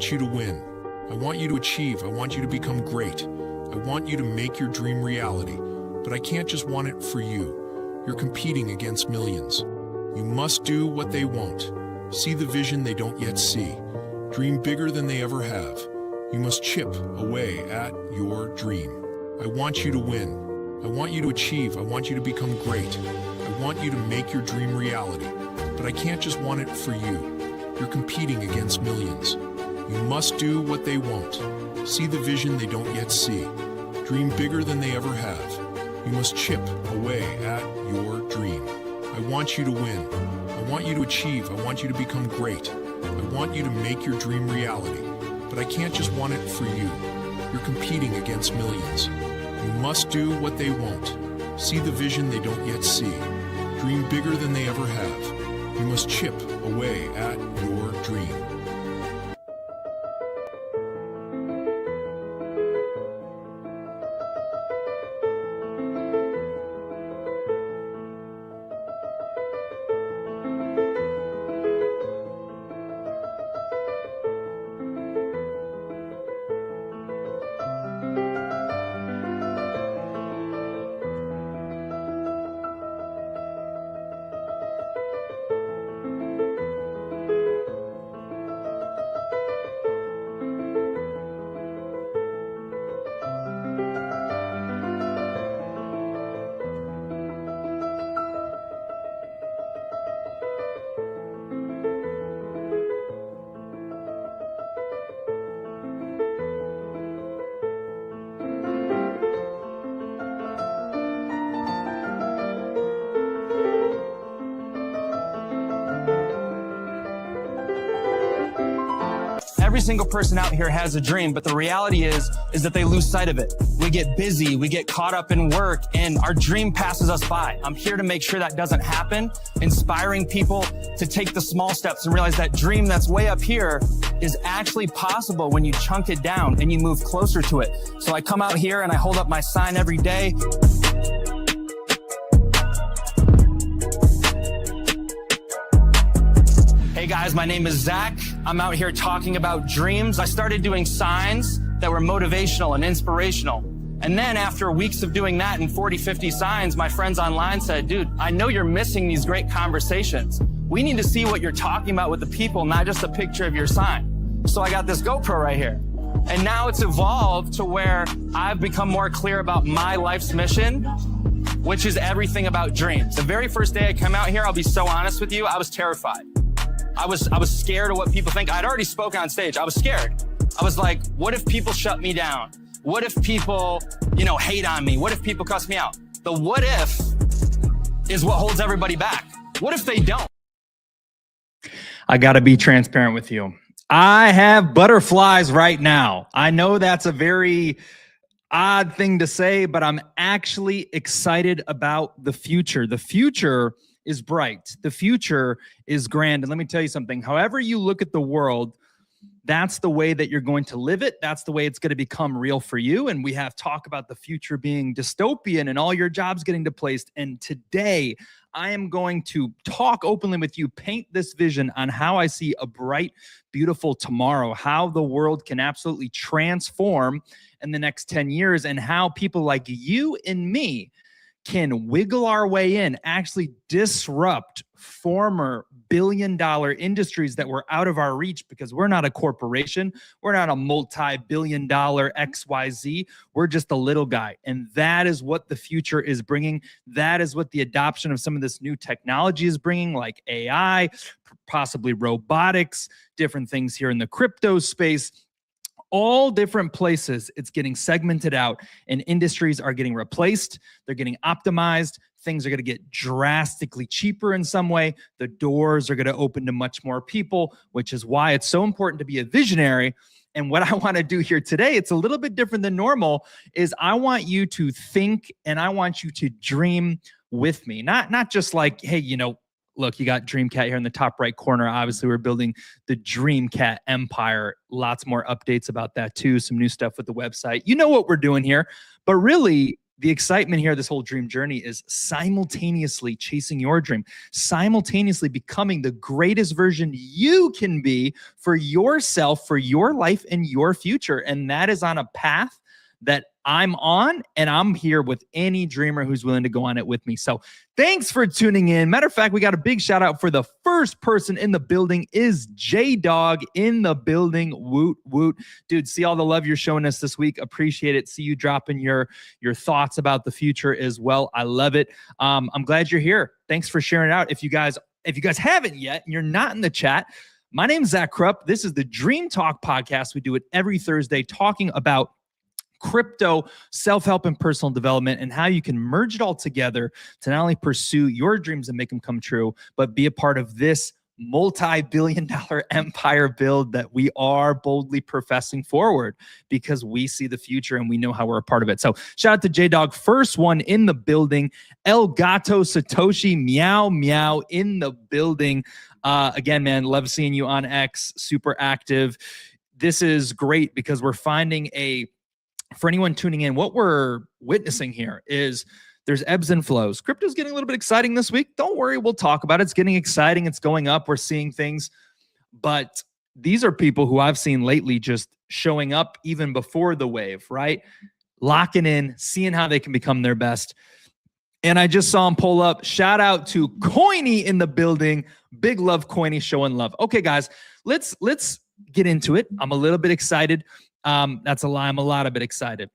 want you to win. I want you to achieve. I want you to become great. I want you to make your dream reality. But I can't just want it for you. You're competing against millions. You must do what they won't. See the vision they don't yet see. Dream bigger than they ever have. You must chip away at your dream. I want you to win. I want you to achieve. I want you to become great. I want you to make your dream reality. But I can't just want it for you. You're competing against millions. You must do what they won't. See the vision they don't yet see. Dream bigger than they ever have. You must chip away at your dream. I want you to win. I want you to achieve. I want you to become great. I want you to make your dream reality. But I can't just want it for you. You're competing against millions. You must do what they won't. See the vision they don't yet see. Dream bigger than they ever have. You must chip away at your dream. Every single person out here has a dream, but the reality is that they lose sight of it. We get busy, we get caught up in work, and our dream passes us by. I'm here to make sure that doesn't happen, inspiring people to take the small steps and realize that dream that's way up here is actually possible when you chunk it down and you move closer to it. So I come out here and I hold up my sign every day. Hey guys, my name is Zach. I'm out here talking about dreams. I started doing signs that were motivational and inspirational. And then after weeks of doing that and 40, 50 signs, my friends online said, dude, I know you're missing these great conversations. We need to see what you're talking about with the people, not just a picture of your sign. So I got this GoPro right here. And now it's evolved to where I've become more clear about my life's mission, which is everything about dreams. The very first day I came out here, I'll be so honest with you, I was terrified. I was scared of what people think. I'd already spoken on stage. I was scared. I was like, what if people shut me down? What if people, hate on me? What if people cuss me out? The what if is what holds everybody back. What if they don't? I got to be transparent with you. I have butterflies right now. I know that's a very odd thing to say, but I'm actually excited about the future. The future is bright. The future is grand. And let me tell you something, however you look at the world, that's the way that you're going to live it. That's the way it's going to become real for you. And we have talk about the future being dystopian and all your jobs getting displaced. And today I am going to talk openly with you, paint this vision on how I see a bright, beautiful tomorrow, how the world can absolutely transform in the next 10 years, and how people like you and me can wiggle our way in, actually disrupt former billion-dollar industries that were out of our reach, because we're not a corporation. We're not a multi-billion-dollar XYZ. We're just a little guy. And that is what the future is bringing. That is what the adoption of some of this new technology is bringing, like AI, possibly robotics, different things here in the crypto space. All different places, it's getting segmented out, and industries are getting replaced. They're getting optimized. Things are going to get drastically cheaper in some way. The doors are going to open to much more people, which is why it's so important to be a visionary. And what I want to do here today, it's a little bit different than normal, is I want you to think and I want you to dream with me. Not just like, hey, look, you got Dreamcat here in the top right corner. Obviously, we're building the Dreamcat empire. Lots more updates about that too. Some new stuff with the website. You know what we're doing here. But really, the excitement here, this whole dream journey, is simultaneously chasing your dream, simultaneously becoming the greatest version you can be for yourself, for your life and your future. And that is on a path that I'm on, and I'm here with any dreamer who's willing to go on it with me. So thanks for tuning in. Matter of fact, we got a big shout out for the first person in the building is J-Dog in the building. Woot, woot. Dude, see all the love you're showing us this week. Appreciate it. See you dropping your thoughts about the future as well. I love it. I'm glad you're here. Thanks for sharing it out. If you guys haven't yet and you're not in the chat, my name is Zach Krupp. This is the Dream Talk podcast. We do it every Thursday talking about crypto, self-help, and personal development, and how you can merge it all together to not only pursue your dreams and make them come true, but be a part of this multi-billion-dollar empire build that we are boldly professing forward because we see the future and we know how we're a part of it. So shout out to J-Dog, first one in the building. El Gato Satoshi, meow, meow in the building. Again, man, love seeing you on X, super active. This is great because we're finding for anyone tuning in, what we're witnessing here is there's ebbs and flows. Crypto's getting a little bit exciting this week. Don't worry, we'll talk about it. It's getting exciting. It's going up. We're seeing things. But these are people who I've seen lately just showing up even before the wave, right? Locking in, seeing how they can become their best. And I just saw him pull up. Shout out to Coiny in the building. Big love, Coiny, showing love. Okay, guys, let's get into it. I'm a little bit excited. That's a lie. I'm a lot of bit excited.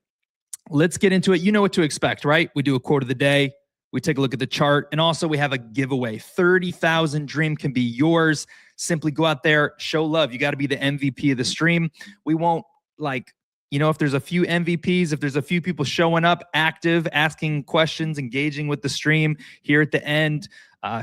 Let's get into it. You know what to expect, right? We do a quote of the day. We take a look at the chart. And also we have a giveaway. 30,000 dream can be yours. Simply go out there, show love. You got to be the MVP of the stream. We won't if there's a few MVPs, if there's a few people showing up, active, asking questions, engaging with the stream here at the end,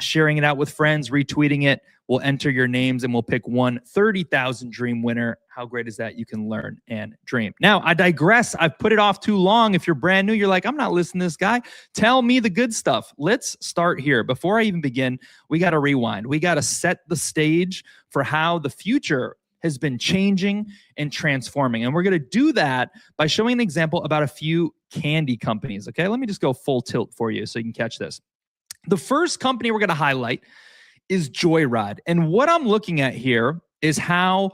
sharing it out with friends, retweeting it, we'll enter your names and we'll pick one 30,000 dream winner. How great is that? You can learn and dream. Now, I digress. I've put it off too long. If you're brand new, you're like, I'm not listening to this guy. Tell me the good stuff. Let's start here. Before I even begin, we got to rewind. We got to set the stage for how the future has been changing and transforming. And we're going to do that by showing an example about a few candy companies. Okay, let me just go full tilt for you so you can catch this. The first company we're going to highlight is Joyride. And what I'm looking at here is how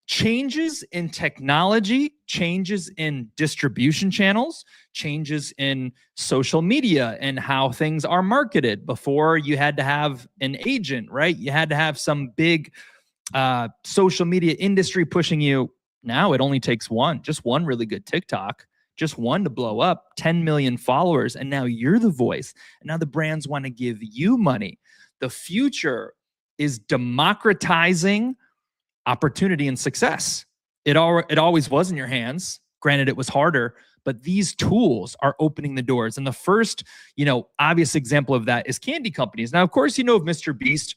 changes in technology, changes in distribution channels, changes in social media and how things are marketed. Before, you had to have an agent, right? You had to have some big social media industry pushing you. Now it only takes just one really good TikTok, just one to blow up, 10 million followers, and now you're the voice. And now the brands want to give you money. The future is democratizing opportunity and success. It always was in your hands. Granted, it was harder, but these tools are opening the doors. And the first, obvious example of that is candy companies. Now, of course, you know of Mr. Beast,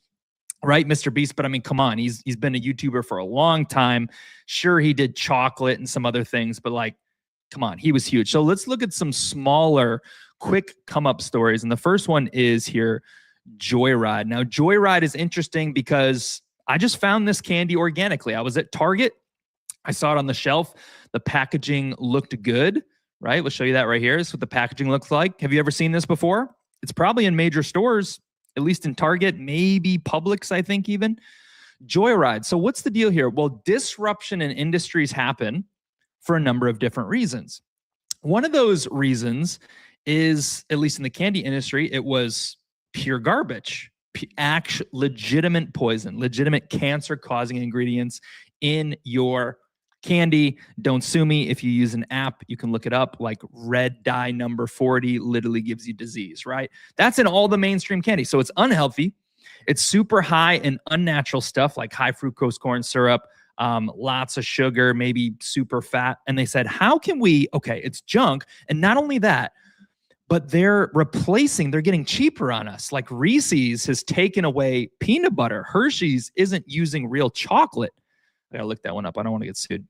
right? Mr. Beast, but I mean, come on, he's been a YouTuber for a long time. Sure, he did chocolate and some other things, but come on, he was huge. So let's look at some smaller, quick come-up stories. And the first one is here, Joyride. Now, Joyride is interesting because I just found this candy organically. I was at Target. I saw it on the shelf. The packaging looked good, right? We'll show you that right here. This is what the packaging looks like. Have you ever seen this before? It's probably in major stores, at least in Target, maybe Publix, I think even. Joyride. So what's the deal here? Well, disruption in industries happen for a number of different reasons. One of those reasons is, at least in the candy industry, it was pure garbage, legitimate poison, legitimate cancer-causing ingredients in your candy. Don't sue me. If you use an app, you can look it up, like red dye number 40 literally gives you disease, right? That's in all the mainstream candy. So it's unhealthy. It's super high in unnatural stuff like high fructose corn syrup, lots of sugar, maybe super fat. And they said, how can we, it's junk. And not only that, but they're getting cheaper on us. Like Reese's has taken away peanut butter. Hershey's isn't using real chocolate. I gotta look that one up. I don't want to get sued.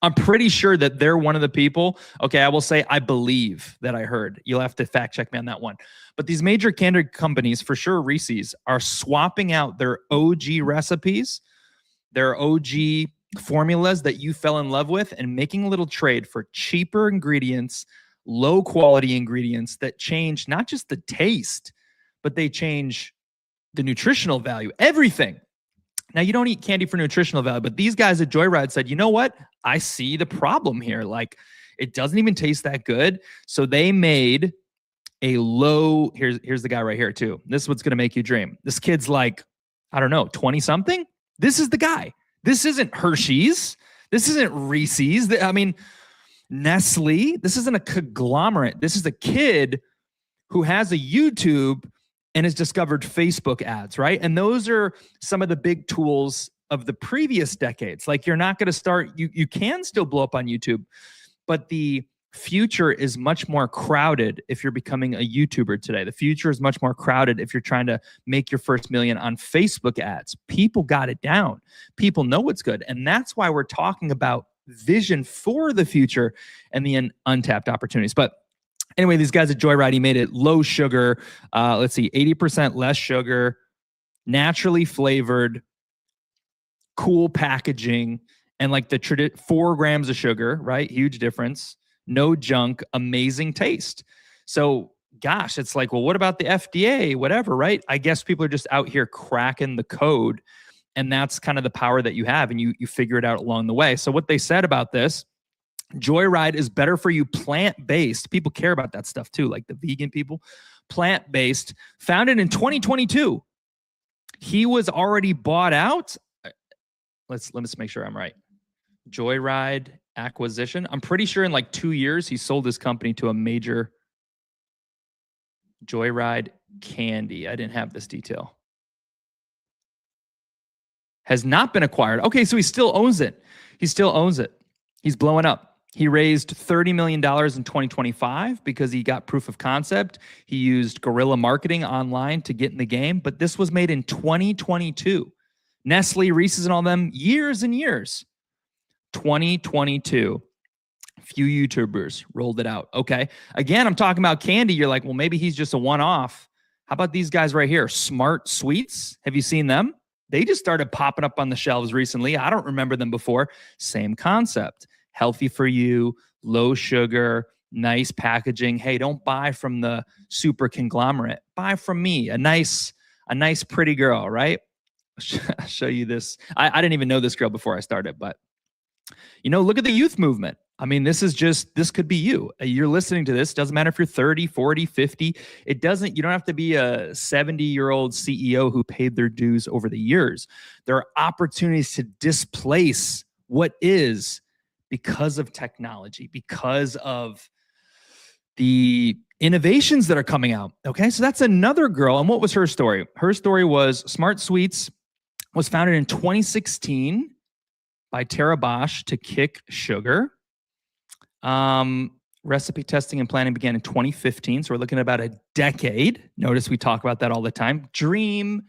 I'm pretty sure that they're one of the people. Okay, I will say I believe that I heard. You'll have to fact check me on that one. But these major candy companies, for sure Reese's, are swapping out their OG recipes, their OG formulas that you fell in love with, and making a little trade for cheaper ingredients, low quality ingredients that change not just the taste, but they change the nutritional value, everything. Now, you don't eat candy for nutritional value, but these guys at Joyride said, you know what? I see the problem here. Like, it doesn't even taste that good. So they made a low, here's the guy right here too. This is what's going to make you dream. This kid's like, I don't know, 20 something. This is the guy. This isn't Hershey's. This isn't Reese's. I mean, Nestle. This isn't a conglomerate. This is a kid who has a YouTube and has discovered Facebook ads, right? And those are some of the big tools of the previous decades. Like, you're not going to start, you can still blow up on YouTube, but the future is much more crowded if you're becoming a YouTuber today. The future is much more crowded if you're trying to make your first million on Facebook ads. People got it down. People know what's good. And that's why we're talking about vision for the future and the untapped opportunities. But anyway, these guys at Joyride, he made it low sugar. Let's see, 80% less sugar, naturally flavored, cool packaging, and like the 4 grams of sugar, right? Huge difference. No junk, amazing taste. So, gosh, it's like, well, what about the FDA? Whatever, right? I guess people are just out here cracking the code, and that's kind of the power that you have, and you figure it out along the way. So what they said about this, Joyride is better for you, plant-based. People care about that stuff too, like the vegan people. Plant-based, founded in 2022. He was already bought out. Let's make sure I'm right. Joyride acquisition. I'm pretty sure in like 2 years, he sold his company to a major Joyride Candy. I didn't have this detail. Has not been acquired. Okay, so he still owns it. He still owns it. He's blowing up. He raised $30 million in 2025 because he got proof of concept. He used guerrilla marketing online to get in the game, but this was made in 2022. Nestle, Reese's, and all them, years and years. 2022. Few YouTubers rolled it out. Okay. Again, I'm talking about candy. You're like, well, maybe he's just a one-off. How about these guys right here? Smart Sweets. Have you seen them? They just started popping up on the shelves recently. I don't remember them before. Same concept. Healthy for you, low sugar, nice packaging. Hey, don't buy from the super conglomerate. Buy from me, a nice pretty girl, right? I'll show you this. I didn't even know this girl before I started, but look at the youth movement. I mean, this could be you. You're listening to this. Doesn't matter if you're 30, 40, 50. You don't have to be a 70-year-old CEO who paid their dues over the years. There are opportunities to displace what is because of technology, because of the innovations that are coming out. Okay, so that's another girl. And what was her story? Her story was Smart Sweets was founded in 2016 by Tara Bosch to kick sugar. Recipe testing and planning began in 2015. So we're looking at about a decade. Notice we talk about that all the time. Dream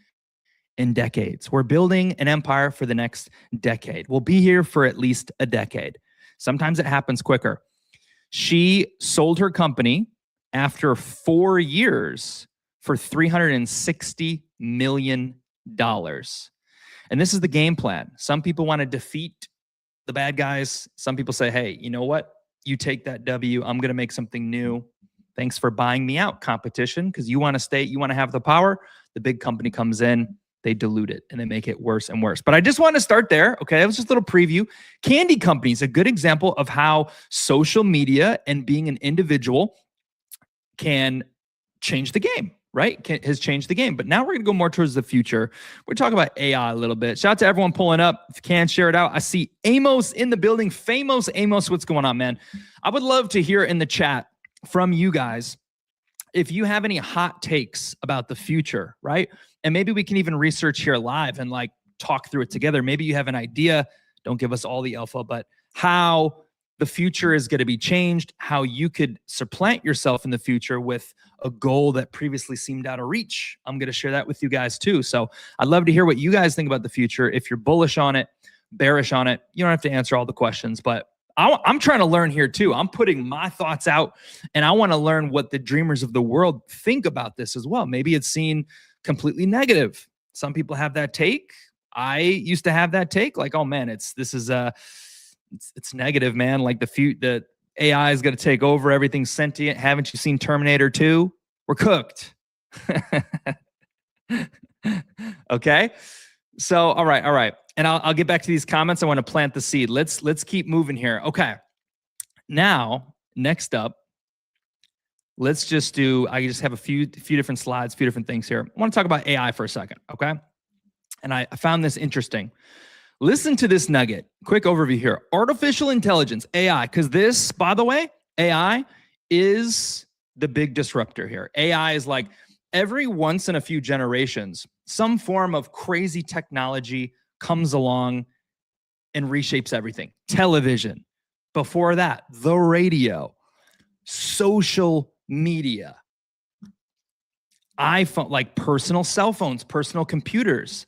in decades. We're building an empire for the next decade. We'll be here for at least a decade. Sometimes it happens quicker. She sold her company after 4 years for $360 million. And this is the game plan. Some people want to defeat the bad guys. Some people say, hey, you know what? You take that W. I'm going to make something new. Thanks for buying me out, competition, because you want to have the power. The big company comes in, they dilute it, and they make it worse and worse. But I just want to start there. Okay, that was just a little preview. Candy companies, a good example of how social media and being an individual can change the game. Right? Has changed the game. But now we're going to go more towards the future. We're talking about AI a little bit. Shout out to everyone pulling up. If you can, share it out. I see Amos in the building. Famous Amos, what's going on, man? I would love to hear in the chat from you guys if you have any hot takes about the future, right? And maybe we can even research here live and like talk through it together. Maybe you have an idea. Don't give us all the alpha, but how the future is going to be changed, how you could supplant yourself in the future with a goal that previously seemed out of reach. I'm going to share that with you guys too. So I'd love to hear what you guys think about the future. If you're bullish on it, bearish on it, you don't have to answer all the questions, but I'm trying to learn here too. I'm putting my thoughts out, and I want to learn what the dreamers of the world think about this as well. Maybe it's seen completely negative. Some people have that take. I used to have that take, like, oh man, it's negative, man. Like the AI is going to take over. Everything's sentient. Haven't you seen Terminator 2? We're cooked. Okay. So, all right. And I'll get back to these comments. I want to plant the seed. Let's keep moving here. Okay. Now, next up, I just have a few different slides, few different things here. I want to talk about AI for a second. Okay. And I found this interesting. Listen to this nugget. Quick overview here. Artificial intelligence, AI, because this, by the way, AI is the big disruptor here. AI is like every once in a few generations, some form of crazy technology comes along and reshapes everything. Television. Before that, the radio, social media, iPhone, like personal cell phones, personal computers.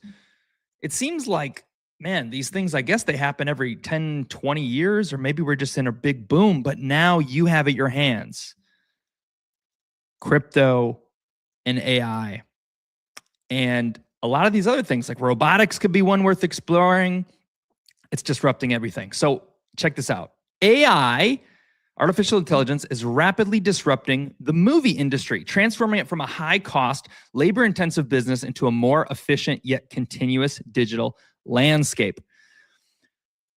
It seems like, man, these things, I guess they happen every 10, 20 years, or maybe we're just in a big boom, but now you have at your hands crypto and AI. And a lot of these other things like robotics could be one worth exploring. It's disrupting everything. So check this out. AI, artificial intelligence, is rapidly disrupting the movie industry, transforming it from a high-cost, labor-intensive business into a more efficient yet continuous digital landscape,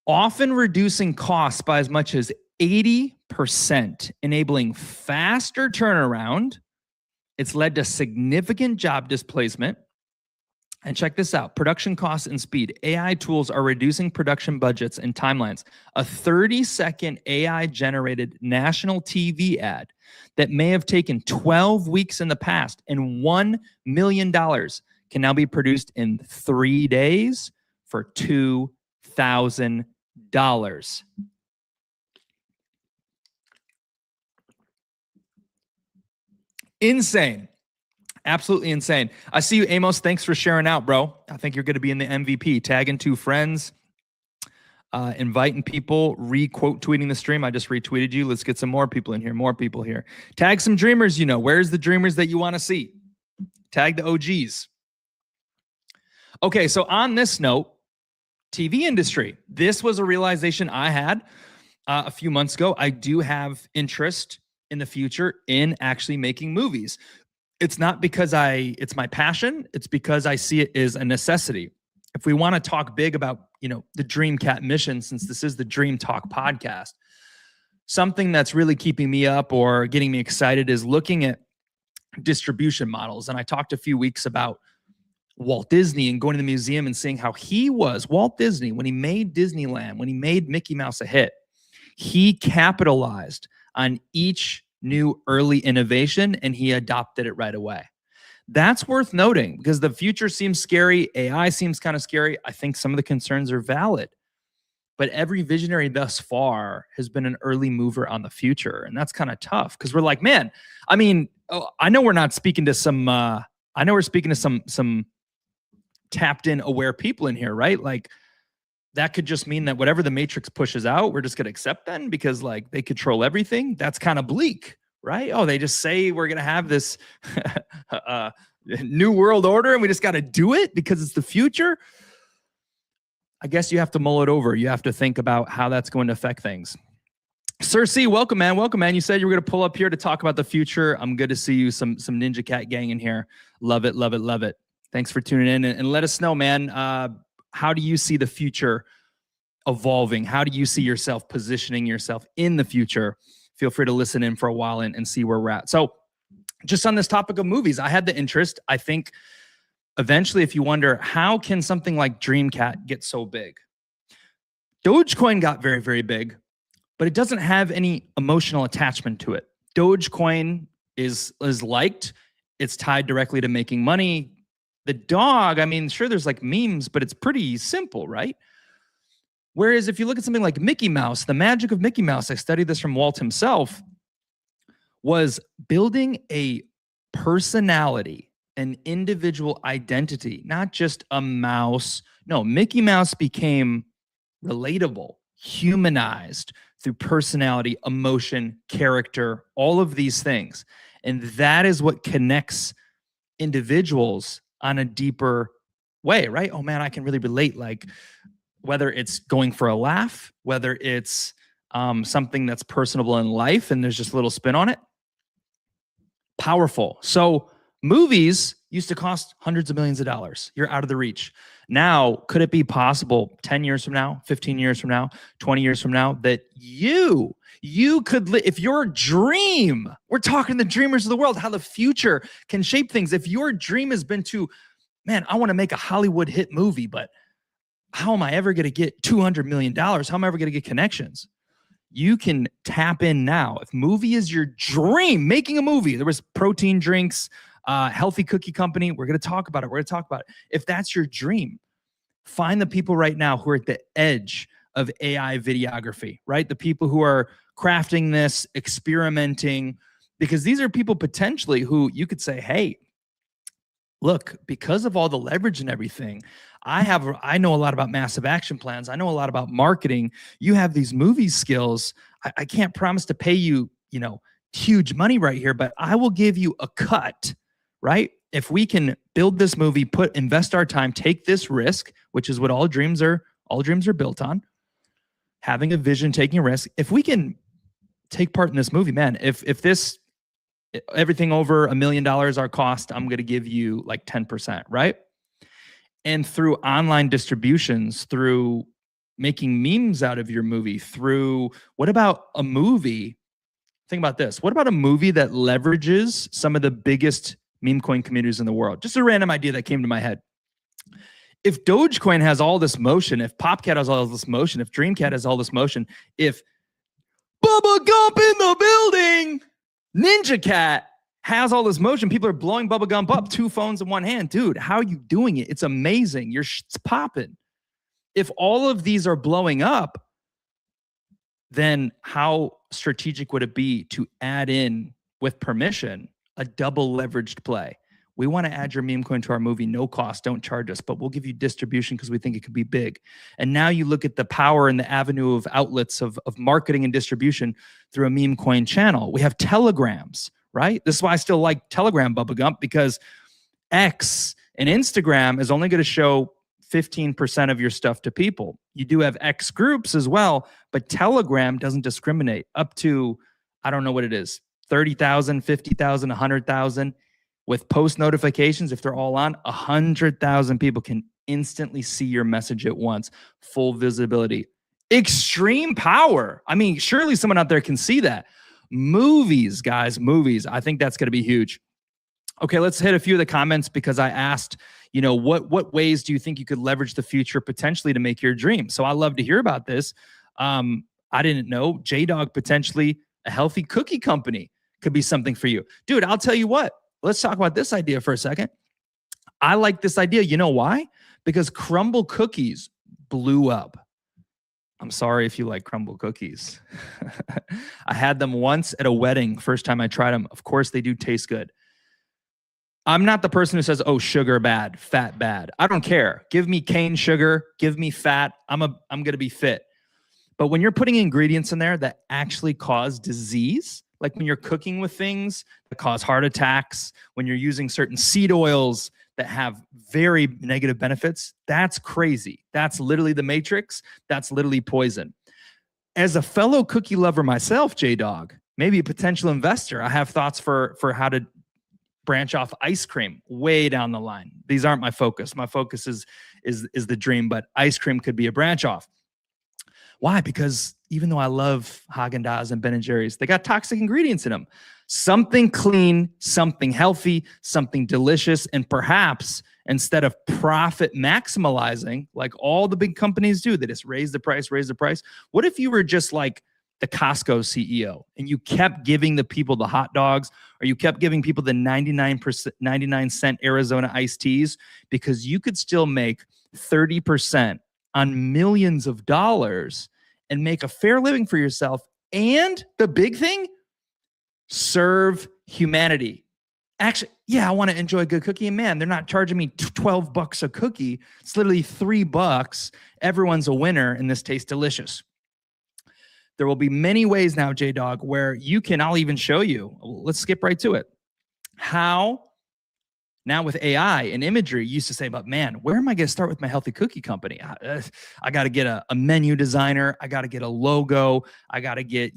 often reducing costs by as much as 80%, enabling faster turnaround. It's led to significant job displacement. And check this out, production costs and speed. AI tools are reducing production budgets and timelines. A 30-second AI-generated national TV ad that may have taken 12 weeks in the past and $1 million can now be produced in 3 days for $2,000. Insane. Absolutely insane. I see you, Amos. Thanks for sharing out, bro. I think you're going to be in the MVP. Tagging 2 friends, inviting people, re-quote tweeting the stream. I just retweeted you. Let's get some more people in here. More people here. Tag some dreamers. You know, where's the dreamers that you want to see? Tag the OGs. Okay, so on this note, TV industry. This was a realization I had a few months ago. I do have interest in the future in actually making movies. It's not because it's my passion. It's because I see it as a necessity. If we want to talk big about, the DreamCat mission, since this is the Dream Talk podcast, something that's really keeping me up or getting me excited is looking at distribution models. And I talked a few weeks about Walt Disney and going to the museum and seeing how Walt Disney, when he made Disneyland, when he made Mickey Mouse a hit, he capitalized on each new early innovation and he adopted it right away. That's worth noting because the future seems scary. AI seems kind of scary. I think some of the concerns are valid, but every visionary thus far has been an early mover on the future. And that's kind of tough because we're like, man, I mean, I know we're not speaking to some, some tapped in aware people in here, right? Like that could just mean that whatever the Matrix pushes out, we're just going to accept then because like they control everything. That's kind of bleak, right? Oh, they just say we're going to have this new world order and we just got to do it because it's the future. I guess you have to mull it over. You have to think about how that's going to affect things. Sir C, welcome, man. Welcome, man. You said you were going to pull up here to talk about the future. I'm good to see you. Some Ninja Cat gang in here. Love it, love it, love it. Thanks for tuning in and let us know, man. How do you see the future evolving? How do you see yourself positioning yourself in the future? Feel free to listen in for a while and see where we're at. So just on this topic of movies, I had the interest. I think eventually, if you wonder, how can something like DreamCat get so big? Dogecoin got very, very big, but it doesn't have any emotional attachment to it. Dogecoin is liked. It's tied directly to making money. The dog, I mean, sure, there's like memes, but it's pretty simple, right? Whereas if you look at something like Mickey Mouse, the magic of Mickey Mouse, I studied this from Walt himself, was building a personality, an individual identity, not just a mouse. No, Mickey Mouse became relatable, humanized through personality, emotion, character, all of these things. And that is what connects individuals on a deeper way, right? Oh man, I can really relate. Like whether it's going for a laugh, whether it's something that's personable in life and there's just a little spin on it. Powerful. So movies used to cost hundreds of millions of dollars. You're out of the reach. Now, could it be possible 10 years from now, 15 years from now, 20 years from now that you could, if your dream, we're talking the dreamers of the world, how the future can shape things. If your dream has been to, man, I want to make a Hollywood hit movie, but how am I ever going to get $200 million? How am I ever going to get connections? You can tap in now. If movie is your dream, making a movie, there was protein drinks, healthy cookie company. We're going to talk about it. If that's your dream, find the people right now who are at the edge of AI videography, right? The people who are crafting this, experimenting, because these are people potentially who you could say, hey, look, because of all the leverage and everything, I know a lot about massive action plans. I know a lot about marketing. You have these movie skills. I can't promise to pay you, huge money right here, but I will give you a cut, right? If we can build this movie, invest our time, take this risk, which is what all dreams are built on. Having a vision, taking a risk. If we can take part in this movie, man, if this everything over $1 million our cost, I'm going to give you like 10%, right? And through online distributions, through making memes out of your movie, what about a movie? Think about this. What about a movie that leverages some of the biggest meme coin communities in the world? Just a random idea that came to my head. If Dogecoin has all this motion, if PopCat has all this motion, if Dreamcat has all this motion, if Bubba Gump in the building, Ninja Cat has all this motion, people are blowing Bubba Gump up, 2 phones in one hand. Dude, how are you doing it? It's amazing. Your shit's popping. If all of these are blowing up, then how strategic would it be to add in, with permission, a double leveraged play? We want to add your meme coin to our movie, no cost, don't charge us, but we'll give you distribution because we think it could be big. And now you look at the power and the avenue of outlets of marketing and distribution through a meme coin channel. We have telegrams, right? This is why I still like Telegram, Bubba Gump, because X and Instagram is only going to show 15% of your stuff to people. You do have X groups as well, but Telegram doesn't discriminate up to, I don't know what it is, 30,000, 50,000, 100,000. With post notifications, if they're all on, 100,000 people can instantly see your message at once. Full visibility. Extreme power. I mean, surely someone out there can see that. Movies, guys, movies. I think that's going to be huge. Okay, let's hit a few of the comments because I asked, what ways do you think you could leverage the future potentially to make your dream? So I love to hear about this. I didn't know. JDog, potentially a healthy cookie company could be something for you. Dude, I'll tell you what. Let's talk about this idea for a second. I like this idea. You know why? Because crumble cookies blew up. I'm sorry if you like crumble cookies. I had them once at a wedding. First time I tried them. Of course, they do taste good. I'm not the person who says, oh, sugar bad, fat bad. I don't care. Give me cane sugar. Give me fat. I'm going to be fit. But when you're putting ingredients in there that actually cause disease, like when you're cooking with things that cause heart attacks, when you're using certain seed oils that have very negative benefits, that's crazy. That's literally the Matrix. That's literally poison. As a fellow cookie lover myself, JDog, maybe a potential investor, I have thoughts for how to branch off ice cream way down the line. These aren't my focus. My focus is the dream, but ice cream could be a branch off. Why? Because even though I love Haagen-Dazs and Ben & Jerry's, they got toxic ingredients in them. Something clean, something healthy, something delicious, and perhaps instead of profit maximizing like all the big companies do, they just raise the price. What if you were just like the Costco CEO and you kept giving the people the hot dogs, or you kept giving people the 99-cent Arizona iced teas, because you could still make 30% on millions of dollars and make a fair living for yourself. And the big thing, serve humanity. Actually, yeah, I want to enjoy a good cookie. And man, they're not charging me $12 a cookie. It's literally $3. Everyone's a winner, and this tastes delicious. There will be many ways now, JDog, where you can, I'll even show you. Let's skip right to it. How Now with AI and imagery, you used to say, but man, where am I going to start with my healthy cookie company? I got to get a menu designer. I got to get a logo. I got to get,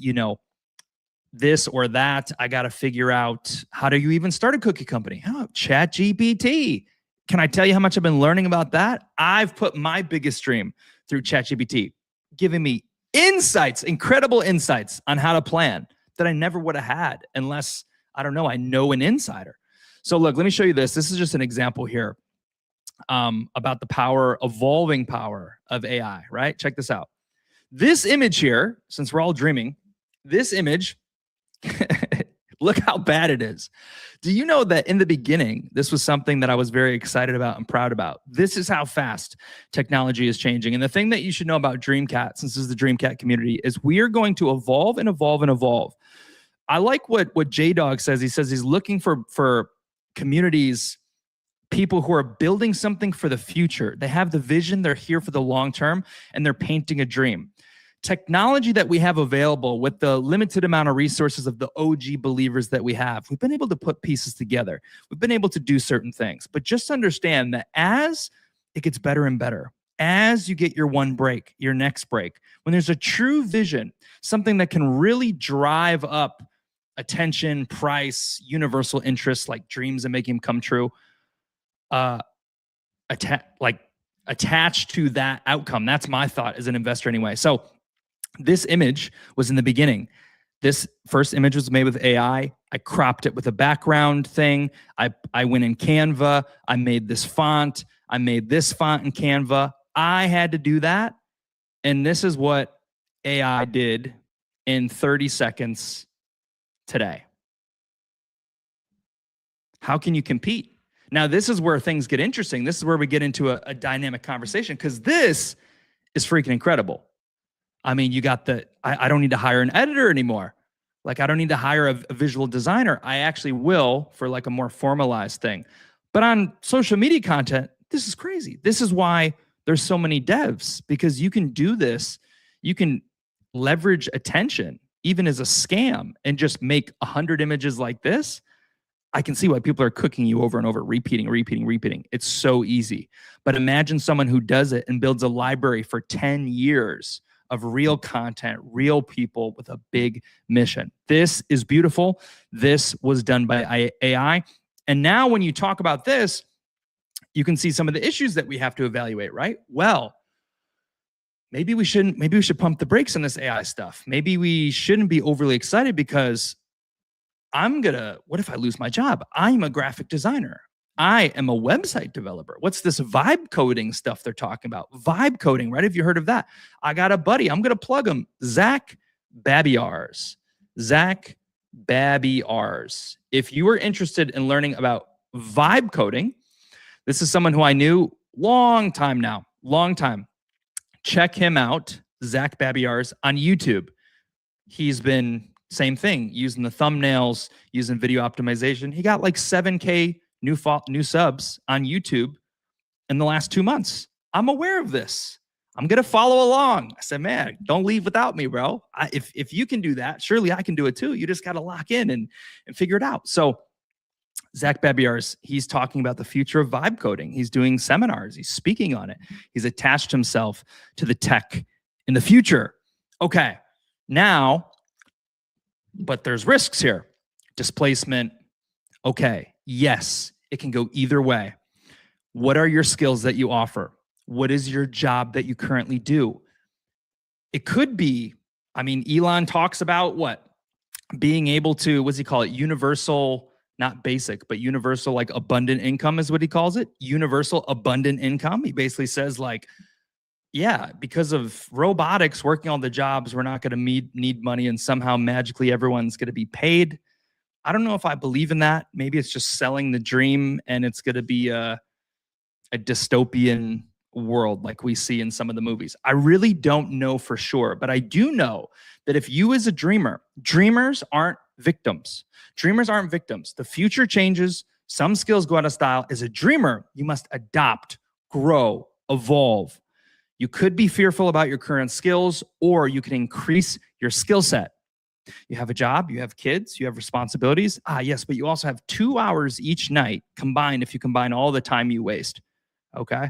this or that. I got to figure out, how do you even start a cookie company? Oh, ChatGPT. Can I tell you how much I've been learning about that? I've put my biggest dream through ChatGPT, giving me insights, incredible insights on how to plan that I never would have had unless, I know an insider. So look, let me show you this. This is just an example here about the evolving power of AI, right? Check this out. This image here, since we're all dreaming, this image, look how bad it is. Do you know that in the beginning, this was something that I was very excited about and proud about? This is how fast technology is changing. And the thing that you should know about Dreamcat, since this is the Dreamcat community, is we are going to evolve and evolve and evolve. I like what J-Dog says. He says he's looking for communities, people who are building something for the future. They have the vision, they're here for the long term, and they're painting a dream. Technology that we have available with the limited amount of resources of the OG believers that we have, we've been able to put pieces together. We've been able to do certain things, but just understand that as it gets better and better, as you get your one break, your next break, when there's a true vision, something that can really drive up attention, price, universal interests like dreams and making them come true, attached to that outcome. That's my thought as an investor anyway. So this image was in the beginning. This first image was made with AI. I cropped it with a background thing. I went in Canva. I made this font. I made this font in Canva. I had to do that. And this is what AI did in 30 seconds today. How can you compete? Now, this is where things get interesting. This is where we get into a dynamic conversation, because this is freaking incredible. I mean, you got I don't need to hire an editor anymore. Like, I don't need to hire a visual designer. I actually will for like a more formalized thing. But on social media content, this is crazy. This is why there's so many devs, because you can do this. You can leverage attention, even as a scam, and just make 100 images like this. I can see why people are cooking you over and over, repeating. It's so easy. But imagine someone who does it and builds a library for 10 years of real content, real people with a big mission. This is beautiful. This was done by AI. And now when you talk about this, you can see some of the issues that we have to evaluate, right? Well, maybe we should pump the brakes on this AI stuff. Maybe we shouldn't be overly excited, because what if I lose my job? I'm a graphic designer. I am a website developer. What's this vibe coding stuff they're talking about? Vibe coding, right? Have you heard of that? I got a buddy. I'm going to plug him. Zach Babiars. Zach Babiars. If you are interested in learning about vibe coding, this is someone who I knew long time now. Check him out, Zach Babiars, on YouTube. He's been, same thing, using the thumbnails, using video optimization. He got like 7K new subs on YouTube in the last 2 months. I'm aware of this. I'm going to follow along. I said, man, don't leave without me, bro. If you can do that, surely I can do it too. You just got to lock in and figure it out. So Zach Babiars, he's talking about the future of vibe coding. He's doing seminars. He's speaking on it. He's attached himself to the tech in the future. Okay, now, but there's risks here. Displacement. Okay, yes, it can go either way. What are your skills that you offer? What is your job that you currently do? It could be, Elon talks about what? Being able to, what's he call it? Universal, not basic, but universal, like abundant income is what he calls it. Universal abundant income. He basically says like, yeah, because of robotics working all the jobs, we're not going to need money, and somehow magically everyone's going to be paid. I don't know if I believe in that. Maybe it's just selling the dream, and it's going to be a dystopian world like we see in some of the movies. I really don't know for sure, but I do know that if you as a dreamer, dreamers aren't victims. Dreamers aren't victims. The future changes. Some skills go out of style. As a dreamer, you must adopt, grow, evolve. You could be fearful about your current skills, or you can increase your skill set. You have a job, you have kids, you have responsibilities. Yes, but you also have 2 hours each night combined if you combine all the time you waste. Okay?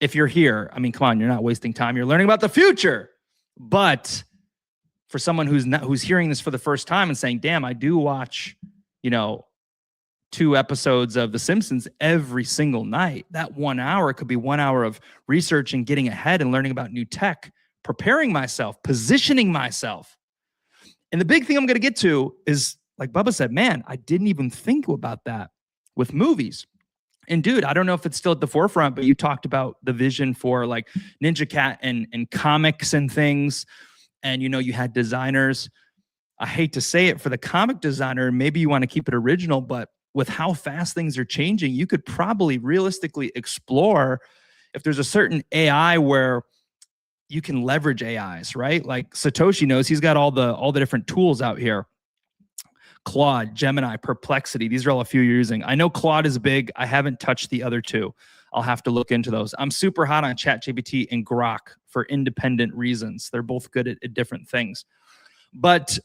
If you're here, I mean, come on, you're not wasting time. You're learning about the future. But for someone who's hearing this for the first time and saying, damn, I do watch, 2 episodes of The Simpsons every single night. That 1 hour could be 1 hour of research and getting ahead and learning about new tech, preparing myself, positioning myself. And the big thing I'm going to get to is, like Bubba said, man, I didn't even think about that with movies. And dude, I don't know if it's still at the forefront, but you talked about the vision for like Ninja Cat and comics and things. And, you had designers. I hate to say it for the comic designer, maybe you want to keep it original, but with how fast things are changing, you could probably realistically explore if there's a certain AI where you can leverage AIs, right? Like Satoshi knows he's got all the different tools out here. Claude, Gemini, Perplexity. These are all a few you're using. I know Claude is big. I haven't touched the other two. I'll have to look into those. I'm super hot on ChatGPT and Grok for independent reasons. They're both good at different things. But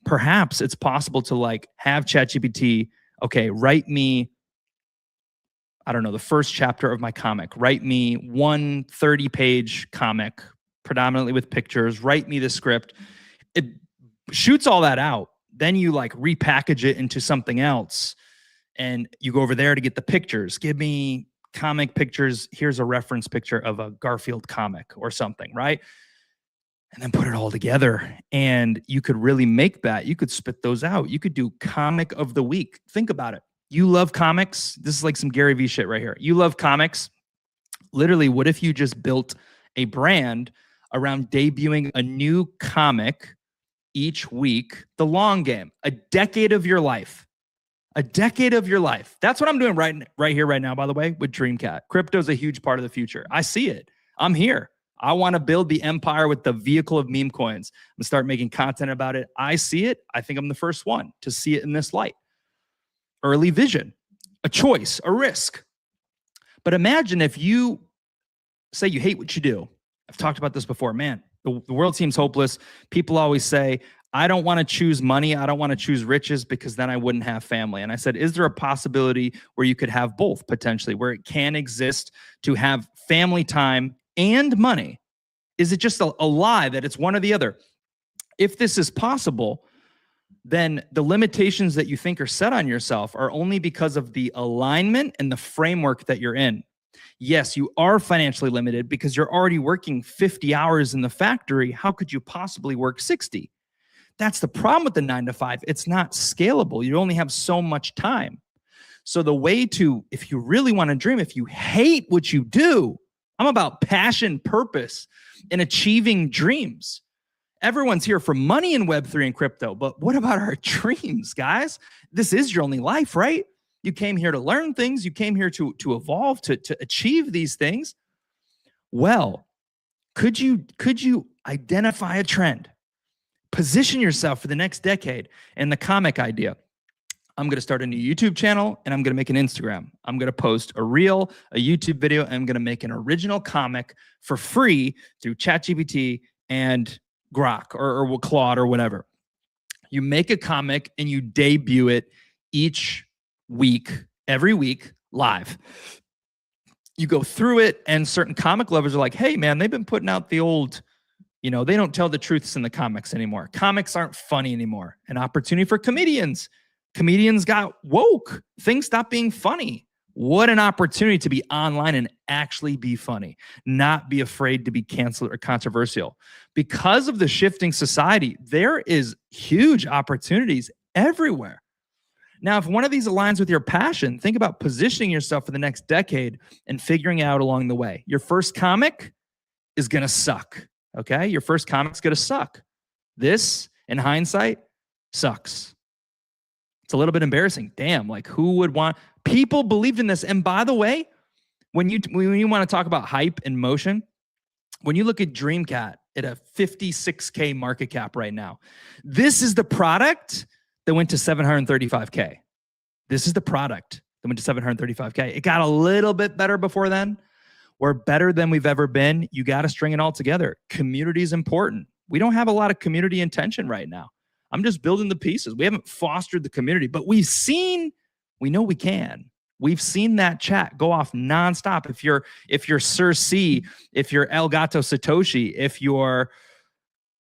perhaps it's possible to like have ChatGPT, okay, write me, I don't know, the first chapter of my comic. Write me one 30-page comic, predominantly with pictures. Write me the script. It shoots all that out. Then you like repackage it into something else. And you go over there to get the pictures. Give me comic pictures. Here's a reference picture of a Garfield comic or something, right? And then put it all together. And you could really make that. You could spit those out. You could do comic of the week. Think about it. You love comics. This is like some Gary Vee shit right here. You love comics. Literally, what if you just built a brand around debuting a new comic each week? The long game, a decade of your life. A decade of your life. That's what I'm doing right here, right now, by the way, with Dreamcat. Crypto is a huge part of the future. I see it. I'm here. I want to build the empire with the vehicle of meme coins. I'm going to start making content about it. I see it. I think I'm the first one to see it in this light. Early vision, a choice, a risk. But imagine if you say you hate what you do. I've talked about this before. Man, the world seems hopeless. People always say, I don't want to choose money. I don't want to choose riches because then I wouldn't have family. And I said, is there a possibility where you could have both potentially, where it can exist to have family time and money? Is it just a lie that it's one or the other? If this is possible, then the limitations that you think are set on yourself are only because of the alignment and the framework that you're in. Yes, you are financially limited because you're already working 50 hours in the factory. How could you possibly work 60? That's the problem with the 9-to-5. It's not scalable. You only have so much time. So the way to, if you really want to dream, if you hate what you do, I'm about passion, purpose, and achieving dreams. Everyone's here for money in Web3 and crypto, but what about our dreams, guys? This is your only life, right? You came here to learn things. You came here to evolve, to achieve these things. Well, could you identify a trend? Position yourself for the next decade. And the comic idea, I'm going to start a new YouTube channel and I'm going to make an Instagram. I'm going to post a reel, a YouTube video, and I'm going to make an original comic for free through ChatGPT and Grok or Claude or whatever. You make a comic and you debut it each week, every week, live. You go through it and certain comic lovers are like, hey man, they've been putting out the old, they don't tell the truths in the comics anymore. Comics aren't funny anymore. An opportunity for comedians. Comedians got woke. Things stopped being funny. What an opportunity to be online and actually be funny, not be afraid to be canceled or controversial. Because of the shifting society, there is huge opportunities everywhere. Now, if one of these aligns with your passion, think about positioning yourself for the next decade and figuring it out along the way. Your first comic is going to suck, okay? Your first comic's going to suck. This, in hindsight, sucks. It's a little bit embarrassing. Damn, like who would want... People believed in this. And by the way, when you want to talk about hype and motion, when you look at Dreamcat at a 56K market cap right now, this is the product that went to 735K. This is the product that went to 735K. It got a little bit better before then. We're better than we've ever been. You got to string it all together. Community is important. We don't have a lot of community intention right now. I'm just building the pieces. We haven't fostered the community, but we know we can. We've seen that chat go off nonstop. If you're Sir C, if you're El Gato Satoshi, if you're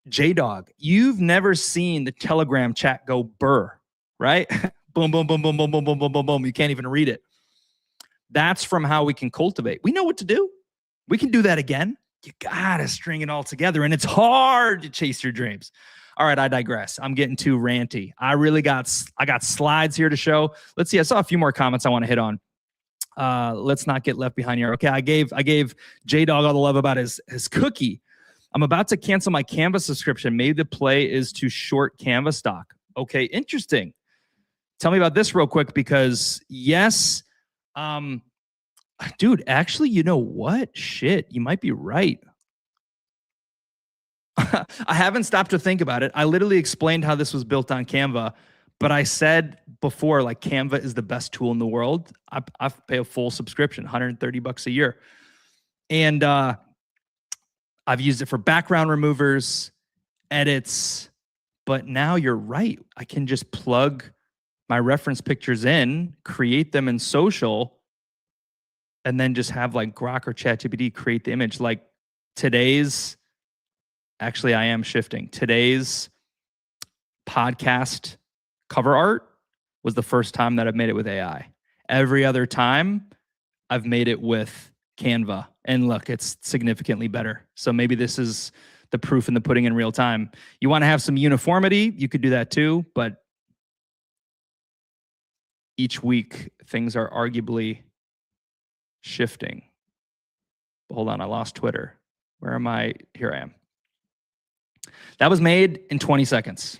J-Dog, you've never seen the Telegram chat go burr, right? Boom, boom, boom, boom, boom, boom, boom, boom, boom, boom. You can't even read it. That's from how we can cultivate. We know what to do. We can do that again. You gotta string it all together, and it's hard to chase your dreams. All right, I digress. I'm getting too ranty. I got slides here to show. Let's see. I saw a few more comments I want to hit on. Let's not get left behind here. Okay, I gave J-Dog all the love about his cookie. I'm about to cancel my Canva subscription. Maybe the play is to short Canva stock. Okay, interesting. Tell me about this real quick, because yes, dude, actually, you know what? Shit, you might be right. I haven't stopped to think about it. I literally explained how this was built on Canva, but I said before, like, Canva is the best tool in the world. I pay a full subscription, $130 a year. And I've used it for background removers, edits, but now you're right. I can just plug my reference pictures in, create them in social, and then just have like Grok or ChatGPT create the image. Like actually I am shifting. Today's podcast cover art was the first time that I've made it with AI. Every other time I've made it with Canva. And look, it's significantly better. So maybe this is the proof in the pudding in real time. You want to have some uniformity, you could do that too, but each week things are arguably shifting. Hold on, I lost Twitter. Where am I? Here I am. That was made in 20 seconds.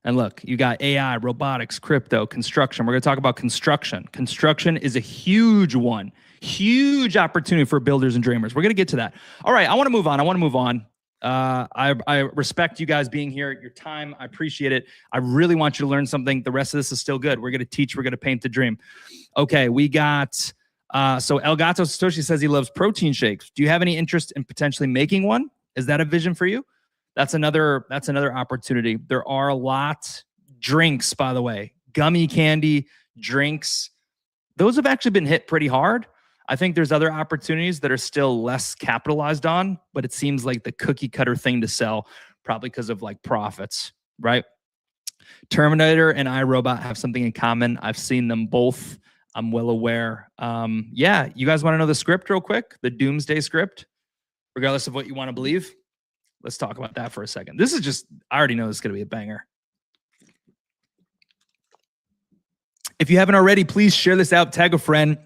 And look, you got AI, robotics, crypto, construction. We're going to talk about construction. Construction is a huge one. Huge opportunity for builders and dreamers. We're going to get to that. All right, I want to move on. I respect you guys being here, your time. I appreciate it. I really want you to learn something. The rest of this is still good. We're going to teach. We're going to paint the dream. Okay, we got... so El Gato Satoshi says he loves protein shakes. Do you have any interest in potentially making one? Is that a vision for you? That's another opportunity. There are a lot. Drinks, by the way, gummy candy, drinks. Those have actually been hit pretty hard. I think there's other opportunities that are still less capitalized on, but it seems like the cookie cutter thing to sell, probably because of like profits, right? Terminator and iRobot have something in common. I've seen them both. I'm well aware. Yeah, you guys want to know the script real quick? The doomsday script, regardless of what you want to believe? Let's talk about that for a second. This is just, I already know this is going to be a banger. If you haven't already, please share this out, tag a friend.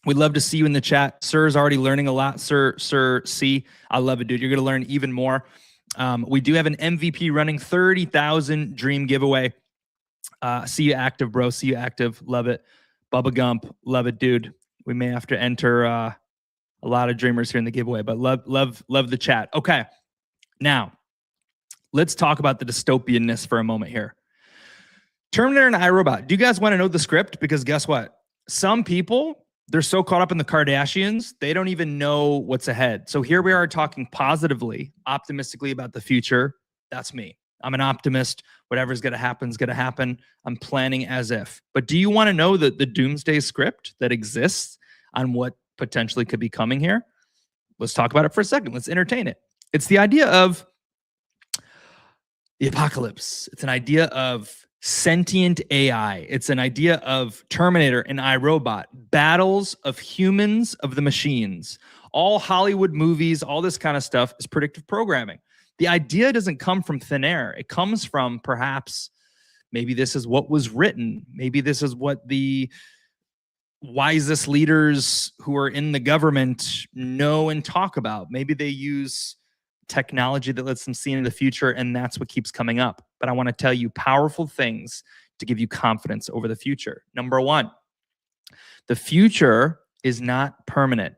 We'd love to see you in the chat. Sir's already learning a lot. Sir C, I love it, dude. You're going to learn even more. We do have an MVP running, 30,000 dream giveaway. See you active, bro. See you active. Love it. Bubba Gump, love it, dude. We may have to enter a lot of dreamers here in the giveaway, but love the chat. Okay, now let's talk about the dystopianness for a moment here. Terminator and iRobot. Do you guys want to know the script? Because guess what? Some people, they're so caught up in the Kardashians, they don't even know what's ahead. So here we are talking positively, optimistically about the future. That's me. I'm an optimist. Whatever's going to happen is going to happen. I'm planning as if. But do you want to know the doomsday script that exists on what potentially could be coming here? Let's talk about it for a second. Let's entertain it. It's the idea of the apocalypse. It's an idea of sentient AI. It's an idea of Terminator and iRobot, battles of humans of the machines. All Hollywood movies, all this kind of stuff is predictive programming. The idea doesn't come from thin air. It comes from perhaps maybe this is what was written. Maybe this is what the wisest leaders who are in the government know and talk about. Maybe they use technology that lets them see into the future, and that's what keeps coming up. But I want to tell you powerful things to give you confidence over the future. Number one, the future is not permanent.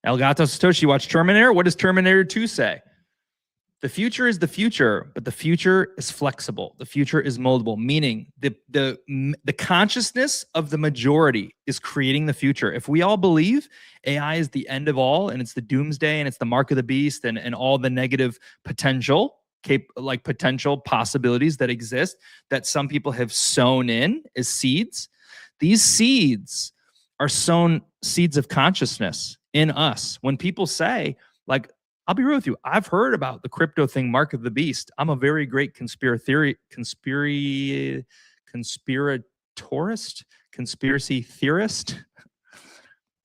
El Gato Satoshi, watch Terminator. What does Terminator 2 say? The future is the future, but the future is flexible. The future is moldable, meaning the consciousness of the majority is creating the future. If we all believe AI is the end of all, and it's the doomsday, and it's the mark of the beast, and all the negative potential, like potential possibilities that exist that some people have sown in as seeds. These seeds are sown seeds of consciousness in us. When people say, like, I'll be real with you, I've heard about the crypto thing, Mark of the Beast. I'm a very great conspiracy theorist.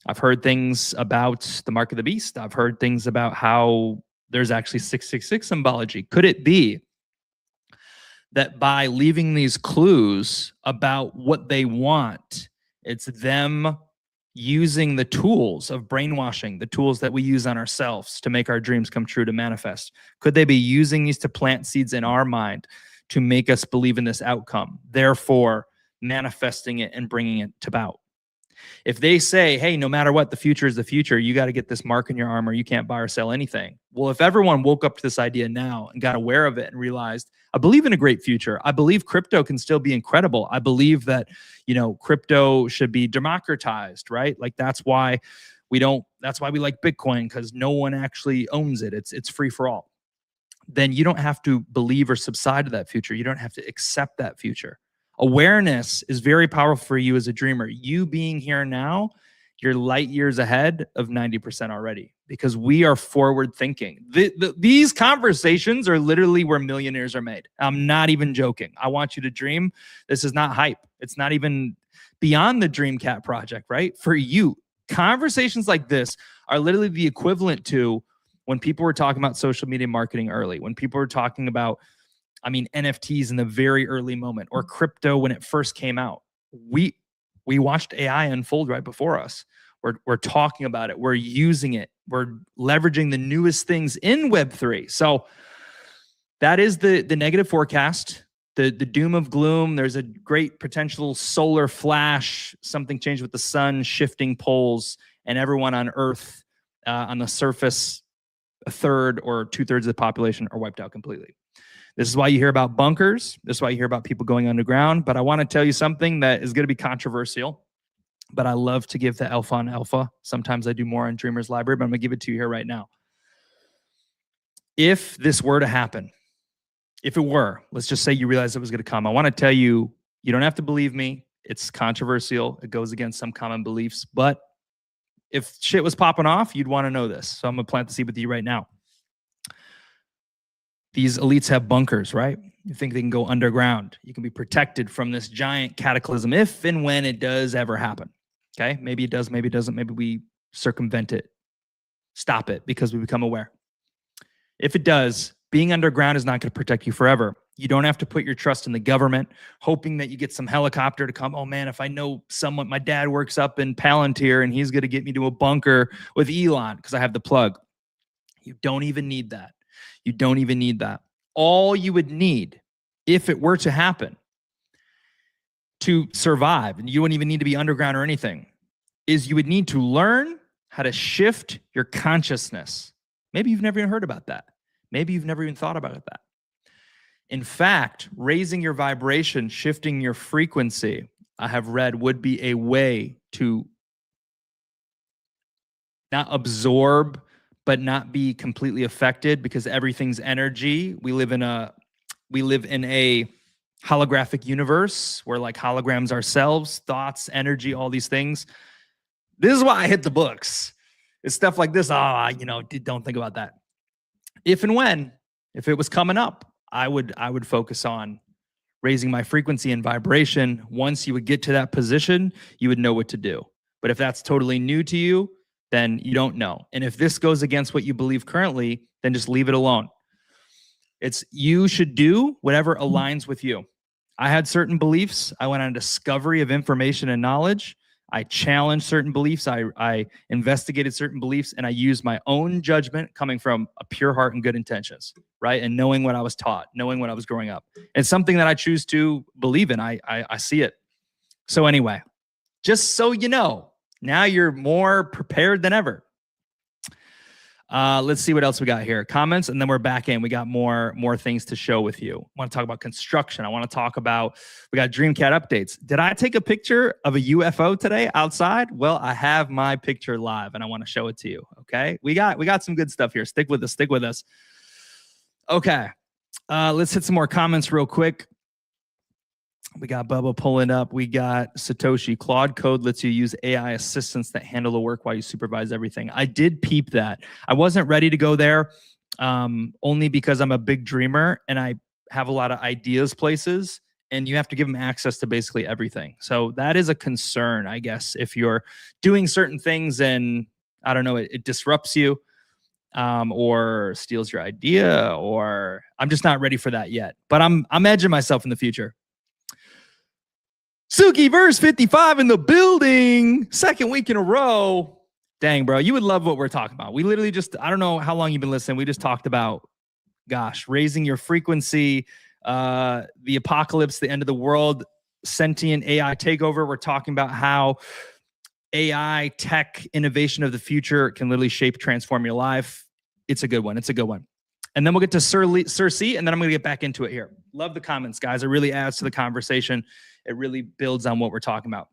I've heard things about the Mark of the Beast. I've heard things about how there's actually 666 symbology. Could it be that by leaving these clues about what they want, it's them using the tools of brainwashing, the tools that we use on ourselves to make our dreams come true, to manifest? Could they be using these to plant seeds in our mind to make us believe in this outcome, therefore manifesting it and bringing it to about? If they say, hey, no matter what, the future is the future, you got to get this mark in your arm or you can't buy or sell anything. Well, if everyone woke up to this idea now and got aware of it and realized, I believe in a great future. I believe crypto can still be incredible. I believe that, crypto should be democratized, right? Like that's why we like Bitcoin, because no one actually owns it. It's free for all. Then you don't have to believe or subside to that future. You don't have to accept that future. Awareness is very powerful for you as a dreamer. You being here now, you're light years ahead of 90% already, because we are forward thinking. These conversations are literally where millionaires are made. I'm not even joking. I want you to dream. This is not hype. It's not even beyond the Dreamcat project, right? For you, conversations like this are literally the equivalent to when people were talking about social media marketing early, when people were talking about NFTs in the very early moment, or crypto when it first came out. We watched AI unfold right before us. We're talking about it. We're using it. We're leveraging the newest things in Web3. So that is the negative forecast, the doom of gloom. There's a great potential solar flash, something changed with the sun, shifting poles, and everyone on Earth, on the surface, a third or 2/3 of the population are wiped out completely. This is why you hear about bunkers. This is why you hear about people going underground. But I want to tell you something that is going to be controversial, but I love to give the alpha on alpha. Sometimes I do more on Dreamers Library, but I'm going to give it to you here right now. If this were to happen, if it were, let's just say you realize it was going to come, I want to tell you, you don't have to believe me. It's controversial. It goes against some common beliefs. But if shit was popping off, you'd want to know this. So I'm going to plant the seed with you right now. These elites have bunkers, right? You think they can go underground. You can be protected from this giant cataclysm if and when it does ever happen. Okay? Maybe it does, maybe it doesn't. Maybe we circumvent it, stop it because we become aware. If it does, being underground is not going to protect you forever. You don't have to put your trust in the government, hoping that you get some helicopter to come. Oh man, if I know someone, my dad works up in Palantir and he's going to get me to a bunker with Elon because I have the plug. You don't even need that. You don't even need that. All you would need, if it were to happen, to survive, and you wouldn't even need to be underground or anything, is you would need to learn how to shift your consciousness. Maybe you've never even heard about that. Maybe you've never even thought about that. In fact, raising your vibration, shifting your frequency, I have read, would be a way to not absorb but not be completely affected, because everything's energy. We live in a holographic universe where like holograms ourselves, thoughts, energy, all these things. This is why I hit the books. It's stuff like this. Don't think about that. If and when, if it was coming up, I would focus on raising my frequency and vibration. Once you would get to that position, you would know what to do. But if that's totally new to you, then you don't know. And if this goes against what you believe currently, then just leave it alone. You should do whatever aligns with you. I had certain beliefs. I went on a discovery of information and knowledge. I challenged certain beliefs. I investigated certain beliefs, and I used my own judgment coming from a pure heart and good intentions, right? And knowing what I was taught, knowing what I was growing up. It's something that I choose to believe in. I see it. So anyway, just so you know, now you're more prepared than ever. Let's see what else we got here. Comments, and then we're back in. We got more things to show with you. I want to talk about construction. I want to talk about, we got Dreamcat updates. Did I take a picture of a UFO today outside? Well, I have my picture live, and I want to show it to you. Okay, we got some good stuff here. Stick with us. Okay, Let's hit some more comments real quick. We got Bubba pulling up. We got Satoshi. Claude Code lets you use AI assistants that handle the work while you supervise everything. I did peep that. I wasn't ready to go there only because I'm a big dreamer and I have a lot of ideas places, and you have to give them access to basically everything. So that is a concern, I guess, if you're doing certain things and, I don't know, it disrupts you or steals your idea, or I'm just not ready for that yet. But I'm edging myself in the future. Suki verse 55 in the building. Second week in a row. Dang, bro. You would love what we're talking about. We literally just, I don't know how long you've been listening. We just talked about, gosh, raising your frequency, the apocalypse, the end of the world, sentient AI takeover. We're talking about how AI tech innovation of the future can literally shape, transform your life. It's a good one. It's a good one. And then we'll get to Cersei, and then I'm going to get back into it here. Love the comments, guys. It really adds to the conversation. It really builds on what we're talking about.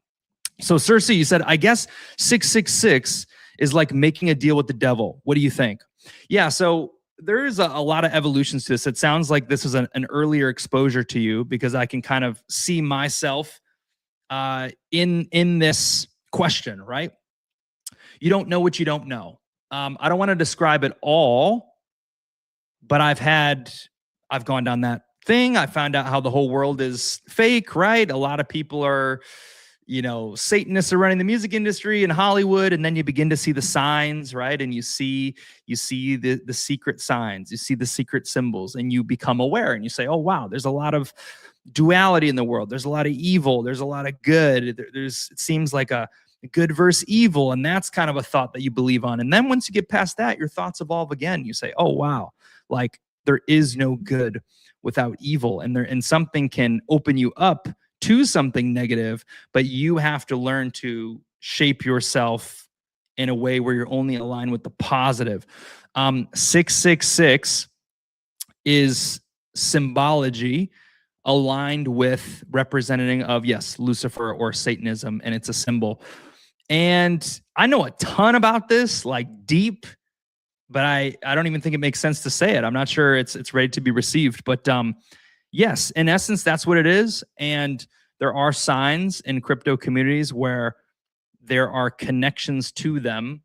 So Cersei, you said, I guess 666 is like making a deal with the devil. What do you think? Yeah, so there is a lot of evolutions to this. It sounds like this was an earlier exposure to you, because I can kind of see myself in this question, right? You don't know what you don't know. I don't want to describe it all, but I've gone down that thing. I found out how the whole world is fake, right? A lot of people are, Satanists are running the music industry in Hollywood, and then you begin to see the signs, right? And you see the secret signs, you see the secret symbols, and you become aware, and you say, oh, wow, there's a lot of duality in the world. There's a lot of evil. There's a lot of good. It seems like a good versus evil, and that's kind of a thought that you believe on. And then once you get past that, your thoughts evolve again. You say, oh, wow, like there is no good without evil, and something can open you up to something negative, but you have to learn to shape yourself in a way where you're only aligned with the positive. 666 is symbology aligned with representing of, yes, Lucifer or Satanism, and it's a symbol. And I know a ton about this, like deep, but I don't even think it makes sense to say it. I'm not sure it's ready to be received, but yes, in essence, that's what it is. And there are signs in crypto communities where there are connections to them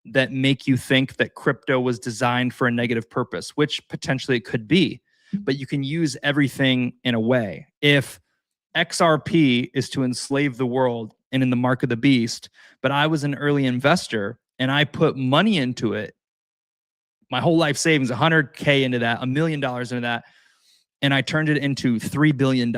that make you think that crypto was designed for a negative purpose, which potentially it could be. But you can use everything in a way. If XRP is to enslave the world and in the mark of the beast, but I was an early investor and I put money into it, my whole life savings, 100K into that, $1 million into that, and I turned it into $3 billion.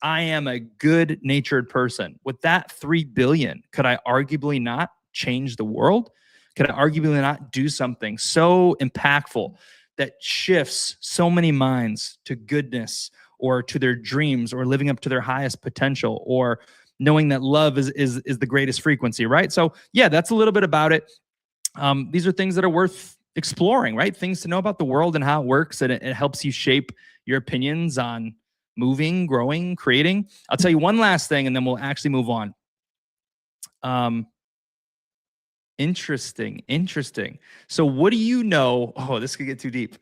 I am a good-natured person. With that $3 billion, could I arguably not change the world? Could I arguably not do something so impactful that shifts so many minds to goodness or to their dreams or living up to their highest potential or knowing that love is the greatest frequency, right? So yeah, that's a little bit about it. These are things that are worth exploring, right? Things to know about the world and how it works, and it helps you shape your opinions on moving, growing, creating. I'll tell you one last thing, and then we'll actually move on. Interesting. So what do you know? Oh, this could get too deep.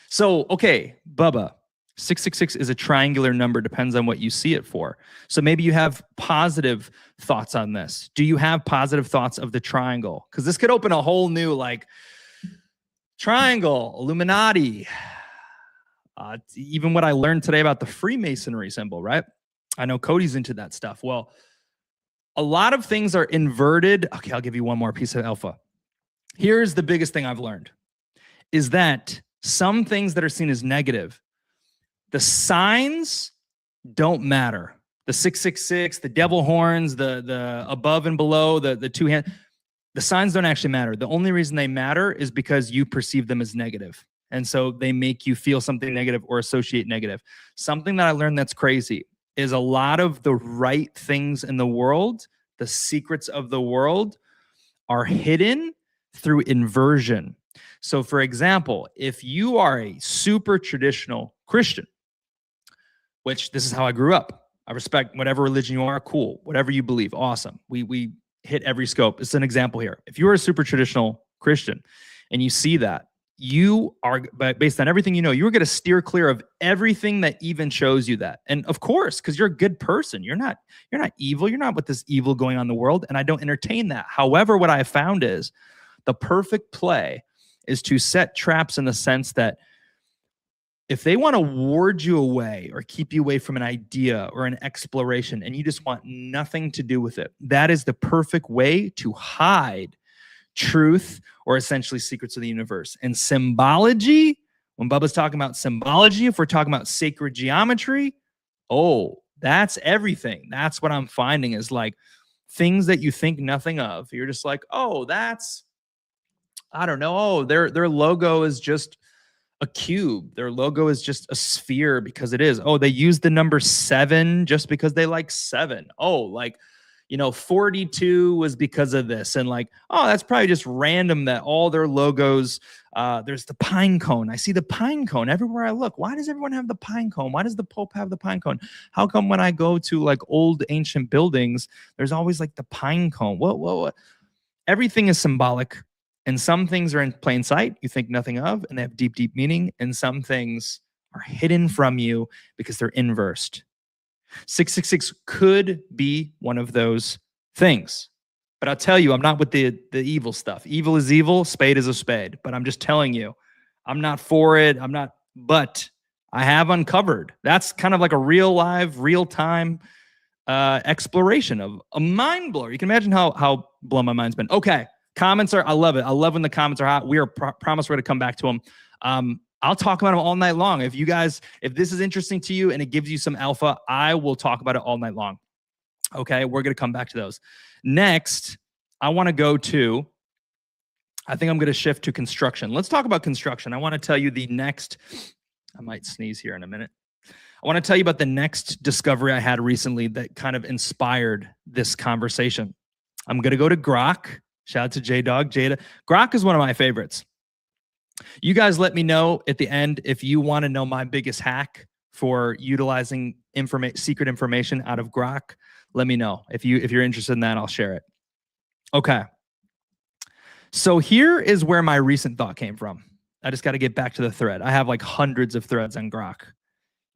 So, okay, Bubba, 666 is a triangular number, depends on what you see it for. So maybe you have positive thoughts on this. Do you have positive thoughts of the triangle? Because this could open a whole new, like, triangle, Illuminati. Even what I learned today about the Freemasonry symbol, right? I know Cody's into that stuff. Well, a lot of things are inverted. Okay, I'll give you one more piece of alpha. Here's the biggest thing I've learned, is that some things that are seen as negative, the signs don't matter. The 666, the devil horns, the above and below, the two hand, the signs don't actually matter. The only reason they matter is because you perceive them as negative. And so they make you feel something negative or associate negative. Something that I learned that's crazy is a lot of the right things in the world, the secrets of the world, are hidden through inversion. So for example, if you are a super traditional Christian, which this is how I grew up. I respect whatever religion you are, cool. Whatever you believe, awesome. We hit every scope. It's an example here. If you are a super traditional Christian and you see that, you are, but based on everything you know, you're going to steer clear of everything that even shows you that. And of course, because you're a good person, you're not evil. You're not with this evil going on in the world. And I don't entertain that. However, what I have found is the perfect play is to set traps in the sense that if they want to ward you away or keep you away from an idea or an exploration and you just want nothing to do with it, that is the perfect way to hide truth or essentially secrets of the universe. And symbology, when Bubba's talking about symbology, if we're talking about sacred geometry, oh, that's everything. That's what I'm finding is like things that you think nothing of. You're just like, oh, that's, I don't know. Oh, their logo is just a cube. Their logo is just a sphere because it is. Oh, they use the number 7 just because they like 7. Oh, like, 42 was because of this. And like, oh, that's probably just random that all their logos, there's the pine cone. I see the pine cone everywhere I look. Why does everyone have the pine cone? Why does the Pope have the pine cone? How come when I go to like old ancient buildings, there's always like the pine cone? What? Everything is symbolic. And some things are in plain sight, you think nothing of, and they have deep, deep meaning. And some things are hidden from you because they're inversed. 666 could be one of those things. But I'll tell you, I'm not with the evil stuff. Evil is evil, spade is a spade. But I'm just telling you, I'm not for it. But I have uncovered. That's kind of like a real-time exploration of a mind blower. You can imagine how blown my mind's been. Okay. Comments I love it. I love when the comments are hot. We are promise we're going to come back to them. I'll talk about them all night long. If this is interesting to you and it gives you some alpha, I will talk about it all night long. Okay. We're going to come back to those. Next, I want to go to, I think I'm going to shift to construction. Let's talk about construction. I want to tell you I might sneeze here in a minute. I want to tell you about the next discovery I had recently that kind of inspired this conversation. I'm going to go to Grok. Shout out to J-Dog, Jada. Grok is one of my favorites. You guys let me know at the end if you want to know my biggest hack for utilizing secret information out of Grok. Let me know. If you're interested in that, I'll share it. Okay. So here is where my recent thought came from. I just got to get back to the thread. I have like hundreds of threads on Grok.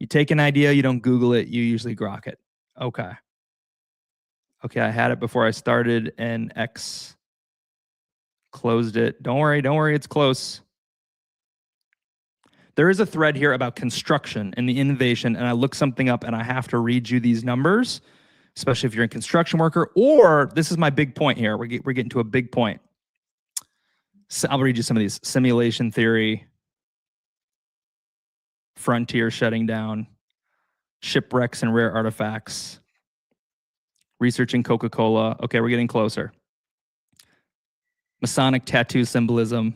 You take an idea, you don't Google it, you usually Grok it. Okay, I had it before I started and X closed it. Don't worry, it's close. There is a thread here about construction and the innovation, and I looked something up and I have to read you these numbers, especially if you're a construction worker, or this is my big point here. We're getting to a big point. So I'll read you some of these. Simulation theory, frontier shutting down, shipwrecks and rare artifacts, researching Coca-Cola. Okay, we're getting closer. Masonic tattoo symbolism.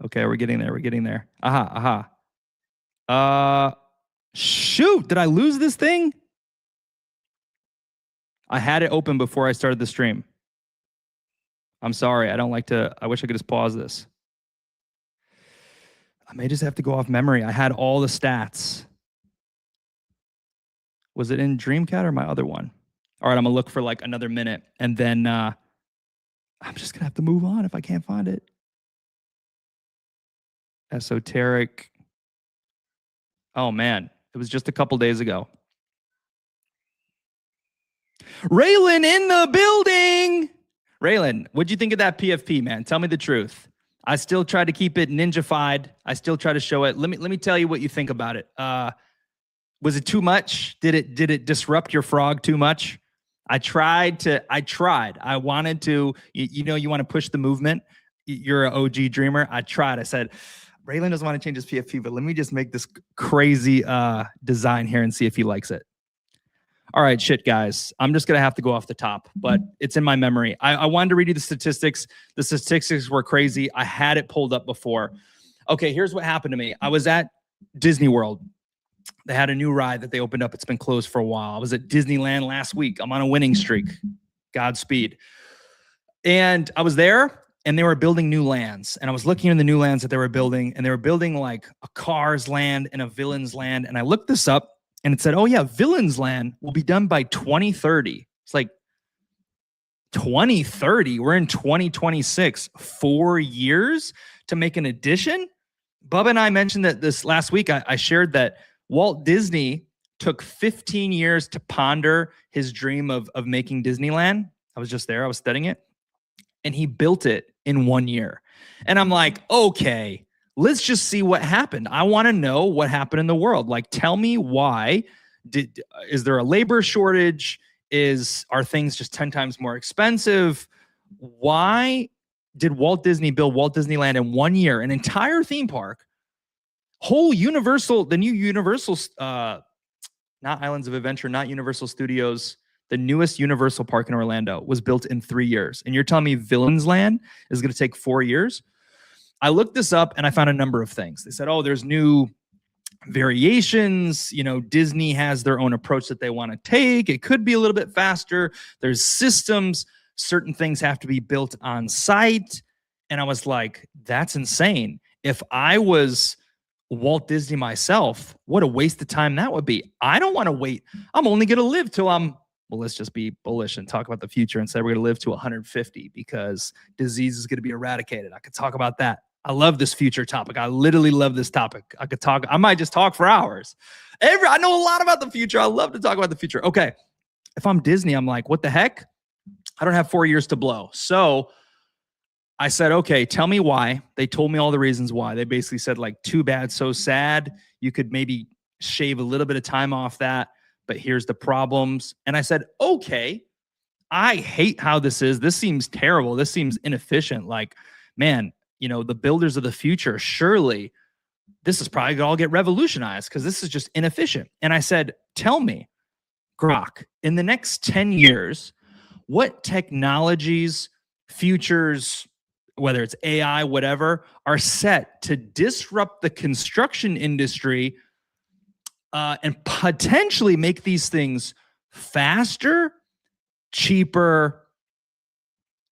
Okay, we're getting there. Aha. Shoot, did I lose this thing? I had it open before I started the stream. I'm sorry, I wish I could just pause this. I may just have to go off memory. I had all the stats. Was it in Dreamcat or my other one? All right, I'm gonna look for like another minute and then I'm just gonna have to move on if I can't find it. Esoteric. Oh man, it was just a couple days ago. Raylan in the building. Raylan, what'd you think of that PFP, man? Tell me the truth. I still try to keep it ninja-fied. I still try to show it. Let me tell you what you think about it. Was it too much? Did it disrupt your frog too much? I tried. I wanted to, you want to push the movement. You're an OG dreamer. I tried. I said, Raylan doesn't want to change his PFP, but let me just make this crazy design here and see if he likes it. All right, shit, guys. I'm just going to have to go off the top, but it's in my memory. I wanted to read you the statistics. The statistics were crazy. I had it pulled up before. Okay, here's what happened to me. I was at Disney World. They had a new ride that they opened up. It's been closed for a while. I was at Disneyland last week. I'm on a winning streak. Godspeed. And I was there, and they were building new lands. And I was looking in the new lands that they were building, and they were building like a Cars land and a Villains land. And I looked this up, and it said, oh yeah, Villains land will be done by 2030. It's like, 2030. We're in 2026. 4 years to make an addition. Bubba and I mentioned that this last week. I shared that Walt Disney took 15 years to ponder his dream of making Disneyland. I was just there. I was studying it. And he built it in 1 year. And I'm like, okay, let's just see what happened. I want to know what happened in the world. Like, tell me why. Is there a labor shortage? Are things just 10 times more expensive? Why did Walt Disney build Walt Disneyland in 1 year, an entire theme park, whole Universal, the new Universal, not Islands of Adventure, not Universal Studios, the newest Universal park in Orlando was built in 3 years. And you're telling me Villains Land is going to take 4 years? I looked this up and I found a number of things. They said, oh, there's new variations. Disney has their own approach that they want to take. It could be a little bit faster. There's systems. Certain things have to be built on site. And I was like, that's insane. If I was Walt Disney myself, what a waste of time that would be. I don't want to wait. I'm only going to live till let's just be bullish and talk about the future and say we're going to live to 150 because disease is going to be eradicated. I could talk about that. I love this future topic. I literally love this topic. I might just talk for hours. I know a lot about the future. I love to talk about the future. Okay. If I'm Disney, I'm like, what the heck? I don't have 4 years to blow. So I said, okay, tell me why. They told me all the reasons why. They basically said, like, too bad, so sad. You could maybe shave a little bit of time off that, but here's the problems. And I said, okay, I hate how this is. This seems terrible. This seems inefficient. Like, man, the builders of the future, surely this is probably going to all get revolutionized because this is just inefficient. And I said, tell me, Grok, in the next 10 years, what technologies, futures, whether it's AI, whatever, are set to disrupt the construction industry and potentially make these things faster, cheaper,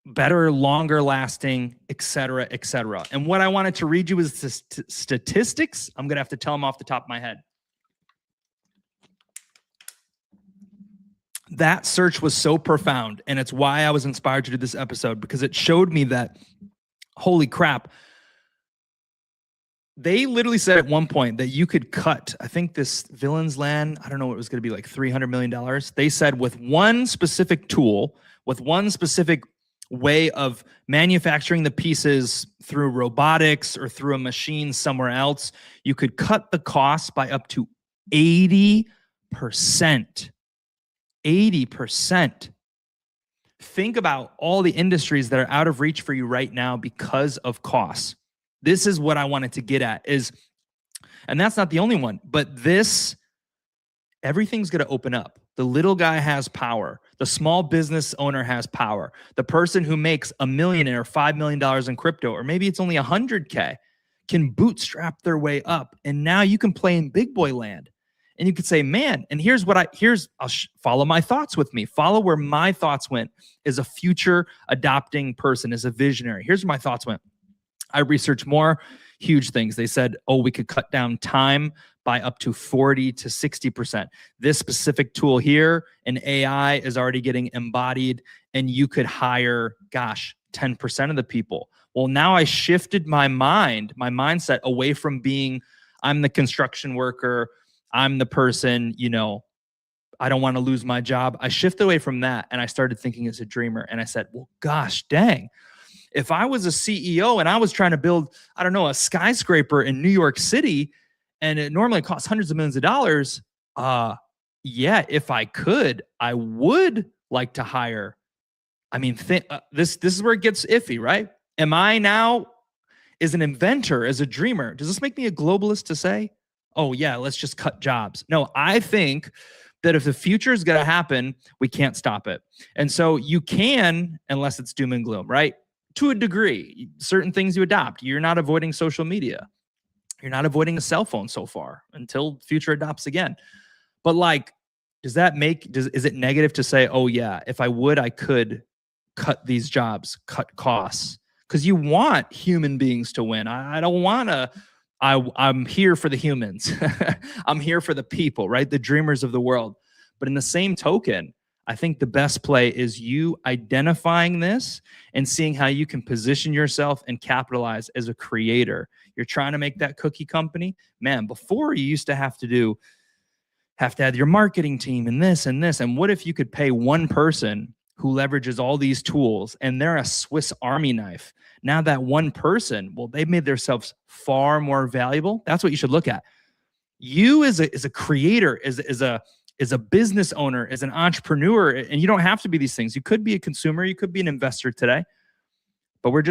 better, longer lasting, et cetera, et cetera. And what I wanted to read you is the statistics. I'm going to have to tell them off the top of my head. That search was so profound, and it's why I was inspired to do this episode, because it showed me that, holy crap, they literally said at one point that you could cut, I think this Villains Land, I don't know, it was going to be like $300 million. They said with one specific tool, with one specific way of manufacturing the pieces through robotics or through a machine somewhere else, you could cut the cost by up to 80%. 80%. Think about all the industries that are out of reach for you right now because of costs. This is what I wanted to get at and that's not the only one, but everything's going to open up. The little guy has power. The small business owner has power. The person who makes $1 million or $5 million in crypto, or maybe it's only $100K, can bootstrap their way up. And now you can play in big boy land. And you could say, man, and I'll follow my thoughts with me. Follow where my thoughts went as a future adopting person, as a visionary. Here's where my thoughts went. I researched more huge things. They said, we could cut down time by up to 40 to 60%. This specific tool here in AI is already getting embodied, and you could hire, 10% of the people. Well, now I shifted my mindset away from being, I'm the construction worker, I'm the person, I don't want to lose my job. I shifted away from that, and I started thinking as a dreamer. And I said, well, gosh, dang. If I was a CEO and I was trying to build, a skyscraper in New York City, and it normally costs hundreds of millions of dollars, if I could, I would like to hire. This is where it gets iffy, right? Am I now, as an inventor, as a dreamer, does this make me a globalist to say, oh yeah, let's just cut jobs? No, I think that if the future is going to happen, we can't stop it. And so you can, unless it's doom and gloom, right? To a degree, certain things you adopt. You're not avoiding social media. You're not avoiding a cell phone so far until future adopts again. But is it negative to say, oh yeah, if I would, I could cut these jobs, cut costs? Because you want human beings to win. I don't want to. I'm here for the humans. I'm here for the people, right? The dreamers of the world. But in the same token, I think the best play is you identifying this and seeing how you can position yourself and capitalize as a creator. You're trying to make that cookie company. Man, before you used to have to have your marketing team and this and this. And what if you could pay one person who leverages all these tools and they're a Swiss Army knife? Now that one person, well, they've made themselves far more valuable. That's what you should look at. You as a creator, as a business owner, as an entrepreneur, and you don't have to be these things. You could be a consumer, you could be an investor today, but we're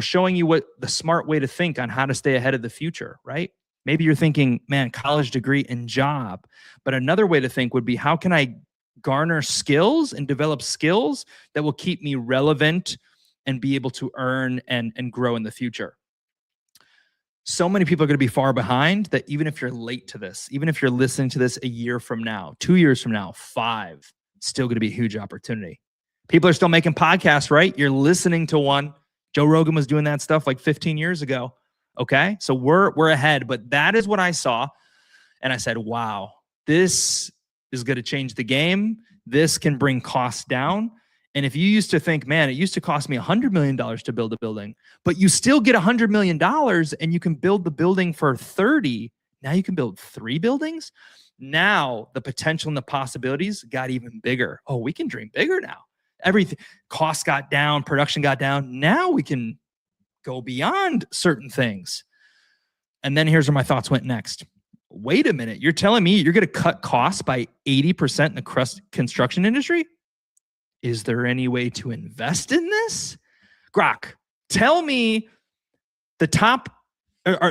showing you what the smart way to think on how to stay ahead of the future, right? Maybe you're thinking, man, college degree and job. But another way to think would be, how can I garner skills and develop skills that will keep me relevant and be able to earn and grow in the future? So many people are going to be far behind that even if you're late to this, even if you're listening to this a year from now, 2 years from now, 5, still going to be a huge opportunity. People are still making podcasts, right? You're listening to one. Joe Rogan was doing that stuff like 15 years ago. Okay. So we're ahead, but that is what I saw. And I said, wow, this is going to change the game. This can bring costs down. And if you used to think, man, it used to cost me $100 million to build a building, but you still get $100 million and you can build the building for 30. Now you can build 3 buildings. Now the potential and the possibilities got even bigger. Oh, we can dream bigger now. Everything, costs got down, production got down. Now we can go beyond certain things. And then here's where my thoughts went next. Wait a minute. You're telling me you're going to cut costs by 80% in the construction industry? Is there any way to invest in this? Grok, tell me the top,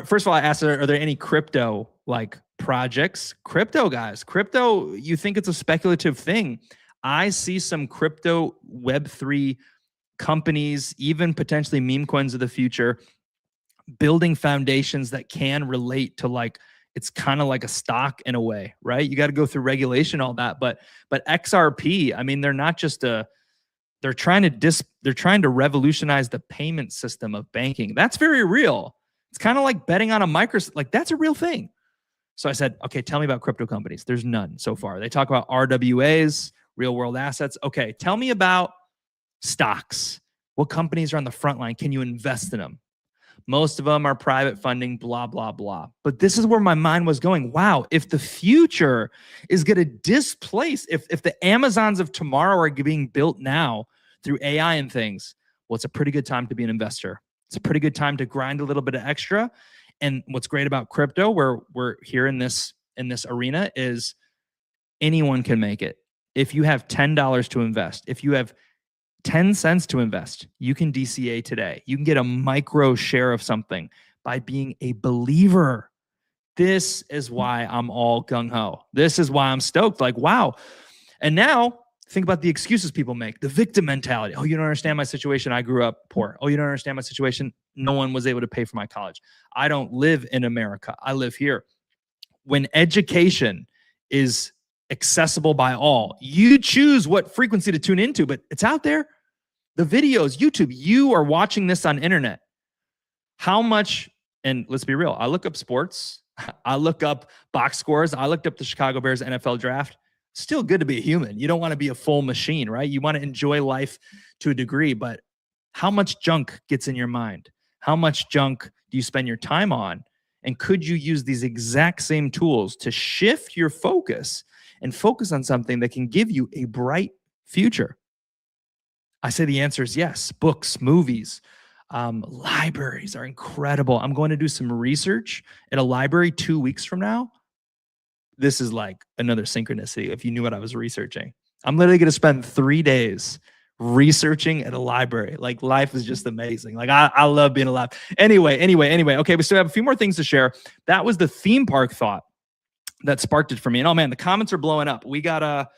first of all, I asked, are there any crypto like projects? Crypto guys, crypto, you think it's a speculative thing. I see some crypto Web3 companies, even potentially meme coins of the future, building foundations that can relate to, like, it's kind of like a stock in a way, right? You got to go through regulation, all that. But XRP, I mean, they're not just they're trying to revolutionize the payment system of banking. That's very real. It's kind of like betting on a like that's a real thing. So I said, okay, tell me about crypto companies. There's none so far. They talk about RWAs, real world assets. Okay, tell me about stocks. What companies are on the front line? Can you invest in them? Most of them are private funding, blah, blah, blah. But this is where my mind was going. Wow, if the future is going to displace, if the Amazons of tomorrow are being built now through AI and things, well, it's a pretty good time to be an investor. It's a pretty good time to grind a little bit of extra. And what's great about crypto, where we're here in this arena, is anyone can make it. If you have $10 to invest, if you have 10 cents to invest, you can DCA today. You can get a micro share of something by being a believer. This is why I'm all gung-ho. This is why I'm stoked. Like, wow. And now think about the excuses people make, the victim mentality. Oh, you don't understand my situation. I grew up poor. Oh, you don't understand my situation. No one was able to pay for my college. I don't live in America. I live here. When education is accessible by all, you choose what frequency to tune into, but it's out there. The videos, YouTube, you are watching this on internet. How much, and let's be real, I look up sports, I look up box scores, I looked up the Chicago Bears NFL draft. Still good to be a human. You don't want to be a full machine, right? You want to enjoy life to a degree, but how much junk gets in your mind? How much junk do you spend your time on? And could you use these exact same tools to shift your focus and focus on something that can give you a bright future? I say the answer is yes. Books, movies, libraries are incredible. I'm going to do some research at a library 2 weeks from now. This is like another synchronicity if you knew what I was researching. I'm literally going to spend 3 days researching at a library. Like, life is just amazing. Like, I love being alive. Anyway. Okay, we still have a few more things to share. That was the theme park thought that sparked it for me. And oh man, the comments are blowing up. We gotta,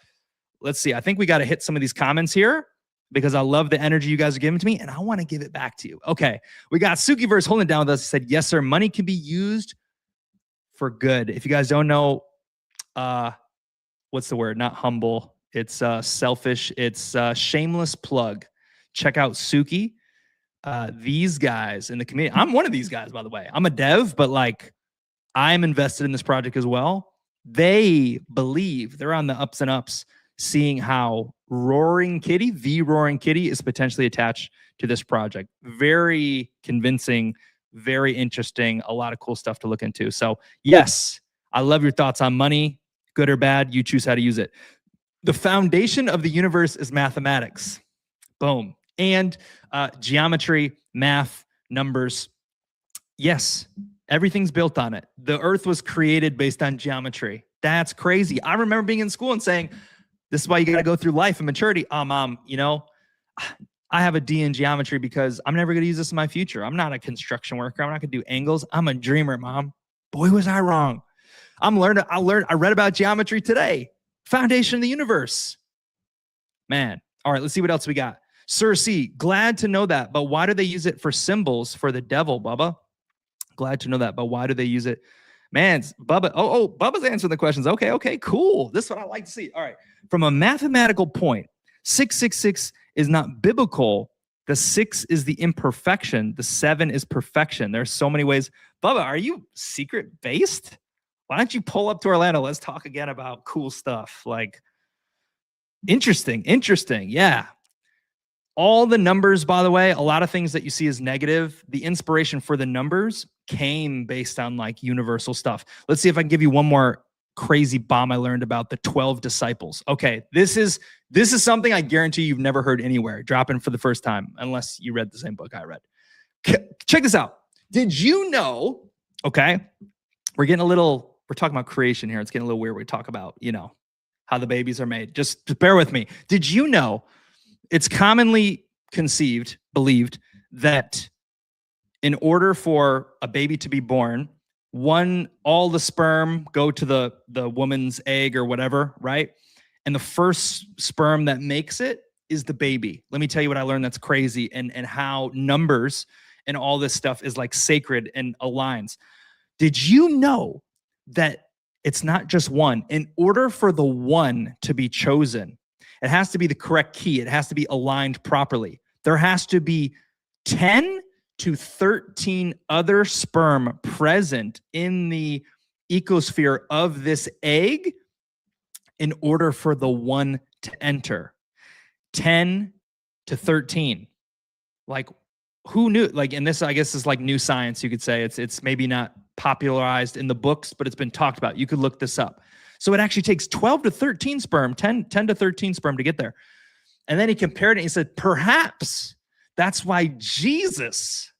let's see. I think we gotta hit some of these comments here because I love the energy you guys are giving to me and I want to give it back to you. Okay, we got Sukiverse holding it down with us. He said, yes, sir. Money can be used for good. If you guys don't know, what's the word? Not humble. It's selfish. It's shameless plug. Check out Suki. These guys in the community. I'm one of these guys, by the way. I'm a dev, but like, I'm invested in this project as well. They believe, they're on the ups and ups, seeing how Roaring Kitty, the Roaring Kitty, is potentially attached to this project. Very convincing, very interesting, a lot of cool stuff to look into. So yes, I love your thoughts on money, good or bad, you choose how to use it. The foundation of the universe is mathematics. Boom. And geometry, math, numbers. Yes, everything's built on it. The earth was created based on geometry. That's crazy. I remember being in school and saying, this is why you got to go through life and maturity. Mom, you know, I have a D in geometry because I'm never going to use this in my future. I'm not a construction worker. I'm not going to do angles. I'm a dreamer, Mom. Boy, was I wrong. I read about geometry today. Foundation of the universe. Man. All right, let's see what else we got. Sir C, glad to know that, but why do they use it for symbols for the devil, Bubba? Glad to know that, but why do they use it? Man, Bubba, Bubba's answering the questions. Okay, cool. This is what I like to see. All right, from a mathematical point, 666 is not biblical. The 6 is the imperfection. The 7 is perfection. There's so many ways. Bubba, are you secret-based? Why don't you pull up to Orlando? Let's talk again about cool stuff. Like, interesting. Yeah. All the numbers, by the way, a lot of things that you see as negative, the inspiration for the numbers came based on like universal stuff. Let's see if I can give you one more crazy bomb I learned about the 12 disciples. Okay, this is something I guarantee you've never heard anywhere. Dropping for the first time, unless you read the same book I read. Check this out. Did you know, okay, we're talking about creation here. It's getting a little weird. We talk about, you know, how the babies are made. Just bear with me. Did you know it's commonly believed that in order for a baby to be born, all the sperm go to the woman's egg or whatever, right? And the first sperm that makes it is the baby. Let me tell you what I learned that's crazy, and how numbers and all this stuff is like sacred and aligns. Did you know that it's not just one? In order for the one to be chosen, it has to be the correct key. It has to be aligned properly. There has to be 10 to 13 other sperm present in the ecosphere of this egg in order for the one to enter. 10 to 13. Like, who knew? Like, and this, I guess, is like new science, you could say. It's maybe not popularized in the books, but it's been talked about. You could look this up. So it actually takes 12 to 13 sperm, 10 to 13 sperm to get there. And then he compared it and he said, perhaps that's why Jesus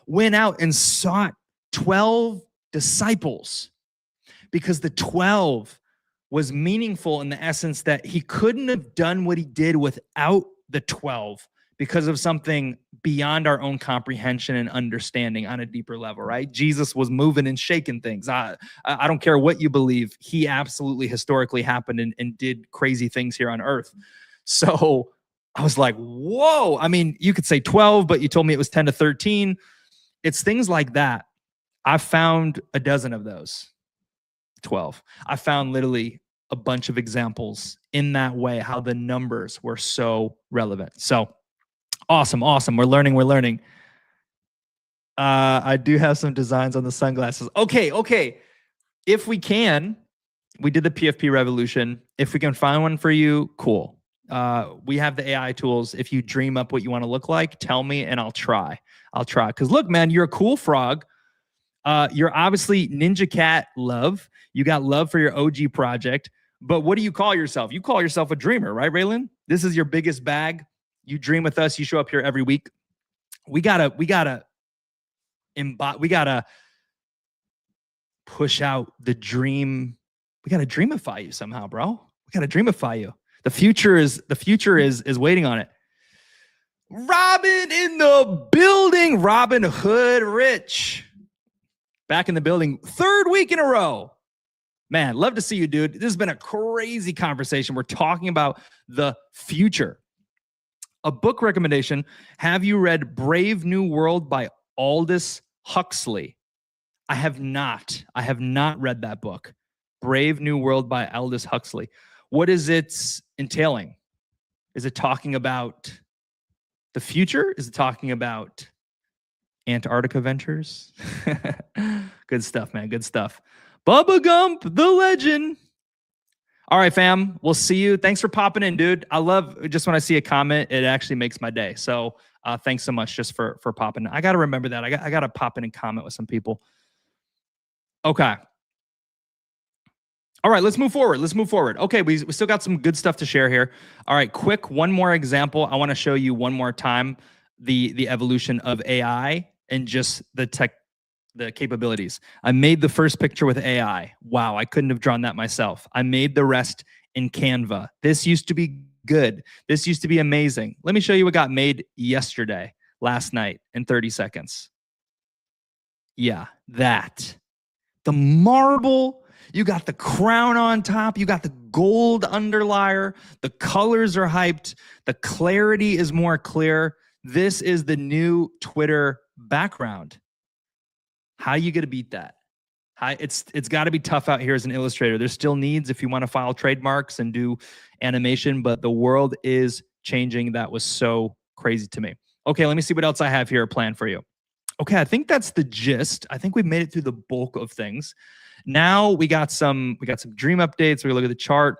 went out and sought 12 disciples, because the 12 was meaningful in the essence that he couldn't have done what he did without the 12 because of something beyond our own comprehension and understanding on a deeper level, right? Jesus was moving and shaking things. I don't care what you believe. He absolutely historically happened and did crazy things here on earth. So I was like, whoa. I mean, you could say 12, but you told me it was 10 to 13. It's things like that. I found a dozen of those. 12. I found literally a bunch of examples in that way, how the numbers were so relevant. So awesome. We're learning. I do have some designs on the sunglasses. Okay. If we can, we did the PFP revolution. If we can find one for you, cool. We have the AI tools. If you dream up what you want to look like, tell me and I'll try. Because look, man, you're a cool frog. You're obviously Ninja Cat love. You got love for your OG project. But what do you call yourself? You call yourself a dreamer, right, Raylan? This is your biggest bag. You dream with us. You show up here every week. We gotta push out the dream. We gotta dreamify you somehow, bro. We gotta dreamify you. The future is waiting on it. Robin in the building. Robin Hood Rich. Back in the building. 3rd week in a row. Man, love to see you, dude. This has been a crazy conversation. We're talking about the future. A book recommendation. Have you read Brave New World by Aldous Huxley? I have not read that book. Brave New World by Aldous Huxley. What is it entailing? Is it talking about the future? Is it talking about Antarctica ventures? Good stuff, man. Good stuff. Bubba Gump, the legend. All right, fam. We'll see you. Thanks for popping in, dude. I love just when I see a comment, it actually makes my day. So thanks so much just for popping. I got to remember that. I got to pop in and comment with some people. Okay. All right, let's move forward. Okay, we still got some good stuff to share here. All right, quick, one more example. I want to show you one more time the evolution of AI and just the capabilities. I made the first picture with AI. Wow, I couldn't have drawn that myself. I made the rest in Canva. This used to be good. This used to be amazing. Let me show you what got made yesterday, last night, in 30 seconds. Yeah, that. The marble. You got the crown on top. You got the gold underlayer. The colors are hyped. The clarity is more clear. This is the new Twitter background. How are you going to beat that? It's got to be tough out here as an illustrator. There's still needs if you want to file trademarks and do animation, but the world is changing. That was so crazy to me. Okay, let me see what else I have here planned for you. Okay, I think that's the gist. I think we've made it through the bulk of things. Now we got some dream updates. We look at the chart,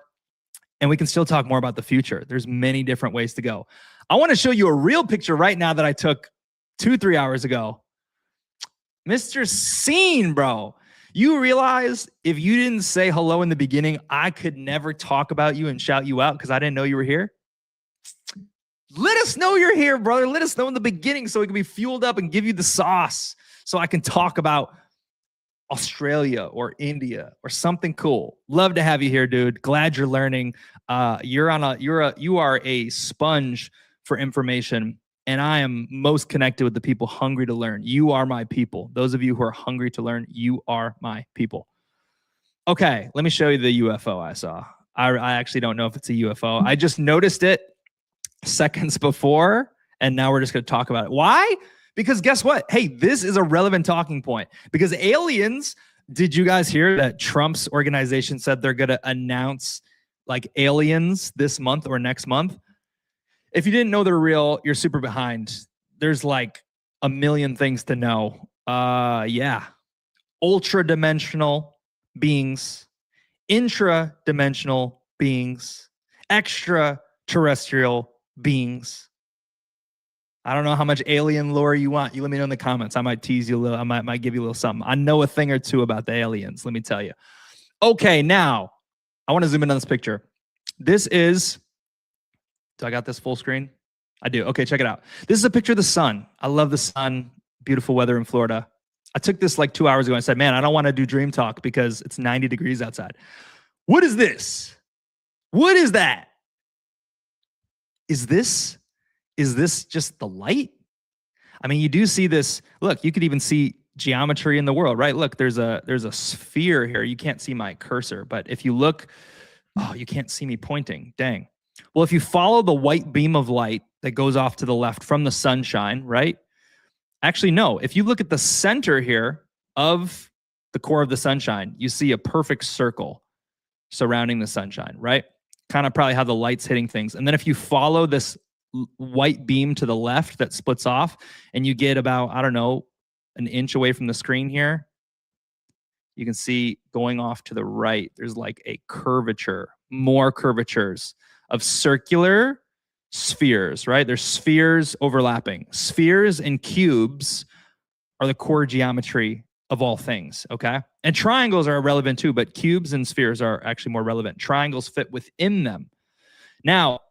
and we can still talk more about the future. There's many different ways to go. I want to show you a real picture right now that I took 2-3 hours ago. Mr. Scene, bro. You realize if you didn't say hello in the beginning, I could never talk about you and shout you out because I didn't know you were here? Let us know you're here, brother. Let us know in the beginning so we can be fueled up and give you the sauce so I can talk about Australia or India or something cool. Love to have you here, dude. Glad you're learning. You are a sponge for information, and I am most connected with the people hungry to learn. You are my people. Those of you who are hungry to learn, you are my people. Okay, let me show you the UFO I saw. I actually don't know if it's a UFO. I just noticed it seconds before, and now we're just going to talk about it. Why? Because guess what? Hey, this is a relevant talking point. Because aliens, did you guys hear that Trump's organization said they're going to announce like aliens this month or next month? If you didn't know they're real, you're super behind. There's like a million things to know. Yeah. Ultra-dimensional beings, intra-dimensional beings, extraterrestrial beings. I don't know how much alien lore you want. You let me know in the comments. I might tease you a little. I might give you a little something. I know a thing or two about the aliens. Let me tell you. Okay, now I want to zoom in on this picture. This is, do I got this full screen? I do. Okay, check it out. This is a picture of the sun. I love the sun. Beautiful weather in Florida. I took this like 2 hours ago and I said, man, I don't want to do Dream Talk because it's 90 degrees outside. What is this? What is that? Is this just the light? I mean, you do see this. Look, you could even see geometry in the world, right? Look, there's a sphere here. You can't see my cursor, but if you look, oh, you can't see me pointing. Dang. Well, if you follow the white beam of light that goes off to the left from the sunshine, right? Actually, no. If you look at the center here of the core of the sunshine, you see a perfect circle surrounding the sunshine, right? Kind of probably how the light's hitting things. And then if you follow this white beam to the left that splits off and you get about, I don't know, an inch away from the screen here, you can see going off to the right, there's like a curvature, more curvatures of circular spheres, right? There's spheres overlapping. Spheres and cubes are the core geometry of all things, okay? And triangles are relevant too, but cubes and spheres are actually more relevant. Triangles fit within them. Now,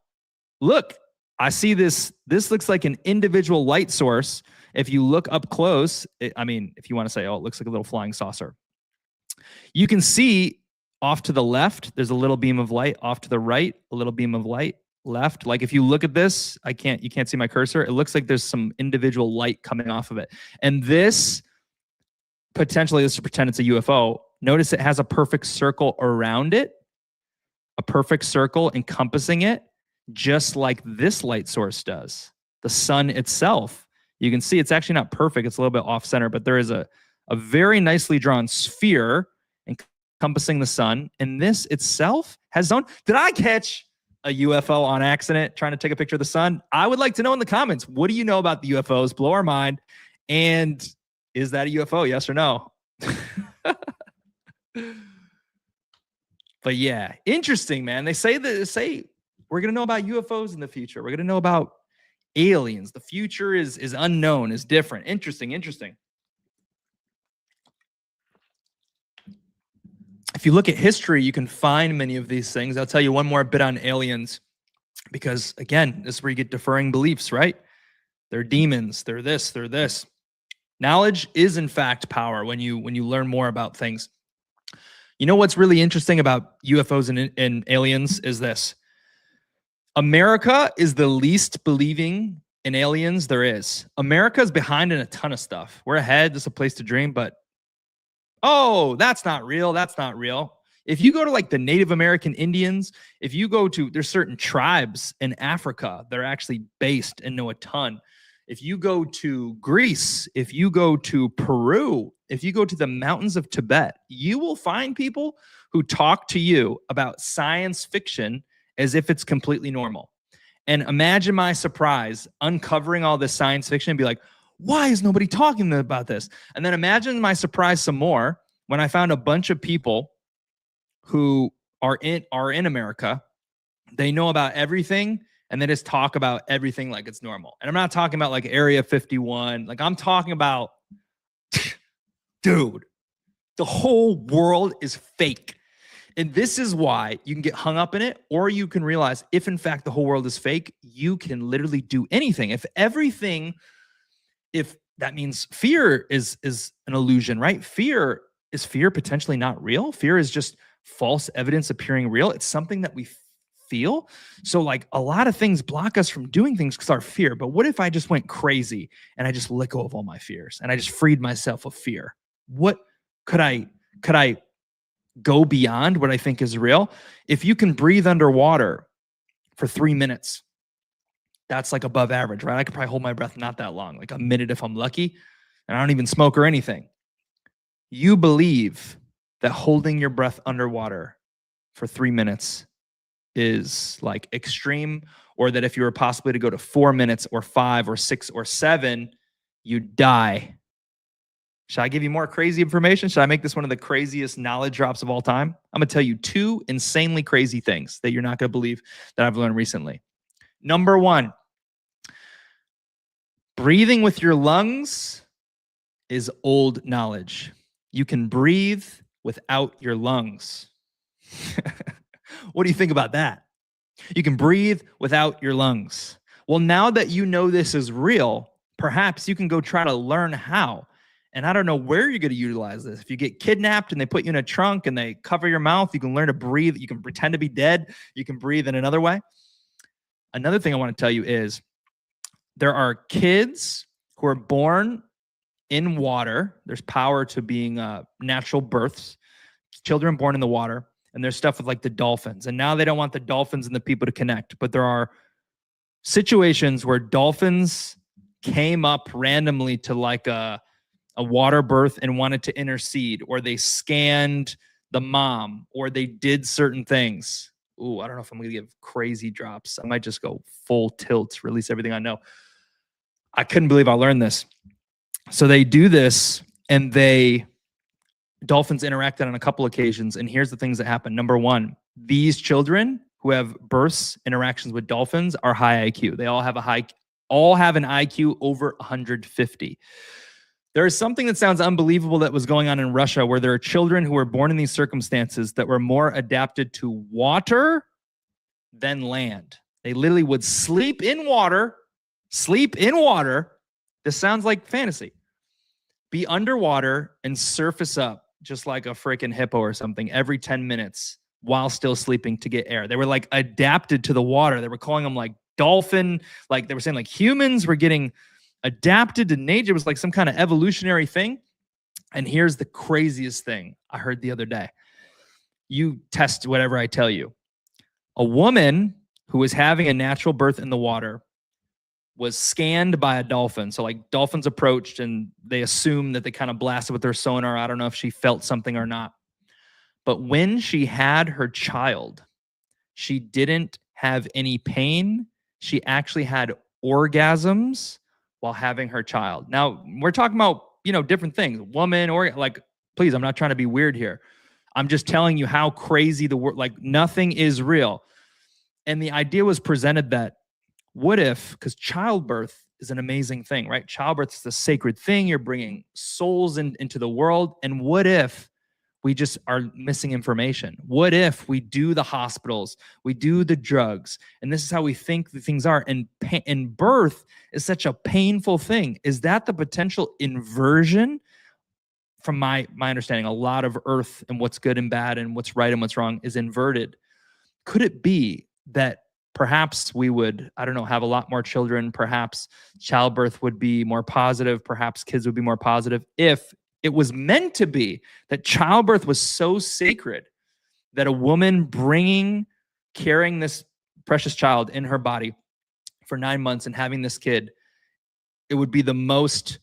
look, I see this. This looks like an individual light source. If you look up close, I mean, if you want to say, oh, it looks like a little flying saucer. You can see off to the left, there's a little beam of light. Off to the right, a little beam of light. Left, like if you look at this, you can't see my cursor. It looks like there's some individual light coming off of it. And this, potentially, let's pretend it's a UFO. Notice it has a perfect circle around it, a perfect circle encompassing it, just like this light source does. The sun itself, you can see it's actually not perfect. It's a little bit off center, but there is a very nicely drawn sphere encompassing the sun. And this itself has its own. Did I catch a UFO on accident trying to take a picture of the sun? I would like to know in the comments, what do you know about the UFOs? Blow our mind. And is that a UFO? Yes or no? But yeah, interesting, man. They say we're gonna know about UFOs in the future. We're gonna know about aliens. The future is unknown, is different. Interesting. If you look at history, you can find many of these things. I'll tell you one more bit on aliens, because again, this is where you get differing beliefs, right? They're demons. They're this. They're this. Knowledge is in fact power when you learn more about things. You know what's really interesting about UFOs and aliens is this. America is the least believing in aliens there is. America is behind in a ton of stuff. We're ahead, just a place to dream, but oh, that's not real. That's not real. If you go to like the Native American Indians, if you go to, there's certain tribes in Africa that are actually based and know a ton. If you go to Greece, if you go to Peru, if you go to the mountains of Tibet, you will find people who talk to you about science fiction as if it's completely normal. And imagine my surprise uncovering all this science fiction and be like, why is nobody talking about this? And then imagine my surprise some more when I found a bunch of people who are in America. They know about everything and they just talk about everything like it's normal. And I'm not talking about like Area 51. Like I'm talking about, dude, the whole world is fake. And this is why you can get hung up in it, or you can realize if in fact the whole world is fake, you can literally do anything. If that means fear is an illusion, right? Is fear potentially not real? Fear is just false evidence appearing real. It's something that we feel. So like a lot of things block us from doing things because our fear. But what if I just went crazy and I just let go of all my fears and I just freed myself of fear? What could I go beyond what I think is real? If you can breathe underwater for 3 minutes, that's like above average, right? I could probably hold my breath not that long, like a minute if I'm lucky, and I don't even smoke or anything. You believe that holding your breath underwater for 3 minutes is like extreme, or that if you were possibly to go to 4 minutes or 5 or 6 or 7, you die. Should I give you more crazy information? Should I make this one of the craziest knowledge drops of all time? I'm going to tell you 2 insanely crazy things that you're not going to believe that I've learned recently. Number 1, breathing with your lungs is old knowledge. You can breathe without your lungs. What do you think about that? You can breathe without your lungs. Well, now that you know this is real, perhaps you can go try to learn how. And I don't know where you're going to utilize this. If you get kidnapped and they put you in a trunk and they cover your mouth, you can learn to breathe. You can pretend to be dead. You can breathe in another way. Another thing I want to tell you is there are kids who are born in water. There's power to being natural births. Children born in the water. And there's stuff with like the dolphins. And now they don't want the dolphins and the people to connect. But there are situations where dolphins came up randomly to like a water birth and wanted to intercede, or they scanned the mom, or they did certain things. Ooh, I don't know if I'm going to give crazy drops. I might just go full tilt, release everything I know. I couldn't believe I learned this. So they do this, and dolphins interacted on a couple occasions, and here's the things that happen. Number 1, these children who have births, interactions with dolphins are high IQ. They all have an IQ over 150. There is something that sounds unbelievable that was going on in Russia, where there are children who were born in these circumstances that were more adapted to water than land. They literally would sleep in water. This sounds like fantasy. Be underwater and surface up just like a freaking hippo or something every 10 minutes while still sleeping to get air. They were like adapted to the water. They were calling them like dolphin. Like they were saying like humans were getting adapted to nature. It was like some kind of evolutionary thing. And here's the craziest thing I heard the other day. You test whatever I tell you. A woman who was having a natural birth in the water was scanned by a dolphin. So like dolphins approached and they assumed that they kind of blasted with their sonar. I don't know if she felt something or not. But when she had her child, she didn't have any pain. She actually had orgasms while having her child. Now, we're talking about, different things. Woman, or like, please, I'm not trying to be weird here. I'm just telling you how crazy the world, like nothing is real. And the idea was presented that what if, because childbirth is an amazing thing, right? Childbirth is a sacred thing. You're bringing souls into the world. And what if we just are missing information? What if we do the hospitals, we do the drugs, and this is how we think the things are? And birth is such a painful thing. Is that the potential inversion? From my understanding, a lot of earth and what's good and bad and what's right and what's wrong is inverted. Could it be that perhaps we would, I don't know, have a lot more children? Perhaps childbirth would be more positive. Perhaps kids would be more positive if it was meant to be that childbirth was so sacred that a woman carrying this precious child in her body for 9 months and having this kid, it would be the most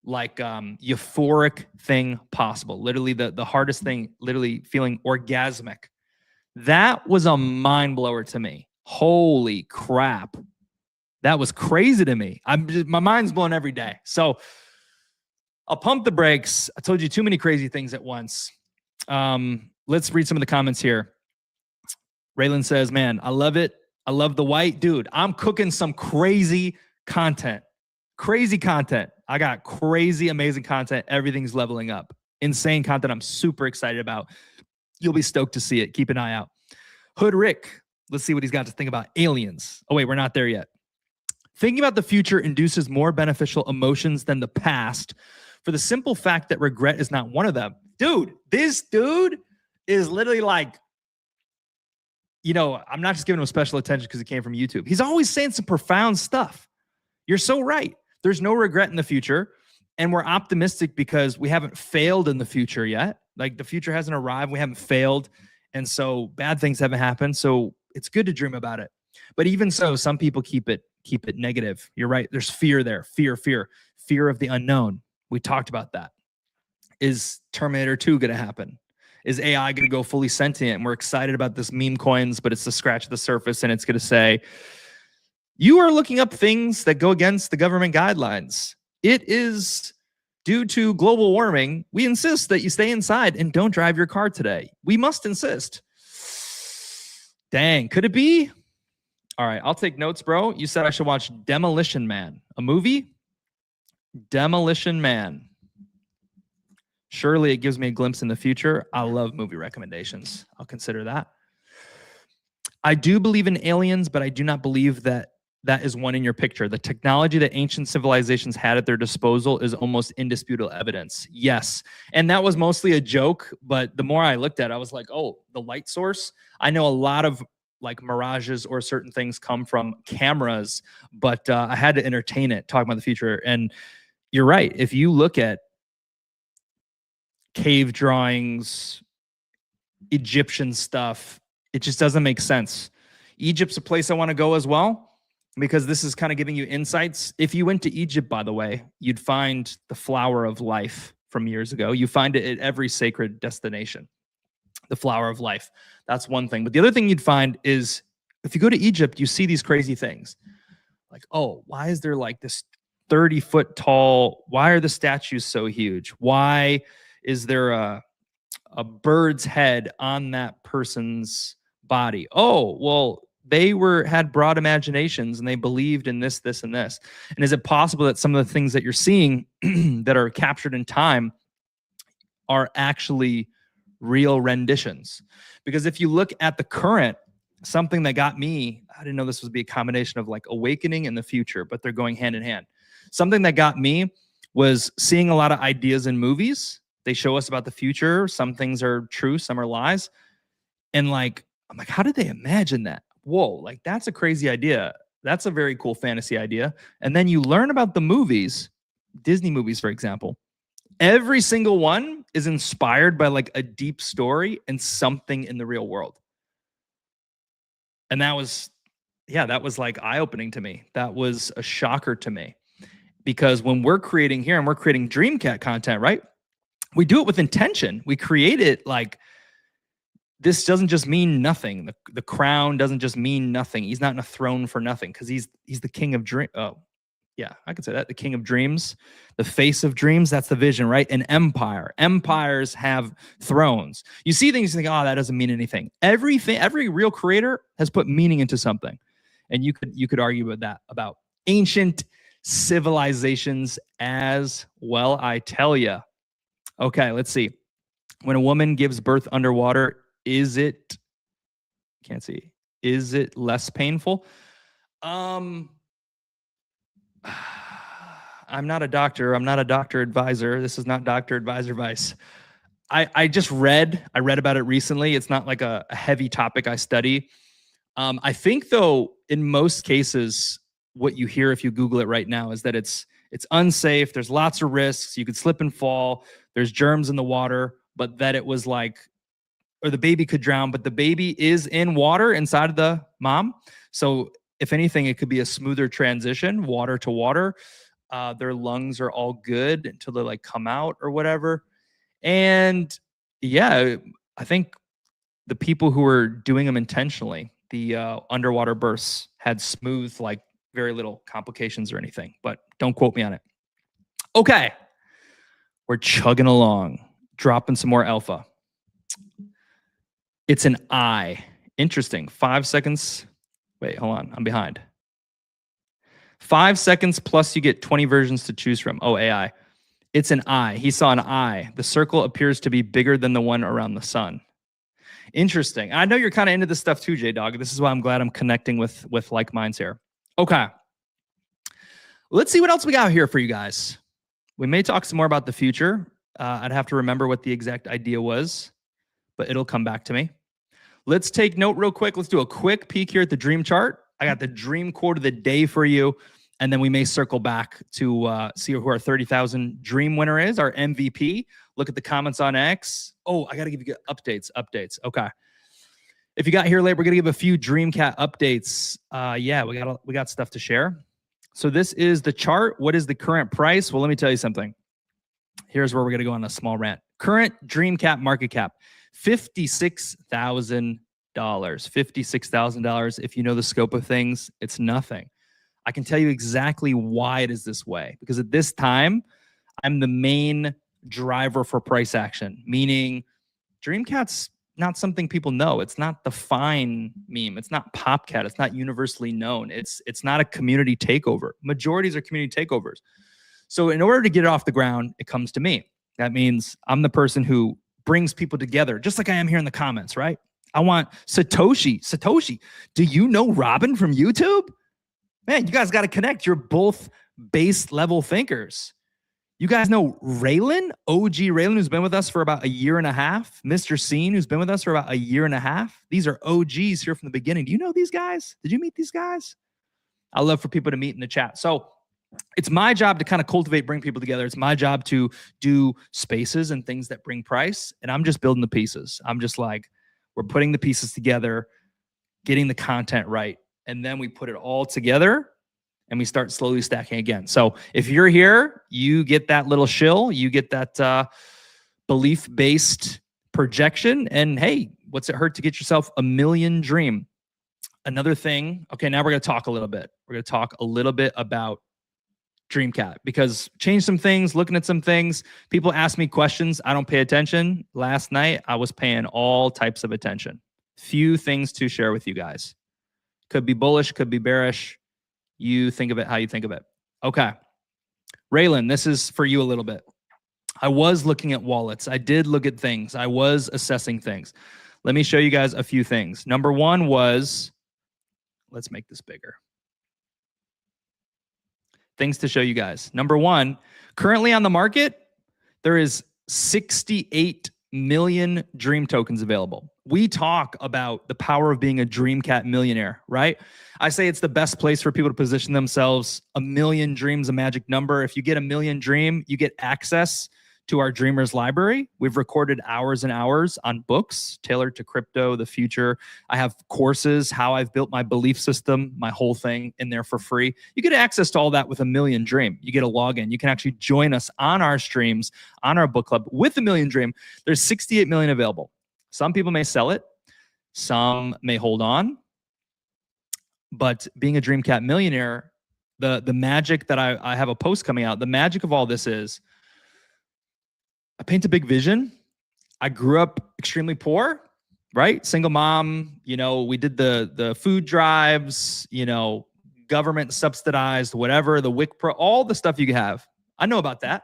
euphoric thing possible. Literally the hardest thing, literally feeling orgasmic. That was a mind blower to me. Holy crap. That was crazy to me. My mind's blown every day. So I'll pump the brakes. I told you too many crazy things at once. Let's read some of the comments here. Raylan says, man, I love it. I love the white. Dude, I'm cooking some crazy content. Crazy content. I got crazy, amazing content. Everything's leveling up. Insane content I'm super excited about. You'll be stoked to see it. Keep an eye out. Hood Rick. Let's see what he's got to think about aliens. Oh, wait, we're not there yet. Thinking about the future induces more beneficial emotions than the past for the simple fact that regret is not one of them. Dude, this dude is literally like, I'm not just giving him special attention because he came from YouTube. He's always saying some profound stuff. You're so right. There's no regret in the future. And we're optimistic because we haven't failed in the future yet. Like the future hasn't arrived. We haven't failed. And so bad things haven't happened. So it's good to dream about it. But even so, some people keep it negative. You're right. There's fear there. Fear of the unknown. We talked about that. Is Terminator 2 going to happen? Is AI going to go fully sentient? And we're excited about this meme coins, but it's the scratch of the surface. And it's going to say, you are looking up things that go against the government guidelines. It is due to global warming. We insist that you stay inside and don't drive your car today. We must insist. Dang, could it be? All right, I'll take notes, bro. You said I should watch Demolition Man, a movie? Demolition Man. Surely it gives me a glimpse in the future. I love movie recommendations. I'll consider that. I do believe in aliens, but I do not believe that is one in your picture. The technology that ancient civilizations had at their disposal is almost indisputable evidence. Yes. And that was mostly a joke, but the more I looked at it, I was like, oh, the light source. I know a lot of like mirages or certain things come from cameras, but I had to entertain it, talking about the future. And you're right. If you look at cave drawings, Egyptian stuff, it just doesn't make sense. Egypt's a place I want to go as well, because this is kind of giving you insights. If you went to Egypt, by the way, you'd find the flower of life from years ago. You find it at every sacred destination, the flower of life. That's one thing. But the other thing you'd find is if you go to Egypt, you see these crazy things. Like, oh, why is there like this 30-foot tall? Why are the statues so huge? Why is there a bird's head on that person's body? Oh, well, they had broad imaginations and they believed in this, this, and this. And is it possible that some of the things that you're seeing that are captured in time are actually real renditions? Because if you look at the current, something that got me, I didn't know this would be a combination of like awakening and the future, but they're going hand in hand. Something that got me was seeing a lot of ideas in movies. They show us about the future. Some things are true, some are lies. And like, I'm like, how did they imagine that? Whoa, like that's a crazy idea. That's a very cool fantasy idea. And then you learn about the movies, Disney movies, for example. Every single one is inspired by like a deep story and something in the real world. And that was like eye-opening to me. That was a shocker to me. Because when we're creating here and we're creating Dreamcat content, right? We do it with intention. We create it like, this doesn't just mean nothing. The crown doesn't just mean nothing. He's not in a throne for nothing because he's the king of dream. Oh, Yeah, I could say that. The king of dreams, the face of dreams, that's the vision, right? An empire. Empires have thrones. You see things, you think, oh, that doesn't mean anything. Every real creator has put meaning into something. And you could argue with that about ancient civilizations as well, I tell you. Okay, let's see. When a woman gives birth underwater, is it less painful? I'm not a doctor. I'm not a doctor advisor. This is not doctor advisor advice. I read about it recently. It's not like a heavy topic I study. I think though, in most cases, what you hear if you Google it right now is that it's unsafe. There's lots of risks. You could slip and fall. There's germs in the water, but that it was like, or the baby could drown, but the baby is in water inside of the mom. So if anything, it could be a smoother transition, water to water. Their lungs are all good until they like come out or whatever. And yeah, I think the people who were doing them intentionally, the underwater births, had smooth, like very little complications or anything, but don't quote me on it. Okay. We're chugging along, dropping some more alpha. It's an I. Interesting. 5 seconds. Wait, hold on. I'm behind. 5 seconds plus you get 20 versions to choose from. Oh, AI. It's an eye. He saw an eye. The circle appears to be bigger than the one around the sun. Interesting. I know you're kind of into this stuff too, J-Dog. This is why I'm glad I'm connecting with like minds here. Okay. Let's see what else we got here for you guys. We may talk some more about the future. I'd have to remember what the exact idea was, but it'll come back to me. Let's take note real quick. Let's do a quick peek here at the dream chart. I got the dream quote of the day for you. And then we may circle back to see who our 30,000 dream winner is, our MVP. Look at the comments on X. Oh, I got to give you updates. Okay. If you got here late, we're going to give a few Dreamcat updates. Yeah, we got stuff to share. So this is the chart. What is the current price? Well, let me tell you something. Here's where we're going to go on a small rant. Current Dreamcat market cap, $56,000. $56,000. If you know the scope of things, it's nothing. I can tell you exactly why it is this way. Because at this time, I'm the main driver for price action, meaning Dreamcat's not something people know. It's not the Fine meme. It's not PopCat. It's not universally known. It's not a community takeover. Majorities are community takeovers. So in order to get it off the ground, it comes to me. That means I'm the person who brings people together, just like I am here in the comments, right? I want Satoshi. Satoshi, do you know Robin from YouTube? Man, you guys got to connect. You're both base level thinkers. You guys know Raylan, OG Raylan, who's been with us for about a year and a half. Mr. Scene, who's been with us for about a year and a half. These are OGs here from the beginning. Do you know these guys? Did you meet these guys? I love for people to meet in the chat. So it's my job to kind of cultivate, bring people together. It's my job to do spaces and things that bring price. And I'm just building the pieces. I'm just like, we're putting the pieces together, getting the content right. And then we put it all together and we start slowly stacking again. So if you're here, you get that little shill, you get that belief-based projection. And hey, what's it hurt to get yourself a million dream? Another thing. Okay, now we're going to talk a little bit. We're going to talk a little bit about Dreamcat because change some things, looking at some things. People ask me questions. I don't pay attention. Last night, I was paying all types of attention. Few things to share with you guys. Could be bullish, could be bearish. You think of it how you think of it. Okay. Raylan, this is for you a little bit. I was looking at wallets. I did look at things. I was assessing things. Let me show you guys a few things. Number one was, let's make this bigger. Things to show you guys. Number one, currently on the market, there is 68 million dream tokens available. We talk about the power of being a Dreamcat millionaire, right? I say it's the best place for people to position themselves. A million dreams, a magic number. If you get a million dream, you get access to our Dreamers library. We've recorded hours and hours on books tailored to crypto, the future. I have courses, how I've built my belief system, my whole thing in there for free. You get access to all that with a million dream. You get a login. You can actually join us on our streams, on our book club with a million dream. There's 68 million available. Some people may sell it. Some may hold on. But being a Dreamcat millionaire the magic that I have a post coming out. The magic of all this is I paint a big vision. I grew up extremely poor, right? Single mom, we did the food drives, government subsidized, whatever, the WIC Pro, all the stuff you have. I know about that.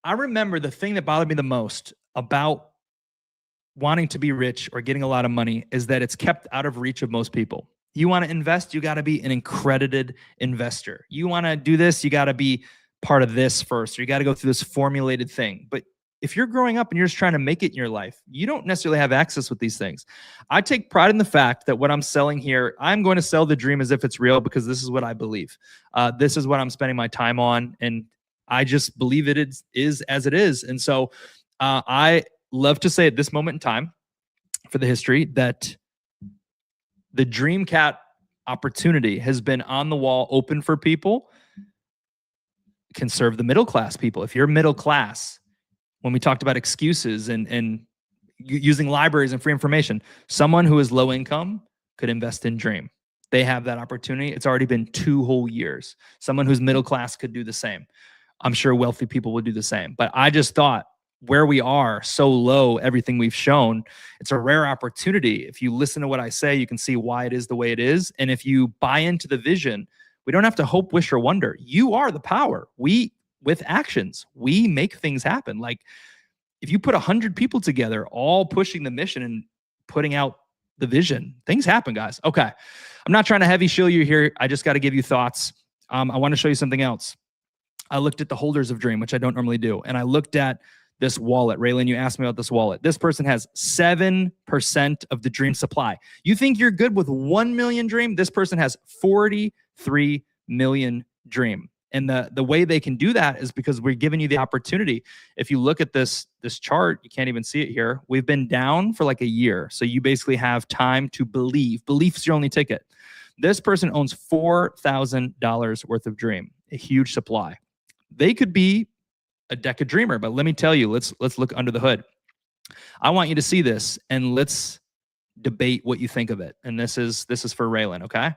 I remember the thing that bothered me the most about wanting to be rich or getting a lot of money is that it's kept out of reach of most people. You want to invest, you got to be an accredited investor. You want to do this, you got to be part of this first, or you got to go through this formulated thing. But if you're growing up and you're just trying to make it in your life, you don't necessarily have access with these things. I take pride in the fact that what I'm selling here, I'm going to sell the dream as if it's real because this is what I believe. This is what I'm spending my time on. And I just believe it is as it is. And so I love to say at this moment in time for the history that the DreamCat opportunity has been on the wall, open for people, can serve the middle class people. If you're middle class, when we talked about excuses and using libraries and free information, someone who is low income could invest in Dream. They have that opportunity. It's already been 2 whole years. Someone who's middle class could do the same. I'm sure wealthy people would do the same. But I just thought where we are so low, everything we've shown, it's a rare opportunity. If you listen to what I say, you can see why it is the way it is. And if you buy into the vision, we don't have to hope, wish, or wonder. You are the power. With actions, we make things happen. Like if you put 100 people together, all pushing the mission and putting out the vision, things happen, guys. Okay. I'm not trying to heavy shield you here. I just got to give you thoughts. I want to show you something else. I looked at the holders of Dream, which I don't normally do. And I looked at this wallet. Raylan, you asked me about this wallet. This person has 7% of the Dream supply. You think you're good with 1 million Dream? This person has 43 million Dream. And the way they can do that is because we're giving you the opportunity. If you look at this chart, you can't even see it here. We've been down for like a year. So you basically have time to believe. Belief's your only ticket. This person owns $4,000 worth of Dream, a huge supply. They could be a Deca Dreamer, but let me tell you, let's look under the hood. I want you to see this and let's debate what you think of it. And this is for Raylan, okay?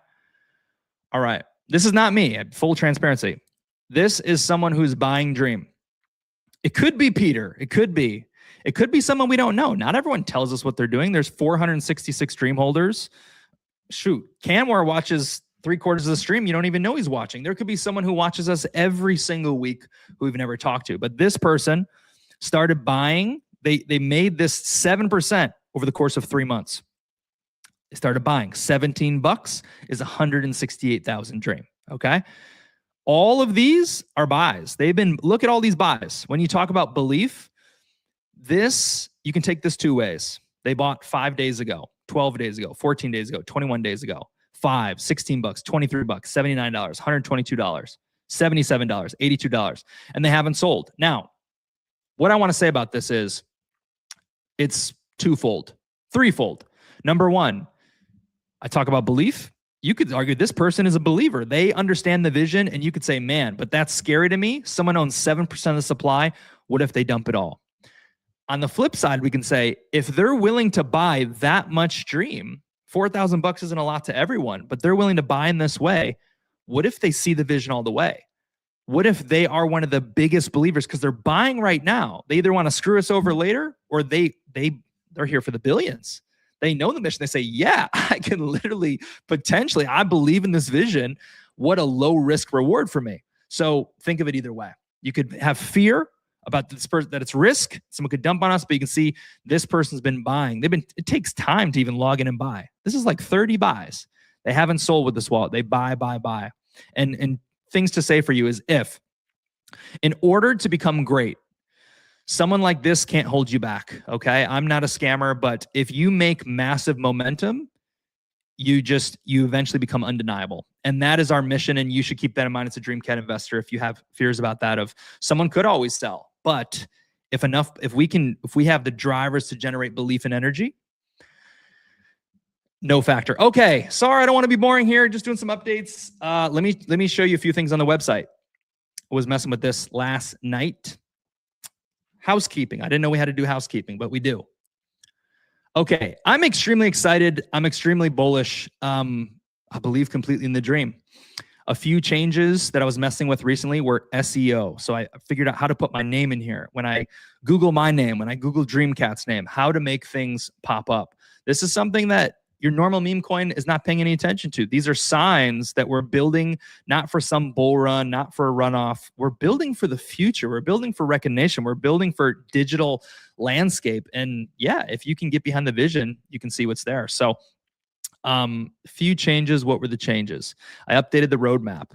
All right. This is not me, full transparency. This is someone who's buying Dream. It could be Peter. It could be someone we don't know. Not everyone tells us what they're doing. There's 466 Dream holders. Shoot, Canwar watches 3/4 of the stream. You don't even know he's watching. There could be someone who watches us every single week who we've never talked to. But this person started buying. They made this 7% over the course of 3 months. They started buying. $17 is 168,000 Dream. Okay. All of these are buys. Look at all these buys. When you talk about belief, you can take this 2 ways. They bought 5 days ago, 12 days ago, 14 days ago, 21 days ago, $5, $16, $23, $79, $122, $77, $82, and they haven't sold. Now, what I want to say about this is it's twofold, threefold. Number one, I talk about belief. You could argue this person is a believer. They understand the vision, and you could say, man, but that's scary to me. Someone owns 7% of the supply. What if they dump it all? On the flip side, we can say, if they're willing to buy that much Dream, $4,000 isn't a lot to everyone, but they're willing to buy in this way. What if they see the vision all the way? What if they are one of the biggest believers because they're buying right now? They either want to screw us over later, or they're here for the billions. They know the mission. They say, yeah, I can literally, potentially, I believe in this vision. What a low risk reward for me. So think of it either way. You could have fear about this person, that it's risk. Someone could dump on us, but you can see this person's been buying. It takes time to even log in and buy. This is like 30 buys. They haven't sold with this wallet. They buy. And things to say for you is in order to become great, someone like this can't hold you back, okay? I'm not a scammer, but if you make massive momentum, you eventually become undeniable. And that is our mission, and you should keep that in mind as a DreamCat investor if you have fears about that of someone could always sell. But if we have the drivers to generate belief and energy, no factor. Okay, sorry, I don't want to be boring here, just doing some updates. Let me show you a few things on the website. I was messing with this last night. Housekeeping. I didn't know we had to do housekeeping, but we do. Okay, I'm extremely excited. I'm extremely bullish. I believe completely in the dream. A few changes that I was messing with recently were SEO. So I figured out how to put my name in here. When I Google my name, when I Google DreamCat's name, how to make things pop up. This is something that your normal meme coin is not paying any attention to. These are signs that we're building, not for some bull run, not for a runoff. We're building for the future. We're building for recognition. We're building for digital landscape. And yeah, if you can get behind the vision, you can see what's there. So few changes. What were the changes? I updated the roadmap.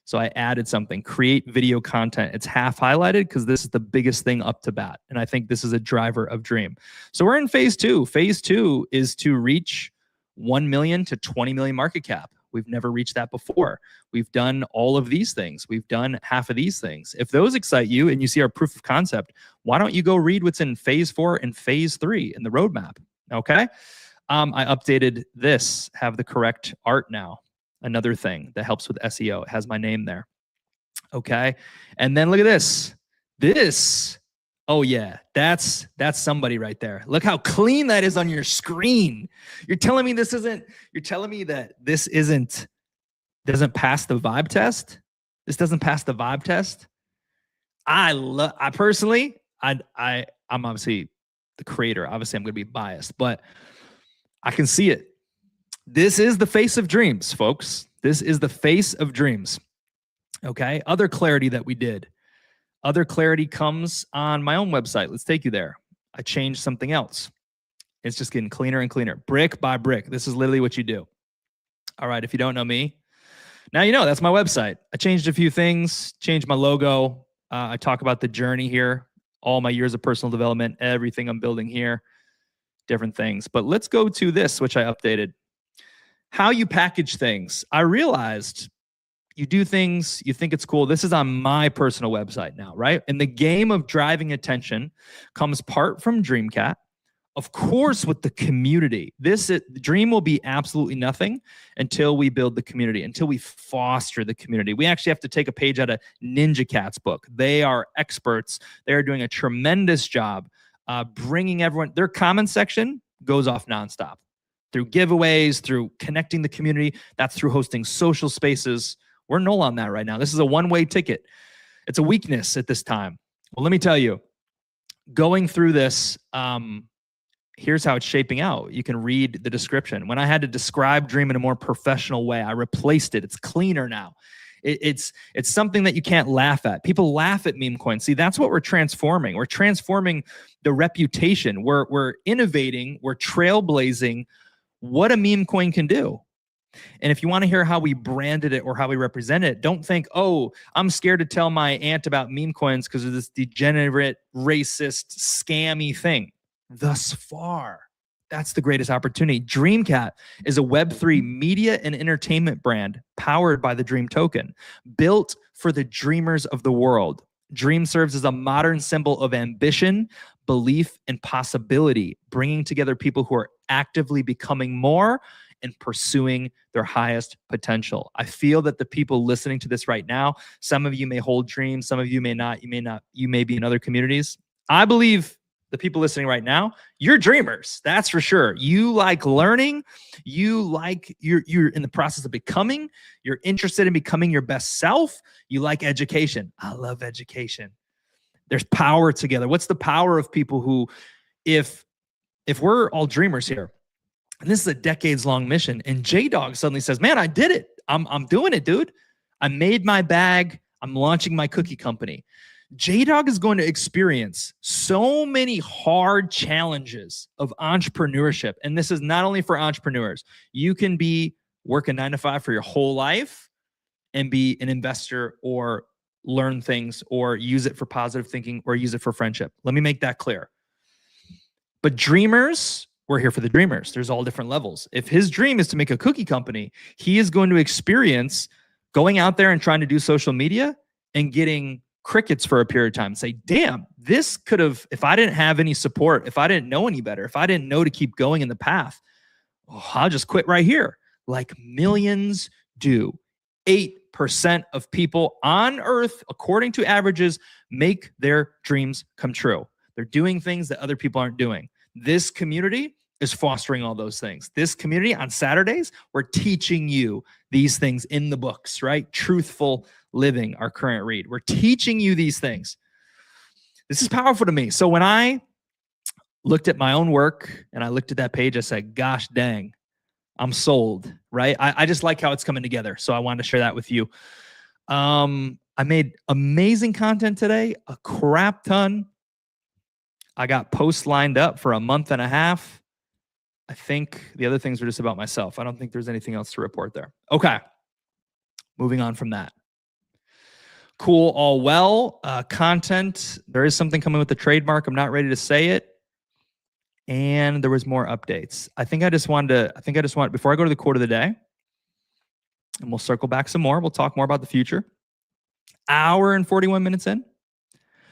So I added something, create video content. It's half highlighted because this is the biggest thing up to bat. And I think this is a driver of Dream. So we're in phase 2. Phase 2 is to reach 1 million to 20 million market cap. We've never reached that before. We've done all of these things. We've done half of these things. If those excite you and you see our proof of concept, why don't you go read what's in phase 4 and phase 3 in the roadmap? Okay. I updated this, have the correct art now. Another thing that helps with SEO. It has my name there. Okay. And then look at this. This, oh yeah, that's somebody right there. Look how clean that is on your screen. You're telling me this isn't, you're telling me that this doesn't pass the vibe test? This doesn't pass the vibe test? I'm obviously the creator. Obviously I'm going to be biased, but I can see it. This is the face of Dreams, folks. This is the face of Dreams. Okay. Other clarity that we did. Other clarity comes on my own website. Let's take you there. I changed something else. It's just getting cleaner and cleaner, brick by brick. This is literally what you do. All right. If you don't know me, now you know that's my website. I changed a few things, changed my logo. I talk about the journey here, all my years of personal development, everything I'm building here. Different things. But let's go to this, which I updated. How you package things. I realized you do things, you think it's cool. This is on my personal website now, right? And the game of driving attention comes part from DreamCat, of course, with the community. Dream will be absolutely nothing until we build the community, until we foster the community. We actually have to take a page out of Ninja Cat's book. They are experts. They are doing a tremendous job bringing everyone. Their comment section goes off nonstop through giveaways, through connecting the community. That's through hosting social spaces. We're null on that right now. This is a one-way ticket. It's a weakness at this time. Well, let me tell you, going through this, here's how it's shaping out. You can read the description. When I had to describe Dream in a more professional way, I replaced it. It's cleaner now. It's something that you can't laugh at. People laugh at meme coins. See, that's what we're transforming. We're transforming the reputation. We're innovating. We're trailblazing what a meme coin can do. And if you want to hear how we branded it or how we represent it, don't think, oh, I'm scared to tell my aunt about meme coins because of this degenerate, racist, scammy thing. Thus far, that's the greatest opportunity. DreamCat is a Web3 media and entertainment brand powered by the Dream token, built for the dreamers of the world. Dream serves as a modern symbol of ambition, belief, and possibility, bringing together people who are actively becoming more and pursuing their highest potential. I feel that the people listening to this right now, some of you may hold dreams, some of you may not, you may be in other communities. I believe the people listening right now, you're dreamers. That's for sure. You like learning. You're in the process of becoming. You're interested in becoming your best self. You like education. I love education. There's power together. What's the power of people who, if we're all dreamers here, and this is a decades-long mission, and J-Dog suddenly says, man, I did it. I'm doing it, dude. I made my bag. I'm launching my cookie company. J-Dog is going to experience so many hard challenges of entrepreneurship. And this is not only for entrepreneurs. You can be working 9 to 5 for your whole life and be an investor or learn things or use it for positive thinking or use it for friendship. Let me make that clear. But dreamers, we're here for the dreamers. There's all different levels. If his dream is to make a cookie company, he is going to experience going out there and trying to do social media and getting crickets for a period of time and say, damn, this could have, if I didn't have any support, if I didn't know any better, if I didn't know to keep going in the path, I'll just quit right here. Like millions do. 8% of people on earth, according to averages, make their dreams come true. They're doing things that other people aren't doing. This community is fostering all those things. This community on Saturdays, we're teaching you these things in the books, right? Truthful Living, our current read. We're teaching you these things. This is powerful to me. So when I looked at my own work and I looked at that page, I said, gosh dang, I'm sold, right? I just like how it's coming together. So I wanted to share that with you. I made amazing content today, a crap ton. I got posts lined up for a month and a half. I think the other things were just about myself. I don't think there's anything else to report there. Okay. Moving on from that. Cool, all well. Content. There is something coming with the trademark. I'm not ready to say it. And there was more updates. I think I just wanted, before I go to the quote of the day, and we'll circle back some more. We'll talk more about the future. Hour and 41 minutes in.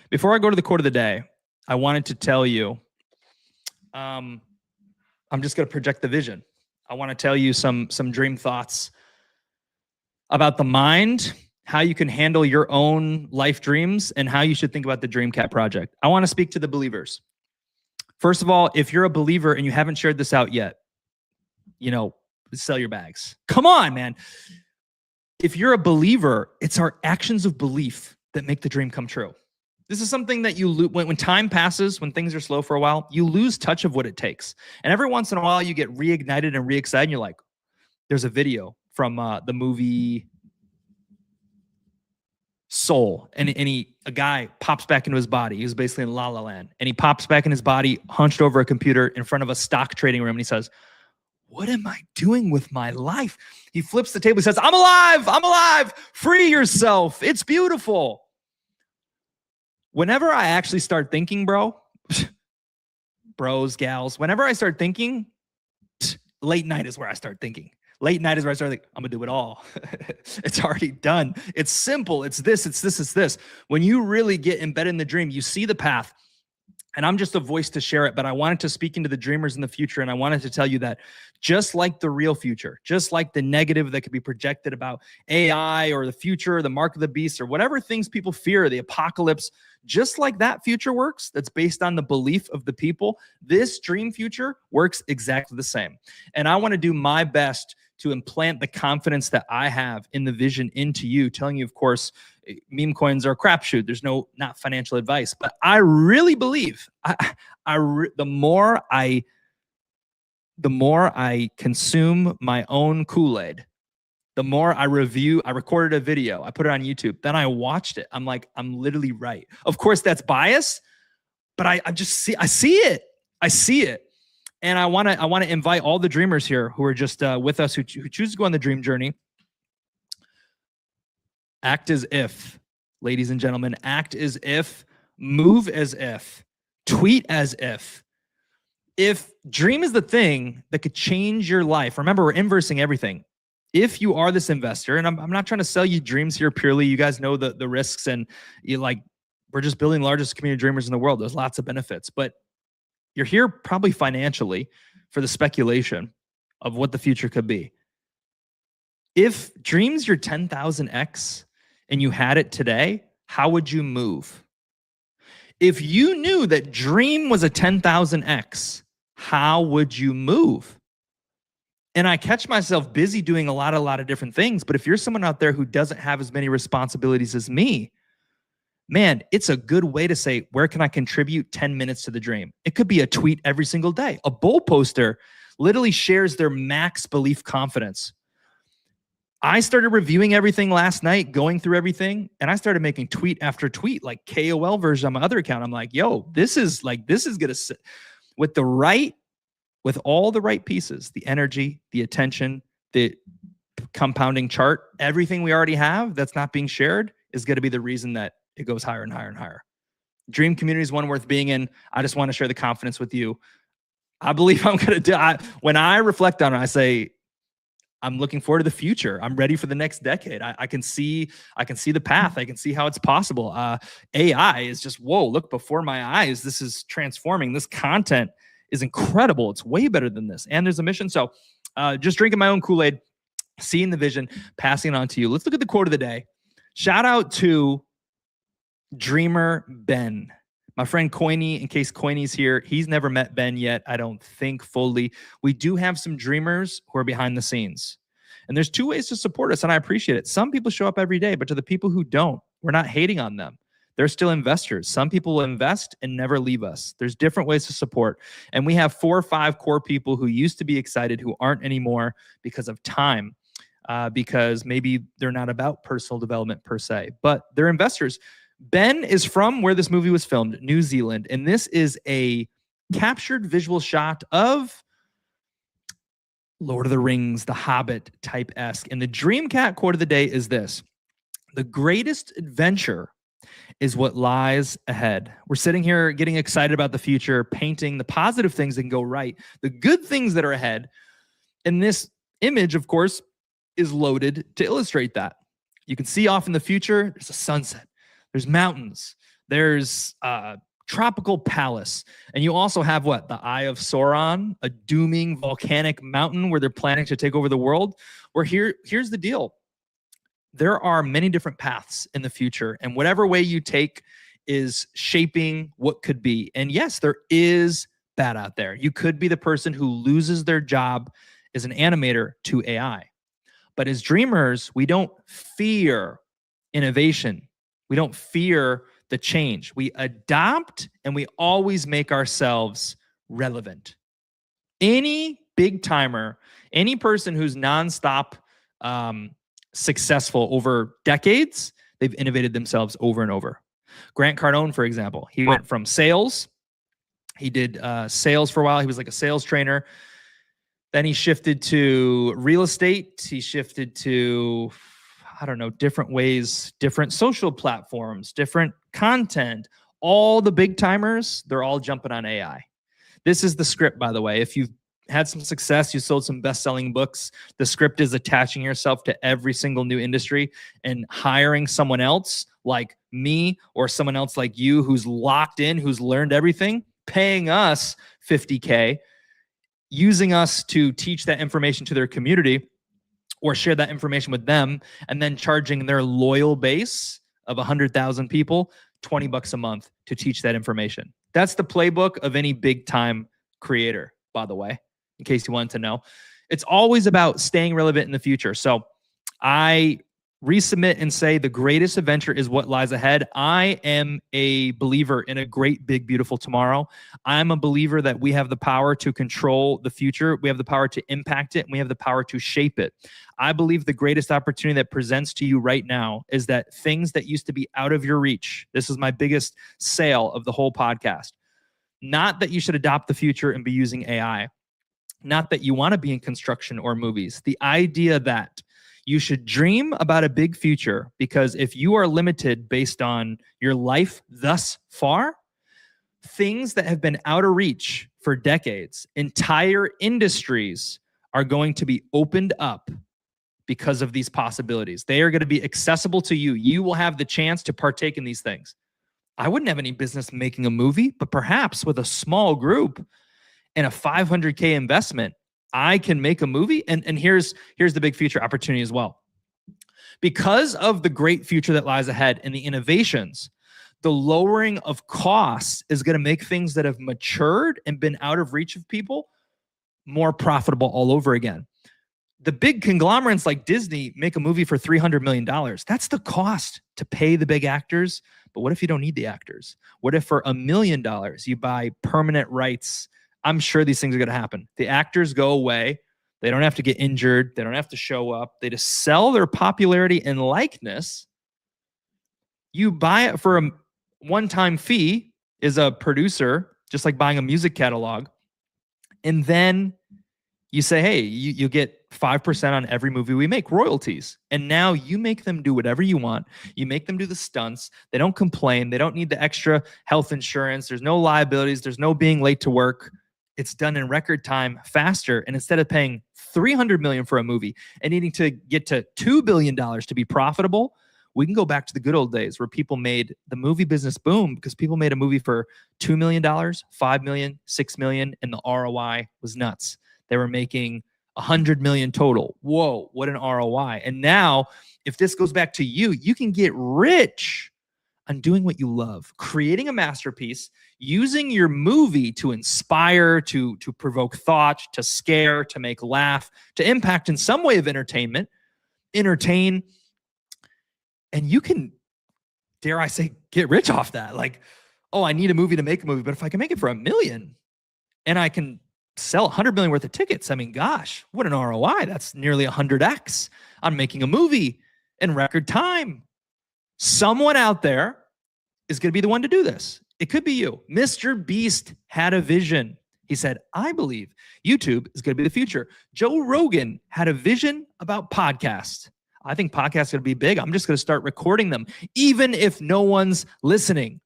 Before I go to the quote of the day, I wanted to tell you, I'm just going to project the vision. I want to tell you some dream thoughts about the mind, how you can handle your own life dreams, and how you should think about the DreamCat project. I want to speak to the believers. First of all, if you're a believer and you haven't shared this out yet, sell your bags. Come on, man. If you're a believer, it's our actions of belief that make the dream come true. This is something that you lose when time passes, when things are slow for a while, you lose touch of what it takes. And every once in a while, you get reignited and re-excited. And you're like, there's a video from the movie Soul, and a guy pops back into his body. He was basically in La La Land, and he pops back in his body, hunched over a computer in front of a stock trading room, and he says, "What am I doing with my life?" He flips the table. He says, "I'm alive. I'm alive. Free yourself. It's beautiful." Whenever I actually start thinking, bros, gals, whenever I start thinking, late night is where I start thinking. Late night is where I start thinking, I'm going to do it all. It's already done. It's simple. It's this, it's this, it's this. When you really get embedded in the dream, you see the path. And I'm just a voice to share it, but I wanted to speak into the dreamers in the future. And I wanted to tell you that just like the real future, just like the negative that could be projected about AI or the future, or the mark of the beast, or whatever things people fear, the apocalypse, just like that future works, that's based on the belief of the people, this dream future works exactly the same. And I want to do my best to implant the confidence that I have in the vision into you, telling you, of course, meme coins are a crapshoot. There's not financial advice, but I really believe the more I consume my own Kool-Aid, the more I review. I recorded a video, I put it on YouTube, then I watched it. I'm like, I'm literally right. Of course, that's bias, but I see it. And I want to invite all the dreamers here who are just with us, who choose to go on the dream journey. Act as if, ladies and gentlemen, act as if, move as if, tweet as if. If dream is the thing that could change your life, remember, we're inversing everything. If you are this investor, and I'm not trying to sell you dreams here purely, you guys know the risks, and we're just building the largest community of dreamers in the world. There's lots of benefits, but you're here probably financially for the speculation of what the future could be. If dreams your 10,000x and you had it today, how would you move? If you knew that dream was a 10,000x, how would you move? And I catch myself busy doing a lot of different things. But if you're someone out there who doesn't have as many responsibilities as me, man, it's a good way to say, where can I contribute 10 minutes to the dream? It could be a tweet every single day. A bull poster literally shares their max belief confidence. I started reviewing everything last night, going through everything, and I started making tweet after tweet, like KOL version on my other account. I'm like, yo, this is going to sit with all the right pieces, the energy, the attention, the compounding chart, everything we already have that's not being shared is going to be the reason that it goes higher and higher and higher. Dream community is one worth being in. I just want to share the confidence with you. I believe I'm going to do. When I reflect on it, I say, I'm looking forward to the future. I'm ready for the next decade. I can see the path. I can see how it's possible. AI is just, whoa, look before my eyes. This is transforming. This content is incredible. It's way better than this. And there's a mission. So just drinking my own Kool-Aid, seeing the vision, passing it on to you. Let's look at the quote of the day. Shout out to Dreamer Ben, My friend Coiny, in case Coiny's here, he's never met Ben yet, I don't think fully. We do have some dreamers who are behind the scenes. And there's two ways to support us, and I appreciate it. Some people show up every day, but to the people who don't, we're not hating on them. They're still investors. Some people will invest and never leave us. There's different ways to support. And we have 4 or 5 core people who used to be excited who aren't anymore because of time, because maybe they're not about personal development per se, but they're investors. Ben is from where this movie was filmed, New Zealand, and this is a captured visual shot of Lord of the Rings, The Hobbit type-esque. And the Dreamcat quote of the day is this: the greatest adventure is what lies ahead. We're sitting here getting excited about the future, painting the positive things that can go right, the good things that are ahead. And this image, of course, is loaded to illustrate that. You can see off in the future, there's a sunset. There's mountains. There's a tropical palace. And you also have what? The Eye of Sauron, a dooming volcanic mountain where they're planning to take over the world. Where here's the deal. There are many different paths in the future, and whatever way you take is shaping what could be. And yes, there is bad out there. You could be the person who loses their job as an animator to AI. But as dreamers, we don't fear innovation. We don't fear the change. We adopt, and we always make ourselves relevant. Any big timer, any person who's nonstop successful over decades, they've innovated themselves over and over. Grant Cardone, for example, he went from sales. He did sales for a while. He was like a sales trainer. Then he shifted to real estate. He shifted to, I don't know, different ways, different social platforms, different content. All the big timers, they're all jumping on AI. This is the script, by the way. If you've had some success, you sold some best-selling books, the script is attaching yourself to every single new industry and hiring someone else like me or someone else like you who's locked in, who's learned everything, paying us $50K, using us to teach that information to their community or share that information with them, and then charging their loyal base of 100,000 people $20 a month to teach that information. That's the playbook of any big-time creator, by the way, in case you wanted to know. It's always about staying relevant in the future. So I resubmit and say the greatest adventure is what lies ahead. I am a believer in a great, big, beautiful tomorrow. I'm a believer that we have the power to control the future. We have the power to impact it, and we have the power to shape it. I believe the greatest opportunity that presents to you right now is that things that used to be out of your reach. This is my biggest sale of the whole podcast. Not that you should adopt the future and be using AI. Not that you want to be in construction or movies. The idea that you should dream about a big future, because if you are limited based on your life thus far, things that have been out of reach for decades, entire industries are going to be opened up because of these possibilities. They are going to be accessible to you. You will have the chance to partake in these things. I wouldn't have any business making a movie, but perhaps with a small group and a $500K investment, I can make a movie. And here's the big future opportunity as well. Because of the great future that lies ahead and the innovations, the lowering of costs is going to make things that have matured and been out of reach of people more profitable all over again. The big conglomerates like Disney make a movie for $300 million. That's the cost to pay the big actors. But what if you don't need the actors? What if for $1 million you buy permanent rights? I'm sure these things are going to happen. The actors go away. They don't have to get injured. They don't have to show up. They just sell their popularity and likeness. You buy it for a one-time fee as a producer, just like buying a music catalog. And then you say, hey, you get 5% on every movie we make, royalties. And now you make them do whatever you want. You make them do the stunts. They don't complain. They don't need the extra health insurance. There's no liabilities. There's no being late to work. It's done in record time, faster. And instead of paying $300 million for a movie and needing to get to $2 billion to be profitable, we can go back to the good old days where people made the movie business boom because people made a movie for $2 million, $5 million, $6 million, and the ROI was nuts. They were making $100 million total. Whoa, what an ROI. And now, if this goes back to you, you can get rich on doing what you love, creating a masterpiece, using your movie to inspire, to provoke thought, to scare, to make laugh, to impact in some way of entertain, and you can, dare I say, get rich off that. Like, oh, I need a movie to make a movie, but if I can make it for $1 million and I can sell 100 million worth of tickets, I mean, gosh, what an ROI. That's nearly 100x on making a movie in record time. Someone out there is going to be the one to do this. It could be you. Mr. Beast had a vision. He said, I believe YouTube is going to be the future. Joe Rogan had a vision about podcasts. I think podcasts are going to be big. I'm just going to start recording them, even if no one's listening,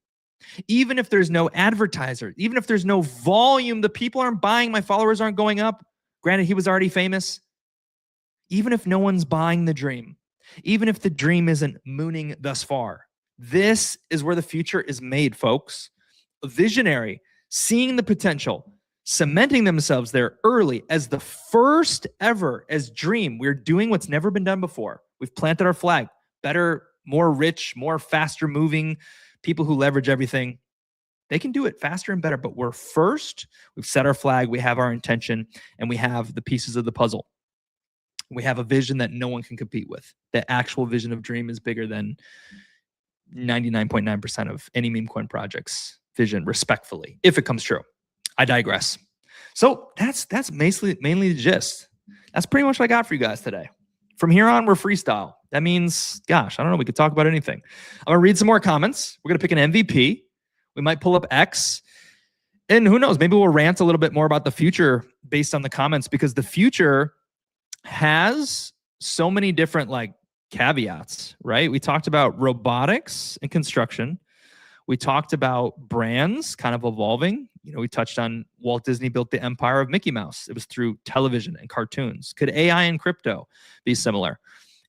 even if there's no advertiser, even if there's no volume, the people aren't buying, my followers aren't going up. Granted, he was already famous. Even if no one's buying the dream, even if the dream isn't mooning thus far, this is where the future is made, folks. A visionary, seeing the potential, cementing themselves there early as the first ever, as Dream. We're doing what's never been done before. We've planted our flag. Better, more rich, more faster moving people who leverage everything. They can do it faster and better, but we're first. We've set our flag. We have our intention, and we have the pieces of the puzzle. We have a vision that no one can compete with. The actual vision of Dream is bigger than 99.9% of any meme coin project's vision, respectfully, if it comes true. I digress. So that's mainly the gist. That's pretty much what I got for you guys today. From here on, we're freestyle. That means, gosh, I don't know. We could talk about anything. I'm going to read some more comments. We're going to pick an MVP. We might pull up X. And who knows? Maybe we'll rant a little bit more about the future based on the comments, because the future has so many different caveats, right? We talked about robotics and construction. We talked about brands kind of evolving. We touched on Walt Disney built the empire of Mickey Mouse. It was through television and cartoons. Could AI and crypto be similar?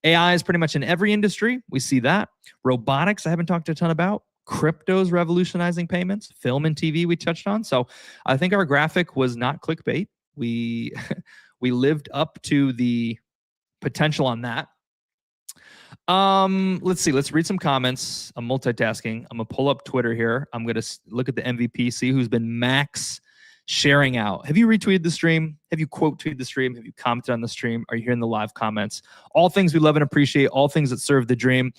AI is pretty much in every industry. We see that. Robotics, I haven't talked a ton about. Crypto's revolutionizing payments. Film and TV we touched on. So I think our graphic was not clickbait. We lived up to the potential on that. Let's see. Let's read some comments. I'm multitasking. I'm going to pull up Twitter here. I'm going to look at the MVP, see who's been max sharing out. Have you retweeted the stream? Have you quote tweeted the stream? Have you commented on the stream? Are you hearing the live comments? All things we love and appreciate, all things that serve the dream.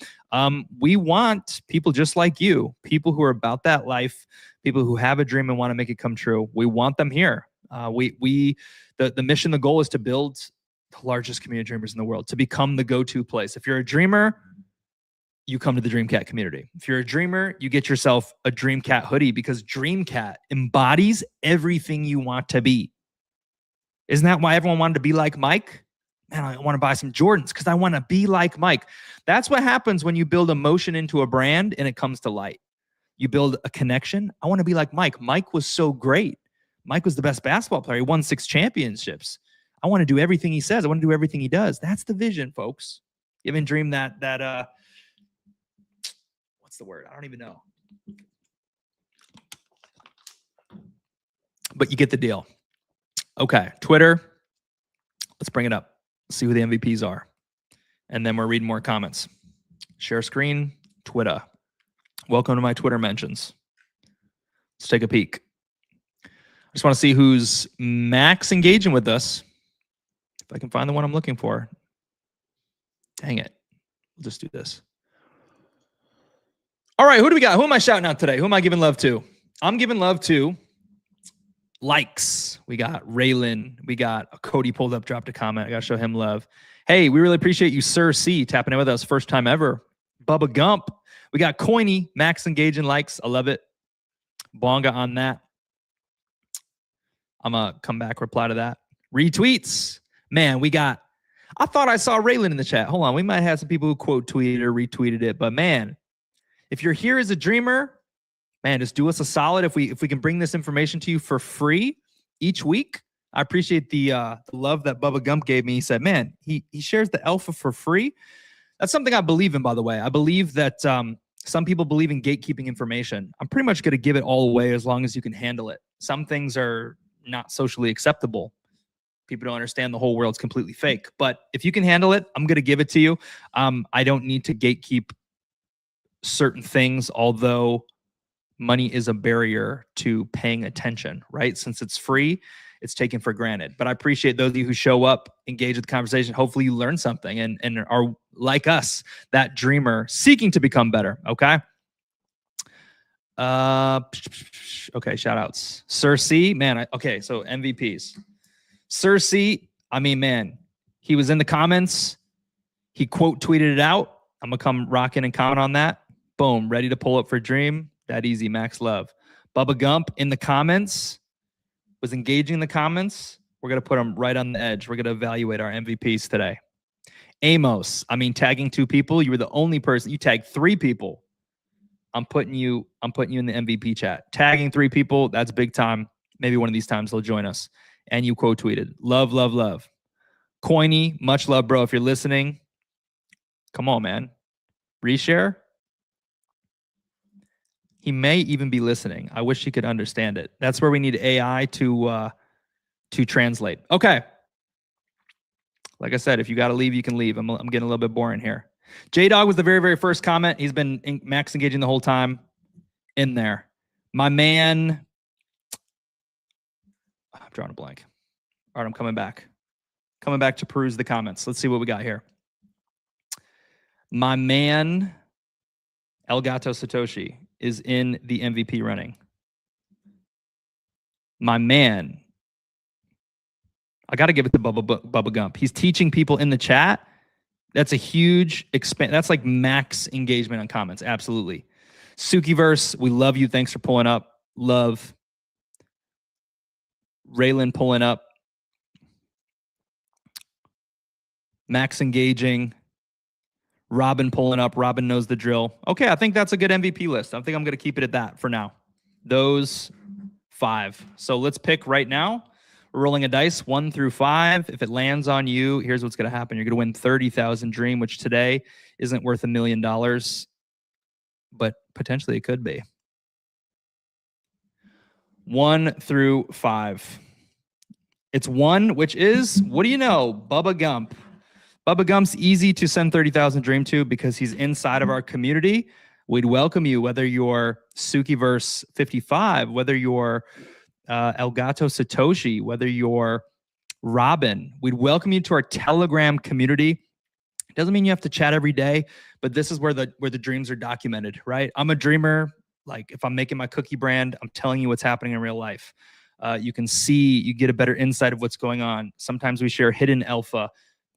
We want people just like you, people who are about that life, people who have a dream and want to make it come true. We want them here. The mission, the goal is to build the largest community of dreamers in the world, to become the go-to place. If you're a dreamer, you come to the Dreamcat community. If you're a dreamer, you get yourself a Dreamcat hoodie, because Dreamcat embodies everything you want to be. Isn't that why everyone wanted to be like Mike? Man, I want to buy some Jordans because I want to be like Mike. That's what happens when you build emotion into a brand and it comes to light. You build a connection. I want to be like Mike. Mike was so great. Mike was the best basketball player. He won 6 championships. I want to do everything he says. I want to do everything he does. That's the vision, folks. You haven't dreamed that what's the word? I don't even know. But you get the deal. Okay, Twitter. Let's bring it up. See who the MVPs are. And then we're reading more comments. Share screen, Twitter. Welcome to my Twitter mentions. Let's take a peek. I just want to see who's max engaging with us. If I can find the one I'm looking for. Dang it. We'll just do this. All right, who do we got? Who am I shouting out today? Who am I giving love to? I'm giving love to likes. We got Raylan. We got Cody pulled up, dropped a comment. I got to show him love. Hey, we really appreciate you, Sir C, tapping in with us. First time ever. Bubba Gump. We got Coiny, max engaging likes. I love it. Bonga on that. I'm going to come back, reply to that. Retweets. Man, I thought I saw Raylan in the chat. Hold on. We might have some people who quote tweeted or retweeted it. But man, if you're here as a dreamer, man, just do us a solid. If we can bring this information to you for free each week, I appreciate the love that Bubba Gump gave me. He said, man, he shares the alpha for free. That's something I believe in, by the way. I believe that some people believe in gatekeeping information. I'm pretty much going to give it all away as long as you can handle it. Some things are not socially acceptable. People don't understand the whole world's completely fake. But if you can handle it, I'm going to give it to you. I don't need to gatekeep certain things, although money is a barrier to paying attention, right? Since it's free, it's taken for granted. But I appreciate those of you who show up, engage with the conversation. Hopefully you learn something and are like us, that dreamer seeking to become better. Okay. Okay. Shout outs. Sir C, man. Okay. So MVPs. Sir C, I mean, man, he was in the comments. He quote tweeted it out. I'm going to come rock in and comment on that. Boom. Ready to pull up for Dream. That easy. Max love. Bubba Gump in the comments. Was engaging in the comments. We're going to put them right on the edge. We're going to evaluate our MVPs today. Amos, I mean, tagging 2 people. You were the only person. You tagged 3 people. I'm putting you in the MVP chat. Tagging 3 people. That's big time. Maybe one of these times they'll join us. And you quote tweeted. Love, love, love. Coiny, much love, bro. If you're listening, come on, man. Reshare. He may even be listening. I wish he could understand it. That's where we need AI to translate. Okay. Like I said, if you got to leave, you can leave. I'm getting a little bit boring here. J-Dog was the very, very first comment. He's been max engaging the whole time in there. My man, I'm drawing a blank. All right, I'm coming back. Coming back to peruse the comments. Let's see what we got here. My man, Elgato Satoshi, is in the MVP running. My man, I got to give it to Bubba Gump. He's teaching people in the chat. That's a huge that's like max engagement on comments. Absolutely. Sukiverse, we love you. Thanks for pulling up. Love. Raylan pulling up. Max engaging. Robin pulling up. Robin knows the drill. Okay, I think that's a good MVP list. I think I'm going to keep it at that for now. Those 5. So let's pick right now. We're rolling a dice 1 through 5. If it lands on you, here's what's going to happen. You're going to win 30,000 Dream, which today isn't worth $1 million, but potentially it could be. 1 through 5. It's 1, which is, what do you know? Bubba Gump. Bubba Gump's easy to send 30,000 Dream to because he's inside of our community. We'd welcome you, whether you're Sukiverse 55, whether you're Elgato Satoshi, whether you're Robin. We'd welcome you to our Telegram community. Doesn't mean you have to chat every day, but this is where the dreams are documented, right? I'm a dreamer. Like if I'm making my cookie brand, I'm telling you what's happening in real life. You can see, you get a better insight of what's going on. Sometimes we share hidden alpha.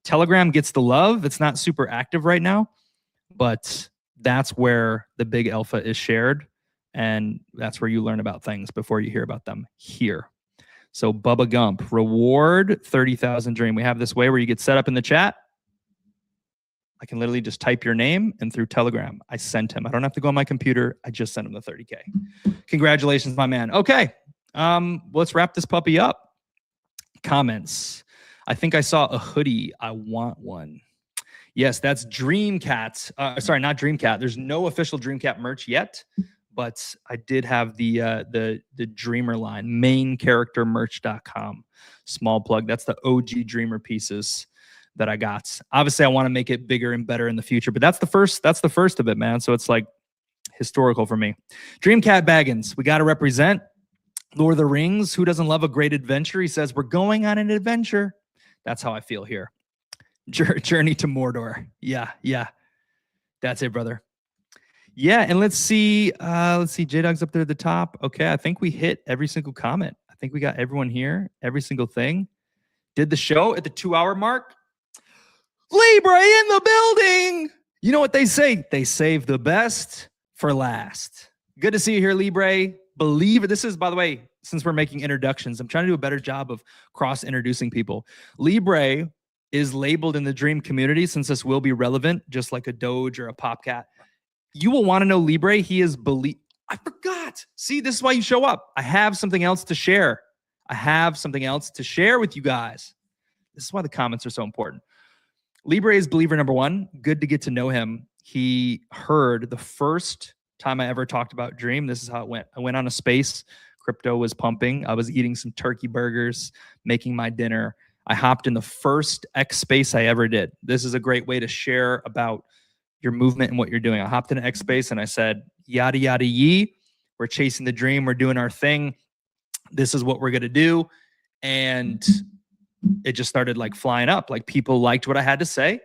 Telegram gets the love. It's not super active right now, but that's where the big alpha is shared. And that's where you learn about things before you hear about them here. So Bubba Gump, reward 30,000 Dream. We have this way where you get set up in the chat. I can literally just type your name and through Telegram, I sent him. I don't have to go on my computer. I just sent him the 30K. Congratulations, my man. Okay. Let's wrap this puppy up. Comments. I think I saw a hoodie. I want one. Yes, that's Dreamcat. Sorry, not Dreamcat. There's no official Dreamcat merch yet, but I did have the Dreamer line, maincharactermerch.com. Small plug. That's the OG Dreamer pieces that I got. Obviously, I want to make it bigger and better in the future, but that's the first of it, man. So it's like historical for me. Dreamcat Baggins, we got to represent. Lord of the Rings, who doesn't love a great adventure? He says, we're going on an adventure. That's how I feel here. Journey to Mordor. Yeah. That's it, brother. Yeah, and let's see. J-Dog's up there at the top. Okay, I think we hit every single comment. I think we got everyone here, every single thing. Did the show at the 2-hour mark. Libre in the building. You know what they say? They save the best for last. Good to see you here, Libre. Believe it. This is, by the way, since we're making introductions, I'm trying to do a better job of cross-introducing people. Libre is labeled in the Dream community, since this will be relevant, just like a Doge or a Popcat. You will want to know Libre. He is I forgot. See, this is why you show up. I have something else to share. With you guys. This is why the comments are so important. Libre is believer number 1. Good to get to know him. He heard the first time I ever talked about Dream. This is how it went. I went on a space. Crypto was pumping. I was eating some turkey burgers, making my dinner. I hopped in the first X space I ever did. This is a great way to share about your movement and what you're doing. I hopped into X Space and I said, yada, yada, yee. We're chasing the dream. We're doing our thing. This is what we're going to do. And it just started like flying up. Like people liked what I had to say.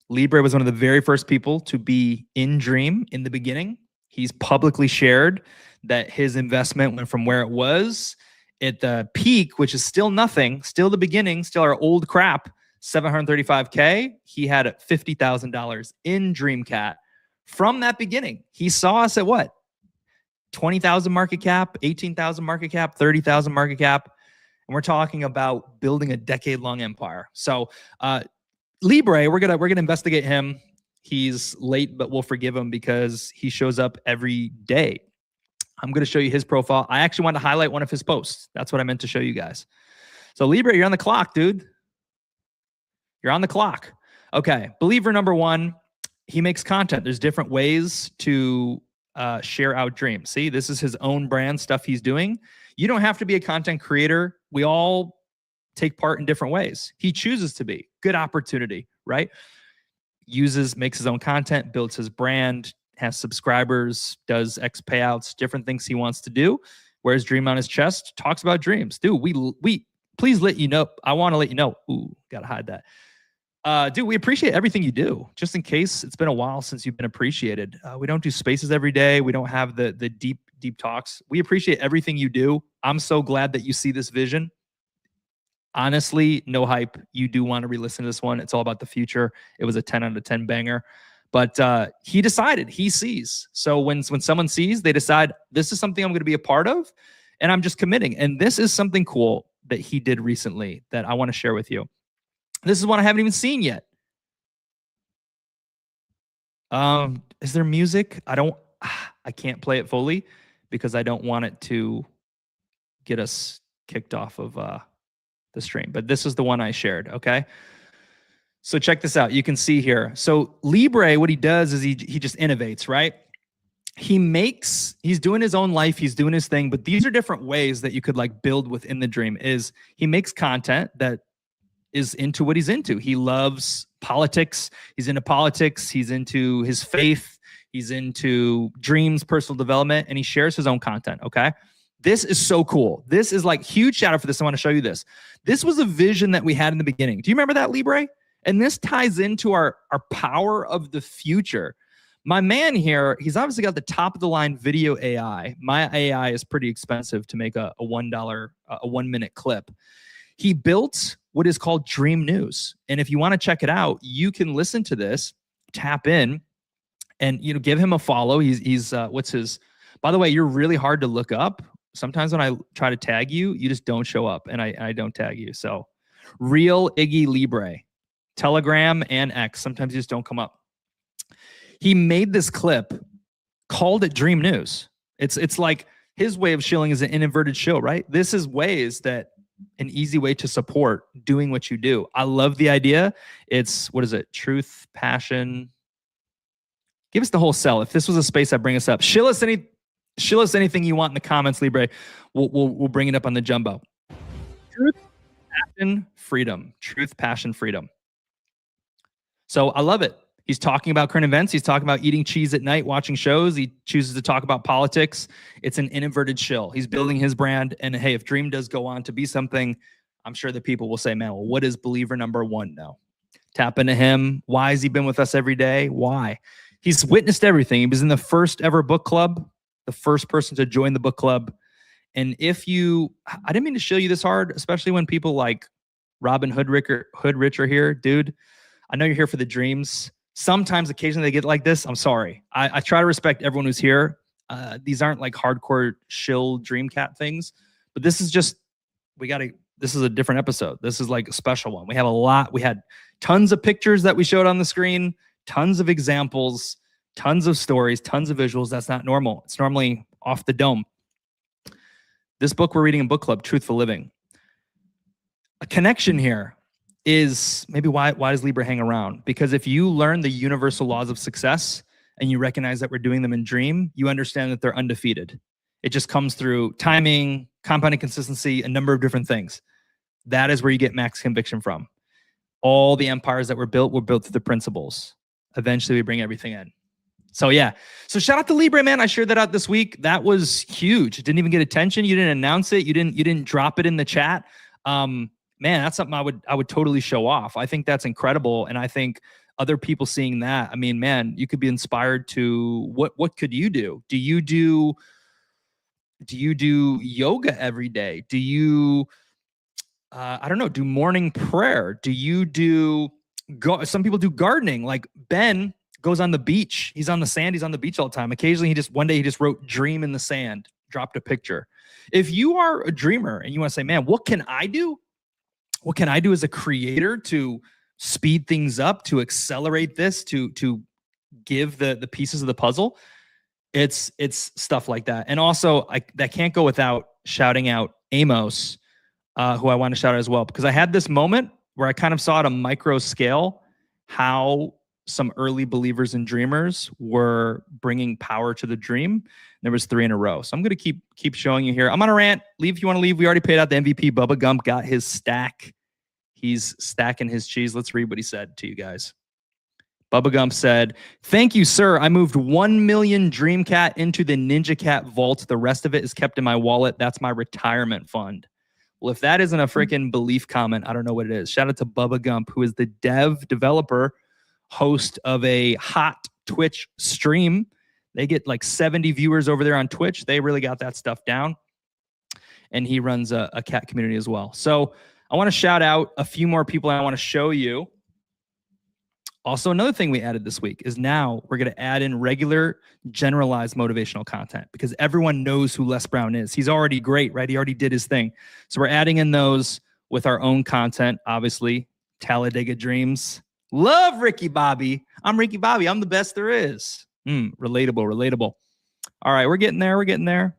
Libre was one of the very first people to be in Dream in the beginning. He's publicly shared that his investment went from where it was at the peak, which is still nothing, still the beginning, still our old crap, $735K. He had $50,000 in DreamCat from that beginning. He saw us at what? 20,000 market cap, 18,000 market cap, 30,000 market cap. And we're talking about building a decade-long empire. So Libre, we're gonna investigate him. He's late, but we'll forgive him because he shows up every day. I'm going to show you his profile. I actually want to highlight one of his posts. That's what I meant to show you guys. So Libre, you're on the clock, dude. You're on the clock. Okay. Believer number one, he makes content. There's different ways to share out dreams. See, this is his own brand stuff he's doing. You don't have to be a content creator. We all take part in different ways. He chooses to be. Good opportunity, right? Makes his own content, builds his brand, has subscribers, does X payouts, different things he wants to do. Wears dream on his chest, talks about dreams. Dude, we please let you know. I want to let you know. Ooh, gotta hide that. Dude, we appreciate everything you do. Just in case it's been a while since you've been appreciated. We don't do spaces every day. We don't have the deep talks. We appreciate everything you do. I'm so glad that you see this vision. Honestly, no hype. You do want to re-listen to this one. It's all about the future. It was a 10 out of 10 banger. But he decided, he sees. So when someone sees, they decide, this is something I'm going to be a part of, and I'm just committing. And this is something cool that he did recently that I want to share with you. This is one I haven't even seen yet. Is there music? I can't play it fully because I don't want it to get us kicked off of the stream. But this is the one I shared, okay? So check this out. You can see here. So Libre, what he does is he just innovates, right? He's doing his own life. He's doing his thing. But these are different ways that you could like build within the dream. Is he makes content that is into what he's into. He loves politics. He's into politics. He's into his faith. He's into dreams, personal development, and he shares his own content, okay? This is so cool. This is like huge shout out for this. I want to show you this. This was a vision that we had in the beginning. Do you remember that, Libre? And this ties into our power of the future. My man here, he's obviously got the top of the line video AI. My AI is pretty expensive to make a $1, a 1 minute clip. He built what is called Dream News. And if you want to check it out, you can listen to this, tap in, and give him a follow. He's what's his, by the way, you're really hard to look up. Sometimes when I try to tag you, you just don't show up, and I don't tag you. So Real Iggy Libre, Telegram and X. Sometimes you just don't come up. He made this clip, called it Dream News. It's like his way of shilling is an inverted shill, right? This is ways that an easy way to support doing what you do. I love the idea. It's, what is it? Truth, passion. Give us the whole sell. If this was a space, I'd bring us up. Shill us anything you want in the comments, Libre. We'll bring it up on the jumbo. Truth, passion, freedom. Truth, passion, freedom. So I love it. He's talking about current events. He's talking about eating cheese at night, watching shows. He chooses to talk about politics. It's an inverted shill. He's building his brand. And hey, if Dream does go on to be something, I'm sure that people will say, man, well, what is believer number one now? Tap into him. Why has he been with us every day? Why? He's witnessed everything. He was in the first ever book club, the first person to join the book club. And I didn't mean to show you this hard, especially when people like Robin Hood Rich are here. Dude, I know you're here for the dreams. Sometimes, occasionally they get like this. I'm sorry. I try to respect everyone who's here. These aren't like hardcore shill DreamCat things, but this is just, this is a different episode. This is like a special one. We have a lot. We had tons of pictures that we showed on the screen, tons of examples, tons of stories, tons of visuals. That's not normal. It's normally off the dome. This book we're reading in book club, Truthful Living. A connection here is maybe why does Libre hang around? Because if you learn the universal laws of success and you recognize that we're doing them in Dream, you understand that they're undefeated. It just comes through timing, compounding consistency, a number of different things. That is where you get max conviction from. All the empires that were built through the principles. eventually we bring everything in. So yeah. So shout out to Libre, man. I shared that out this week. That was huge. It didn't even get attention. You didn't announce it. You didn't drop it in the chat. Man, that's something I would totally show off. I think that's incredible. And I think other people seeing that, I mean, man, you could be inspired to what could you do? Do you do yoga every day? Do you I don't know, do morning prayer? Do you some people do gardening? Like Ben goes on the beach. He's on the sand. He's on the beach all the time. Occasionally, one day he just wrote "dream" in the sand, dropped a picture. If you are a dreamer and you want to say, man, what can I do? What can I do as a creator to speed things up, to accelerate this, to give the pieces of the puzzle? It's stuff like that. And also, that can't go without shouting out Amos, who I want to shout out as well, because I had this moment where I kind of saw at a micro scale how some early believers and dreamers were bringing power to the dream. There was 3 in a row. So I'm going to keep showing you here. I'm on a rant. Leave if you want to leave. We already paid out the MVP. Bubba Gump got his stack. He's stacking his cheese. Let's read what he said to you guys. Bubba Gump said, "Thank you, sir. I moved 1 million Dreamcat into the Ninja Cat vault. The rest of it is kept in my wallet. That's my retirement fund." Well, if that isn't a freaking belief comment, I don't know what it is. Shout out to Bubba Gump, who is the developer, host of a hot Twitch stream. They get like 70 viewers over there on Twitch. They really got that stuff down. And he runs a cat community as well. So I want to shout out a few more people I want to show you. Also, another thing we added this week is now we're going to add in regular generalized motivational content because everyone knows who Les Brown is. He's already great, right? He already did his thing. So we're adding in those with our own content, obviously. Talladega Dreams. Love Ricky Bobby. I'm Ricky Bobby. I'm the best there is. Relatable. All right, we're getting there.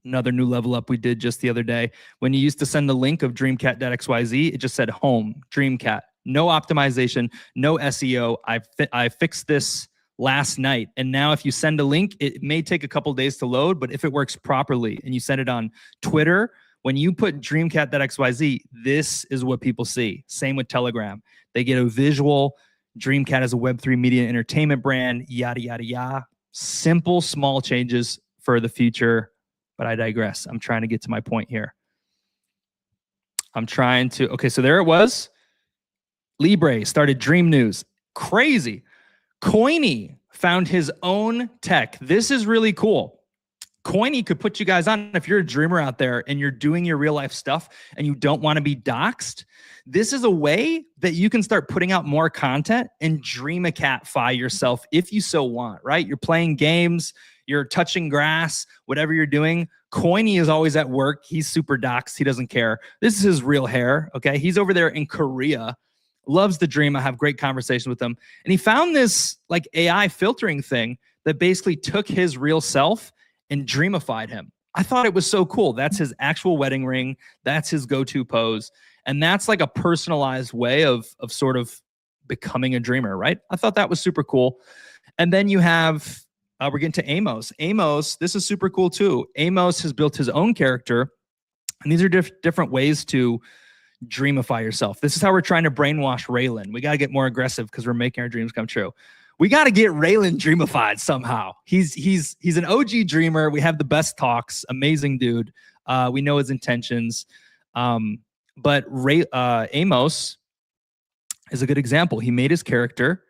Another new level up we did just the other day. When you used to send the link of dreamcat.xyz, it just said home, Dreamcat. No optimization, no SEO. I fixed this last night. And now if you send a link, it may take a couple days to load, but if it works properly and you send it on Twitter, when you put dreamcat.xyz, this is what people see. Same with Telegram. They get a visual. Dreamcat is a Web3 media and entertainment brand, yada, yada, yada. Simple, small changes for the future, but I digress. I'm trying to get to my point here. Okay, so there it was. Libre started Dream News. Crazy. Coiny found his own tech. This is really cool. Coiny could put you guys on if you're a dreamer out there and you're doing your real life stuff and you don't want to be doxxed. This is a way that you can start putting out more content and dream a cat-fy yourself if you so want, right? You're playing games, you're touching grass, whatever you're doing. Coiny is always at work. He's super doxxed. He doesn't care. This is his real hair, okay? He's over there in Korea. Loves the dream. I have great conversations with him. And he found this like AI filtering thing that basically took his real self and dreamified him. I thought it was so cool. That's his actual wedding ring. That's his go-to pose. And that's like a personalized way of sort of becoming a dreamer, right? I thought that was super cool. And then you have, we're getting to Amos. Amos, this is super cool too. Amos has built his own character. And these are different ways to dreamify yourself. This is how we're trying to brainwash Raylan. We got to get more aggressive because we're making our dreams come true. We got to get Raylan dreamified somehow. He's an OG dreamer. We have the best talks. Amazing dude. We know his intentions. But Amos is a good example. He made his character.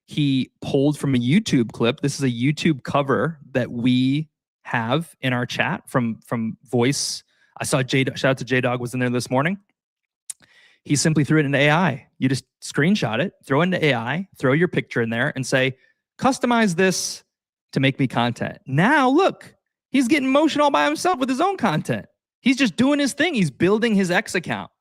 He pulled from a YouTube clip. This is a YouTube cover that we have in our chat from Voice. I saw shout out to J-Dog was in there this morning. He simply threw it into AI. You just screenshot it, throw it into AI, throw your picture in there and say, customize this to make me content. Now, look, he's getting motion all by himself with his own content. He's just doing his thing. He's building his X account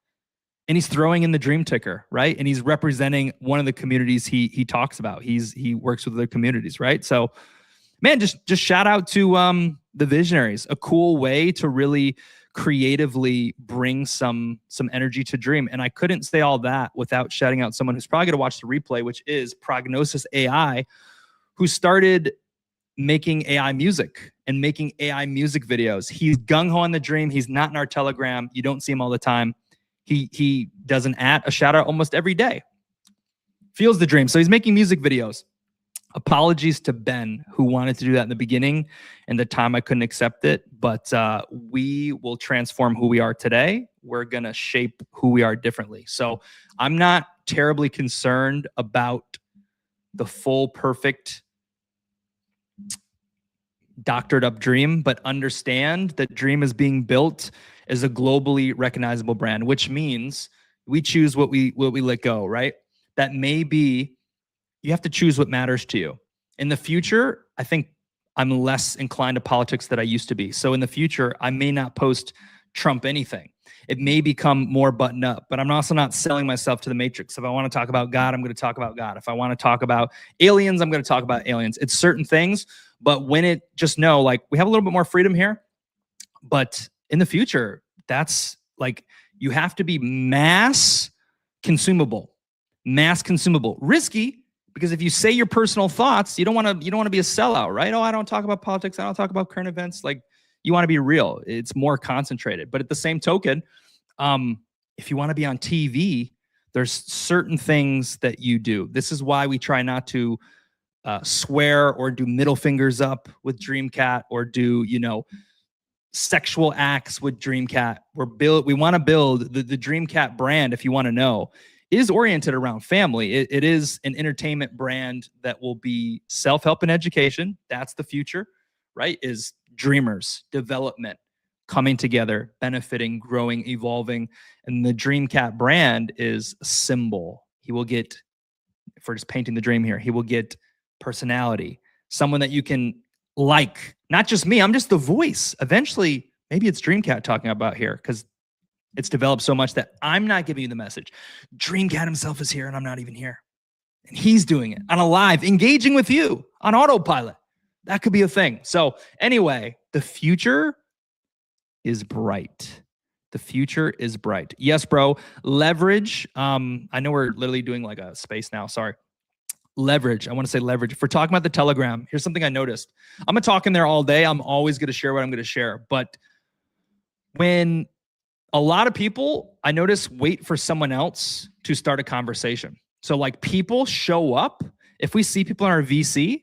and he's throwing in the dream ticker, right? And he's representing one of the communities he talks about. He works with other communities, right? So, man, just shout out to the visionaries. A cool way to really creatively bring some energy to dream. And I couldn't say all that without shouting out someone who's probably going to watch the replay, which is Prognosis AI, who started making AI music and making AI music videos. He's gung-ho on the dream. He's not in our Telegram. You don't see him all the time. He does a shout out almost every day. Feels the dream. So he's making music videos. Apologies to Ben, who wanted to do that in the beginning, and the time I couldn't accept it. But we will transform who we are today. We're going to shape who we are differently. So I'm not terribly concerned about the full, perfect, doctored up dream, but understand that Dream is being built as a globally recognizable brand, which means we choose what we let go, right? That may be, you have to choose what matters to you. In the future, I think I'm less inclined to politics than I used to be. So in the future, I may not post Trump anything. It may become more buttoned up, but I'm also not selling myself to the matrix. If I want to talk about God, I'm going to talk about God. If I want to talk about aliens, I'm going to talk about aliens. It's certain things, but when it, just know, like, we have a little bit more freedom here, but in the future, that's like, you have to be mass consumable, risky. Because if you say your personal thoughts, you don't want to be a sellout, right? Oh, I don't talk about politics. I don't talk about current events. Like, you want to be real. It's more concentrated. But at the same token, if you want to be on TV, there's certain things that you do. This is why we try not to swear or do middle fingers up with Dreamcat or do, sexual acts with Dreamcat. We want to build the Dreamcat brand, if you want to know, is oriented around family. It is an entertainment brand that will be self-help and education. That's the future, right? Is dreamers, development, coming together, benefiting, growing, evolving. And the Dreamcat brand is a symbol. He will get, if we're just painting the dream here, he will get personality, someone that you can like, not just me. I'm just the voice. Eventually, maybe it's Dreamcat talking about here, because it's developed so much that I'm not giving you the message. Dreamcat himself is here and I'm not even here. And he's doing it on a live, engaging with you on autopilot. That could be a thing. So anyway, the future is bright. The future is bright. Yes, bro. Leverage. I know we're literally doing like a space now. Sorry. Leverage. I want to say leverage. If we're talking about the Telegram, here's something I noticed. I'm going to talk in there all day. I'm always going to share what I'm going to share. But when a lot of people, I notice, wait for someone else to start a conversation. So like, people show up. If we see people in our VC,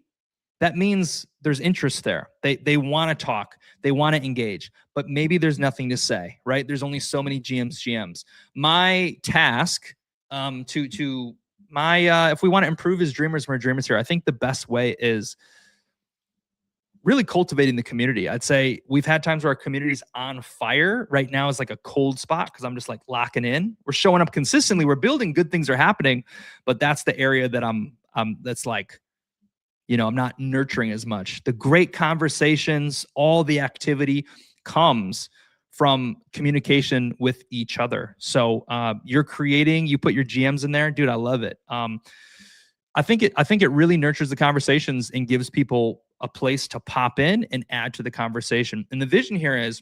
that means there's interest there. They want to talk. They want to engage, but maybe there's nothing to say, right? There's only so many GMs. My task if we want to improve as dreamers, we're dreamers here. I think the best way is really cultivating the community. I'd say we've had times where our community's on fire. Right now is like a cold spot because I'm just like locking in. We're showing up consistently. We're building, good things are happening, but that's the area that that's like, I'm not nurturing as much. The great conversations, all the activity comes from communication with each other. So you're creating, you put your GMs in there, dude. I love it. I think it really nurtures the conversations and gives people a place to pop in and add to the conversation. And the vision here is,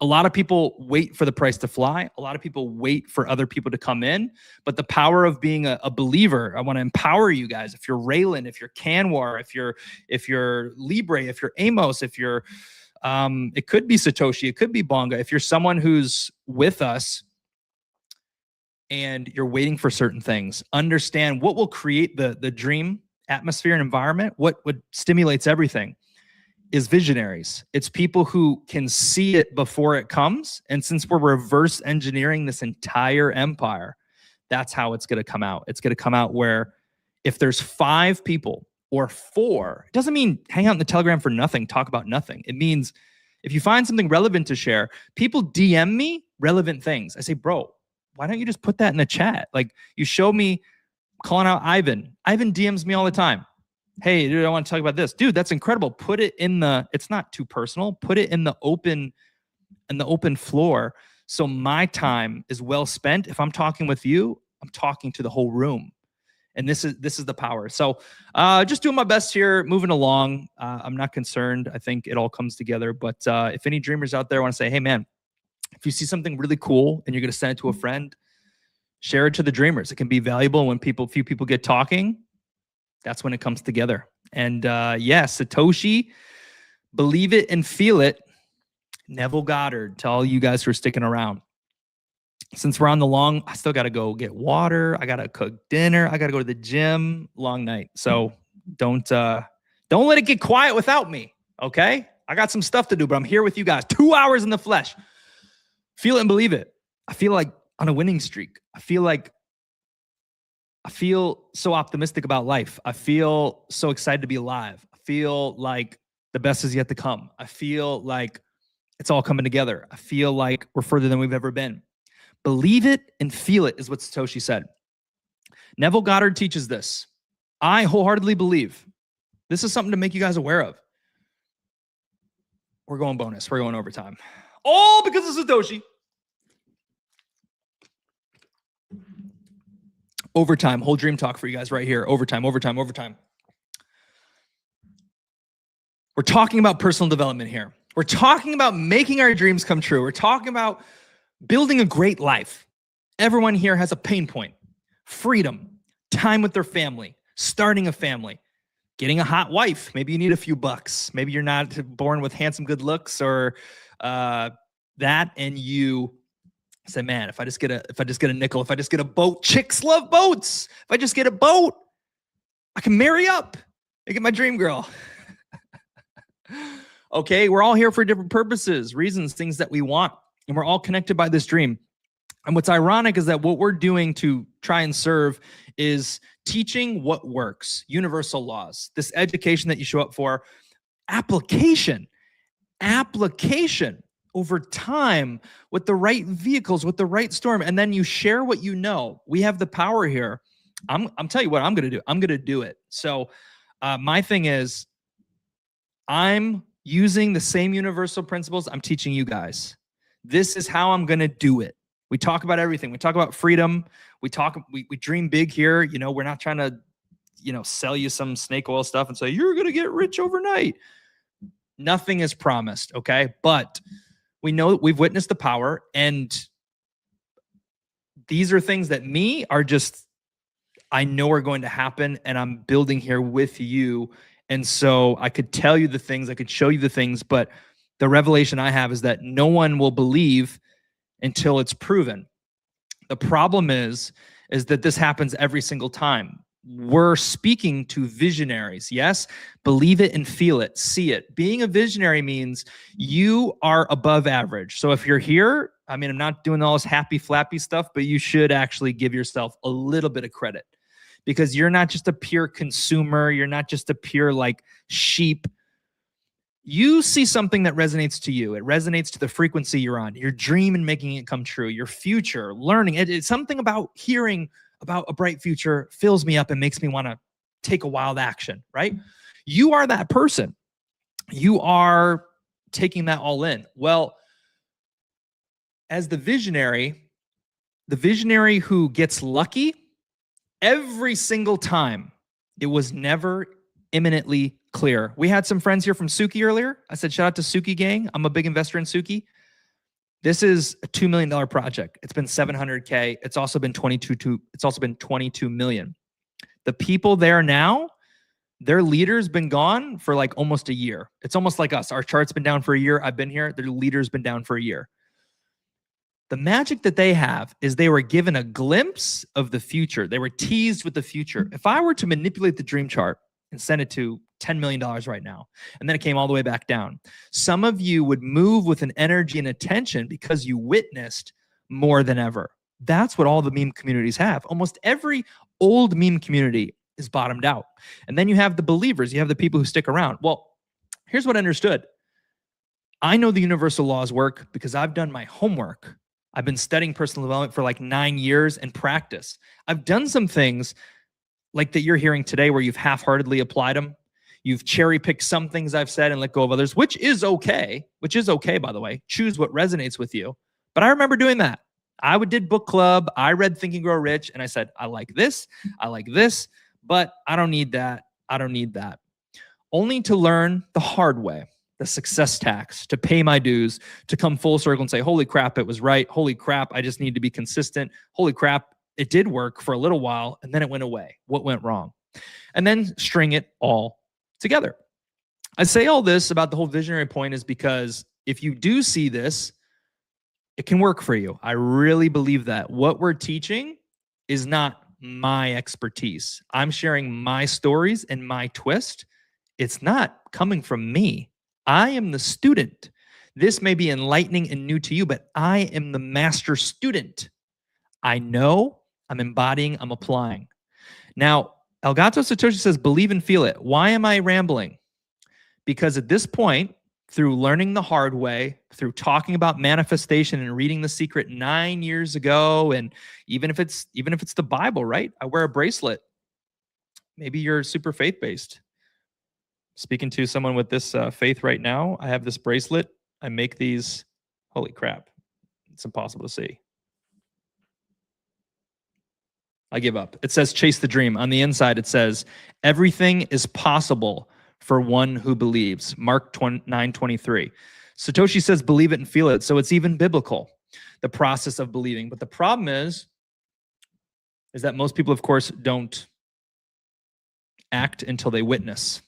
a lot of people wait for the price to fly. A lot of people wait for other people to come in. But the power of being a believer, I want to empower you guys. If you're Raylan, if you're Canwar, if you're Libre, if you're Amos, if you're it could be Satoshi, it could be Bonga. If you're someone who's with us and you're waiting for certain things, understand what will create the dream atmosphere and environment. What stimulates everything is visionaries. It's people who can see it before it comes. And since we're reverse engineering this entire empire, that's how it's going to come out. It's going to come out where if there's 5 people or 4, it doesn't mean hang out in the Telegram for nothing, talk about nothing. It means if you find something relevant to share, people DM me relevant things. I say, bro, why don't you just put that in the chat? Like, you show me calling out Ivan. Ivan DMs me all the time. Hey, dude, I want to talk about this. Dude, that's incredible. Put it in it's not too personal. Put it in the open floor. So my time is well spent. If I'm talking with you, I'm talking to the whole room. And this is the power. So just doing my best here, moving along. I'm not concerned. I think it all comes together. But if any dreamers out there want to say, hey, man, if you see something really cool and you're going to send it to a friend, share it to the dreamers. It can be valuable when few people get talking. That's when it comes together. And Satoshi, believe it and feel it. Neville Goddard, to all you guys who are sticking around. since we're on the long, I still got to go get water. I got to cook dinner. I got to go to the gym. Long night. So don't let it get quiet without me. Okay. I got some stuff to do, but I'm here with you guys. 2 hours in the flesh. Feel it and believe it. I feel like on a winning streak. I feel so optimistic about life. I feel so excited to be alive. I feel like the best is yet to come. I feel like it's all coming together. I feel like we're further than we've ever been. Believe it and feel it is what Satoshi said. Neville Goddard teaches this. I wholeheartedly believe. This is something to make you guys aware of. We're going bonus. We're going overtime. All because of Satoshi. Overtime. Whole dream talk for you guys right here. Overtime. We're talking about personal development here. We're talking about making our dreams come true. We're talking about building a great life. Everyone here has a pain point. Freedom, time with their family, starting a family, getting a hot wife. Maybe you need a few bucks. Maybe you're not born with handsome, good looks or that. And you say, man, if I just get a nickel, if I just get a boat, chicks love boats. If I just get a boat, I can marry up and get my dream girl. Okay, we're all here for different purposes, reasons, things that we want, and we're all connected by this dream. And what's ironic is that what we're doing to try and serve is teaching what works, universal laws, this education that you show up for, application over time with the right vehicles, with the right storm, and then you share what you know. We have the power here. I'm telling you what I'm going to do. I'm going to do it. So my thing is, I'm using the same universal principles I'm teaching you guys. This is how I'm going to do it. We talk about everything. We talk about freedom. We dream big here. You know, we're not trying to, sell you some snake oil stuff and say, you're going to get rich overnight. Nothing is promised. Okay. But we know we've witnessed the power, and these are things that I know are going to happen, and I'm building here with you. And so I could tell you the things, I could show you the things, but the revelation I have is that no one will believe until it's proven. The problem is that this happens every single time. We're speaking to visionaries. Yes, believe it and feel it, see it. Being a visionary means you are above average. So if you're here, I'm not doing all this happy flappy stuff, but you should actually give yourself a little bit of credit, because you're not just a pure consumer. You're not just a pure sheep. You see something that resonates to you. It resonates to the frequency you're on, your dream and making it come true, your future, learning. It's something about hearing about a bright future fills me up and makes me want to take a wild action, right? You are that person. You are taking that all in. Well, as the visionary who gets lucky, every single time, it was never imminently clear. We had some friends here from Suki earlier. I said, shout out to Suki gang. I'm a big investor in Suki. This is a $2 million project. It's been $700K. It's also been 22 million. The people there now, their leader's been gone for almost a year. It's almost like us. Our chart's been down for a year. I've been here. Their leader's been down for a year. The magic that they have is they were given a glimpse of the future. They were teased with the future. If I were to manipulate the dream chart and send it to $10 million right now, and then it came all the way back down, some of you would move with an energy and attention because you witnessed more than ever. That's what all the meme communities have. Almost every old meme community is bottomed out. And then you have the believers. You have the people who stick around. Well, here's what I understood. I know the universal laws work because I've done my homework. I've been studying personal development for 9 years and practice. I've done some things like that you're hearing today where you've half-heartedly applied them. You've cherry-picked some things I've said and let go of others, which is okay, by the way. Choose what resonates with you. But I remember doing that. I did book club. I read Think and Grow Rich, and I said, I like this, but I don't need that. Only to learn the hard way, the success tax, to pay my dues, to come full circle and say, holy crap, it was right. Holy crap, I just need to be consistent. Holy crap, it did work for a little while, and then it went away. What went wrong? And then string it all together. I say all this about the whole visionary point is because if you do see this, it can work for you. I really believe that. What we're teaching is not my expertise. I'm sharing my stories and my twist. It's not coming from me. I am the student. This may be enlightening and new to you, but I am the master student. I know, I'm embodying, I'm applying. Now, Elgato Satoshi says, believe and feel it. Why am I rambling? Because at this point, through learning the hard way, through talking about manifestation and reading The Secret 9 years ago, and even if it's the Bible, right? I wear a bracelet. Maybe you're super faith-based. Speaking to someone with this faith right now, I have this bracelet. I make these. Holy crap. It's impossible to see. I give up. It says chase the dream. On the inside, it says everything is possible for one who believes. Mark 9:23. Satoshi says believe it and feel it. So it's even biblical, the process of believing. But the problem is that most people, of course, don't act until they witness.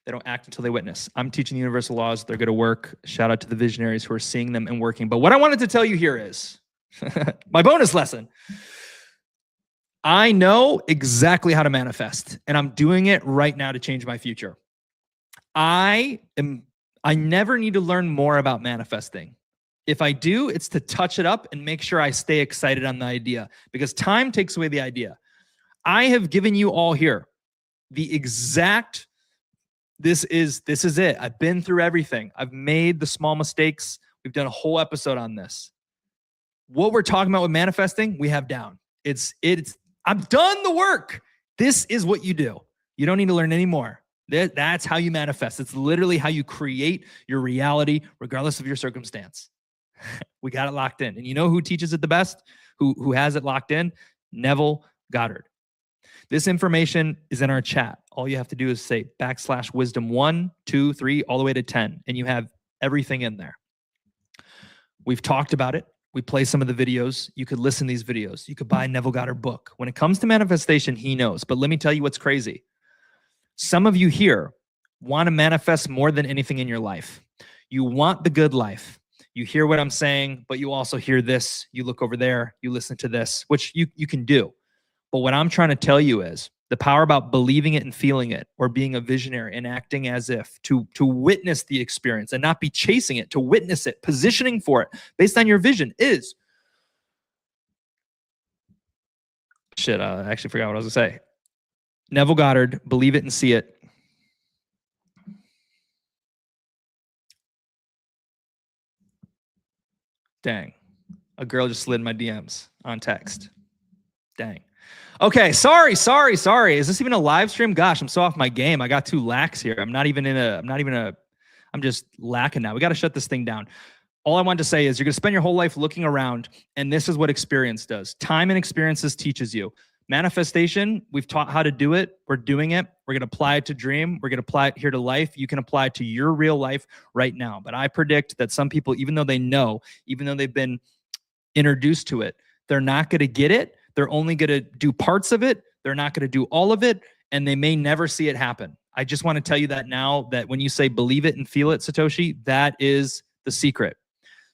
They don't act until they witness. I'm teaching universal laws. They're going to work. Shout out to the visionaries who are seeing them and working. But what I wanted to tell you here is my bonus lesson. I know exactly how to manifest, and I'm doing it right now to change my future. I never need to learn more about manifesting. If I do, it's to touch it up and make sure I stay excited on the idea, because time takes away the idea. I have given you all here the exact, this is it. I've been through everything. I've made the small mistakes. We've done a whole episode on this. What we're talking about with manifesting, we have down. I've done the work. This is what you do. You don't need to learn any more. That's how you manifest. It's literally how you create your reality, regardless of your circumstance. We got it locked in. And you know who teaches it the best? Who has it locked in? Neville Goddard. This information is in our chat. All you have to do is say /wisdom 1, 2, 3, all the way to 10, and you have everything in there. We've talked about it. We play some of the videos. You could listen to these videos. You could buy a Neville Goddard book. When it comes to manifestation, he knows. But let me tell you what's crazy. Some of you here want to manifest more than anything in your life. You want the good life. You hear what I'm saying, but you also hear this. You look over there. You listen to this, which you can do. But what I'm trying to tell you is the power about believing it and feeling it, or being a visionary and acting as if, to witness the experience and not be chasing it, to witness it, positioning for it based on your vision is. Shit, I actually forgot what I was going to say. Neville Goddard, believe it and see it. Dang. A girl just slid in my DMs on text. Dang. Okay, sorry. Is this even a live stream? Gosh, I'm so off my game. I got too lax here. I'm just lacking now. We got to shut this thing down. All I want to say is you're going to spend your whole life looking around, and this is what experience does. Time and experiences teaches you. Manifestation, we've taught how to do it. We're doing it. We're going to apply it to dream. We're going to apply it here to life. You can apply it to your real life right now. But I predict that some people, even though they know, even though they've been introduced to it, they're not going to get it. They're only going to do parts of it. They're not going to do all of it, and they may never see it happen. I just want to tell you that now, that when you say believe it and feel it, Satoshi, that is the secret.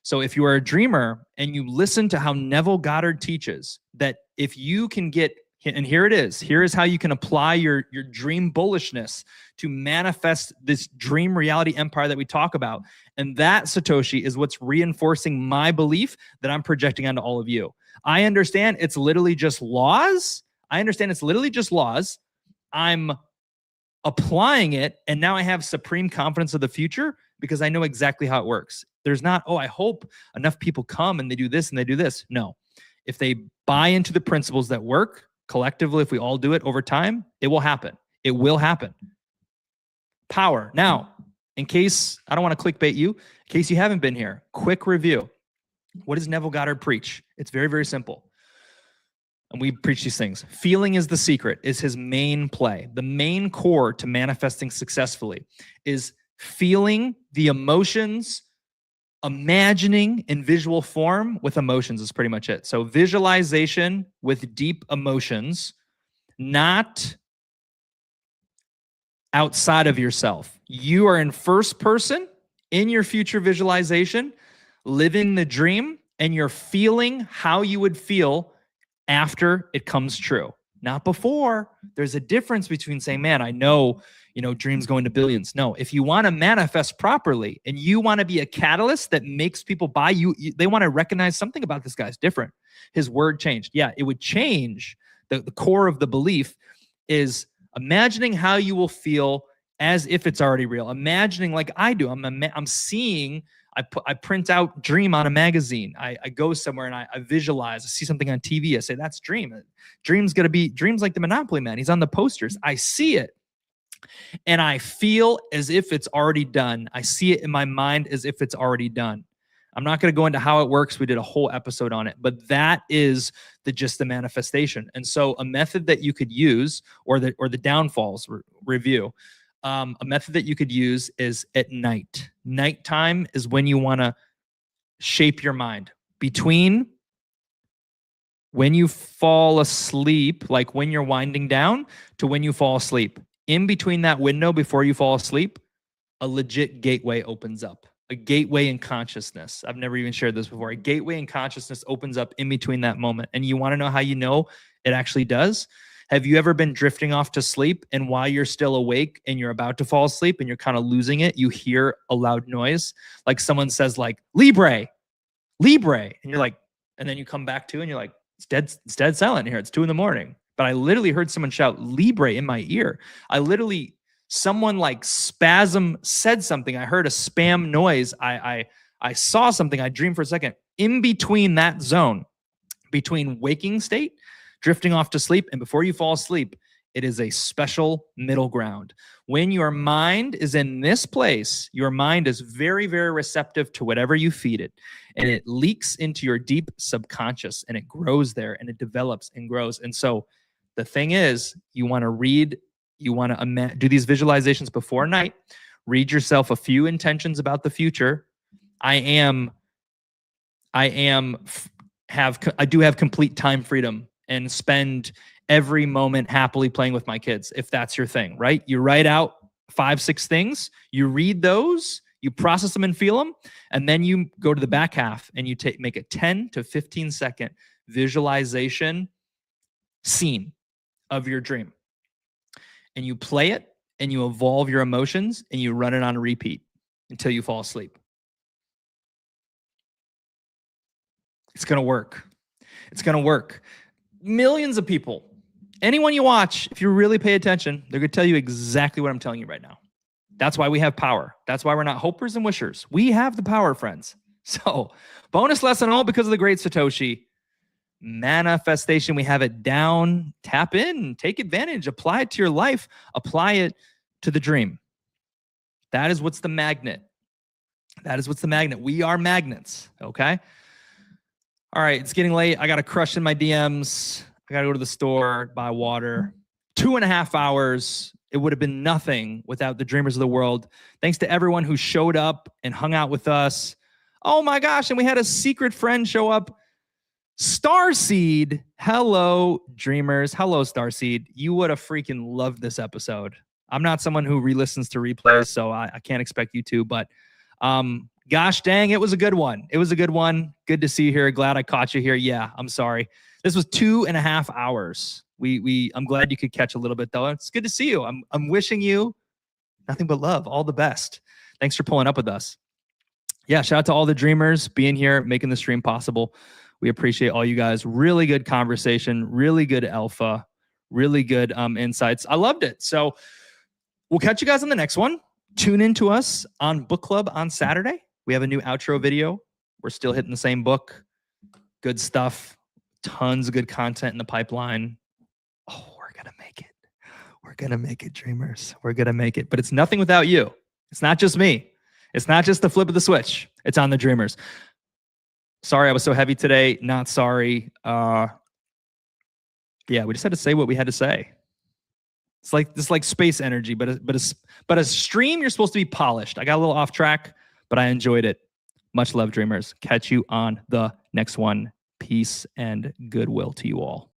So if you are a dreamer and you listen to how Neville Goddard teaches, that if you can get, and here it is, here is how you can apply your dream bullishness to manifest this dream reality empire that we talk about. And that, Satoshi, is what's reinforcing my belief that I'm projecting onto all of you. I understand it's literally just laws. I'm applying it, and now I have supreme confidence of the future because I know exactly how it works. There's not, I hope enough people come and they do this and they do this. No. If they buy into the principles that work collectively, if we all do it over time, it will happen. It will happen. Power. Now, in case, I don't want to clickbait you, in case you haven't been here, quick review. What does Neville Goddard preach? It's very, very simple. And we preach these things. Feeling is the secret, is his main play. The main core to manifesting successfully is feeling the emotions, imagining in visual form with emotions is pretty much it. So visualization with deep emotions, not outside of yourself. You are in first person in your future visualization, living the dream, and you're feeling how you would feel after it comes true, not before. There's a difference between saying, man, I know, dreams going to billions. No, if you want to manifest properly and you want to be a catalyst that makes people buy you, they want to recognize something about this guy's different. His word changed. Yeah, it would change. The core of the belief is imagining how you will feel as if it's already real. Imagining like I do. I'm seeing, I print out dream on a magazine. I go somewhere and I visualize. I see something on TV. I say, that's dream. Dream's like the Monopoly man. He's on the posters. I see it. And I feel as if it's already done. I see it in my mind as if it's already done. I'm not going to go into how it works. We did a whole episode on it, but that is just the manifestation. And so a method that you could use, or the downfalls review, a method that you could use is at night. Nighttime is when you want to shape your mind between when you fall asleep, like when you're winding down, to when you fall asleep. In between that window before you fall asleep, a legit gateway opens up. A gateway in consciousness. I've never even shared this before. A gateway in consciousness opens up in between that moment. And you want to know how you know it actually does? Have you ever been drifting off to sleep, and while you're still awake and you're about to fall asleep and you're kind of losing it, you hear a loud noise, like someone says like, Libre. And you're like, and then you come back to and you're like, it's dead silent here. It's 2 a.m. But I literally heard someone shout Libre in my ear. Someone like spasm said something. I heard a spam noise. I saw something. I dreamed for a second. In between that zone, between waking state, drifting off to sleep, and before you fall asleep, it is a special middle ground. When your mind is in this place, your mind is very, very receptive to whatever you feed it. And it leaks into your deep subconscious, and it grows there, and it develops and grows. And so the thing is, you want to read, you want to do these visualizations before night. Read yourself a few intentions about the future. I do have complete time freedom and spend every moment happily playing with my kids, if that's your thing, right? You write out 5-6 things, you read those, you process them and feel them, and then you go to the back half and you make a 10 to 15 second visualization scene of your dream. And you play it, and you evolve your emotions, and you run it on repeat until you fall asleep. It's going to work. It's going to work. Millions of people, anyone you watch, if you really pay attention, they're going to tell you exactly what I'm telling you right now. That's why we have power. That's why we're not hopers and wishers. We have the power, friends. So, bonus lesson all because of the great Satoshi. Manifestation, we have it down. Tap in, take advantage, apply it to your life, apply it to the dream. That is what's the magnet. That is what's the magnet. We are magnets, okay? All right, it's getting late. I got to crush in my DMs. I got to go to the store, buy water. 2.5 hours. It would have been nothing without the dreamers of the world. Thanks to everyone who showed up and hung out with us. Oh my gosh, and we had a secret friend show up. Starseed. Hello, dreamers. Hello, Starseed. You would have freaking loved this episode. I'm not someone who re-listens to replays, so I can't expect you to, but gosh dang, it was a good one. It was a good one. Good to see you here. Glad I caught you here. Yeah, I'm sorry. This was 2.5 hours. I'm glad you could catch a little bit though. It's good to see you. I'm wishing you nothing but love. All the best. Thanks for pulling up with us. Yeah, shout out to all the dreamers being here, making the stream possible. We appreciate all you guys. Really good conversation, really good alpha, really good insights. I loved it. So we'll catch you guys on the next one. Tune in to us on Book Club on Saturday. We have a new outro video. We're still hitting the same book. Good stuff. Tons of good content in the pipeline. Oh, we're going to make it. We're going to make it, dreamers. We're going to make it. But it's nothing without you. It's not just me. It's not just the flip of the switch. It's on the dreamers. Sorry I was so heavy today. Not sorry. Yeah, we just had to say what we had to say. It's like space energy, but a stream, you're supposed to be polished. I got a little off track, but I enjoyed it. Much love, dreamers. Catch you on the next one. Peace and goodwill to you all.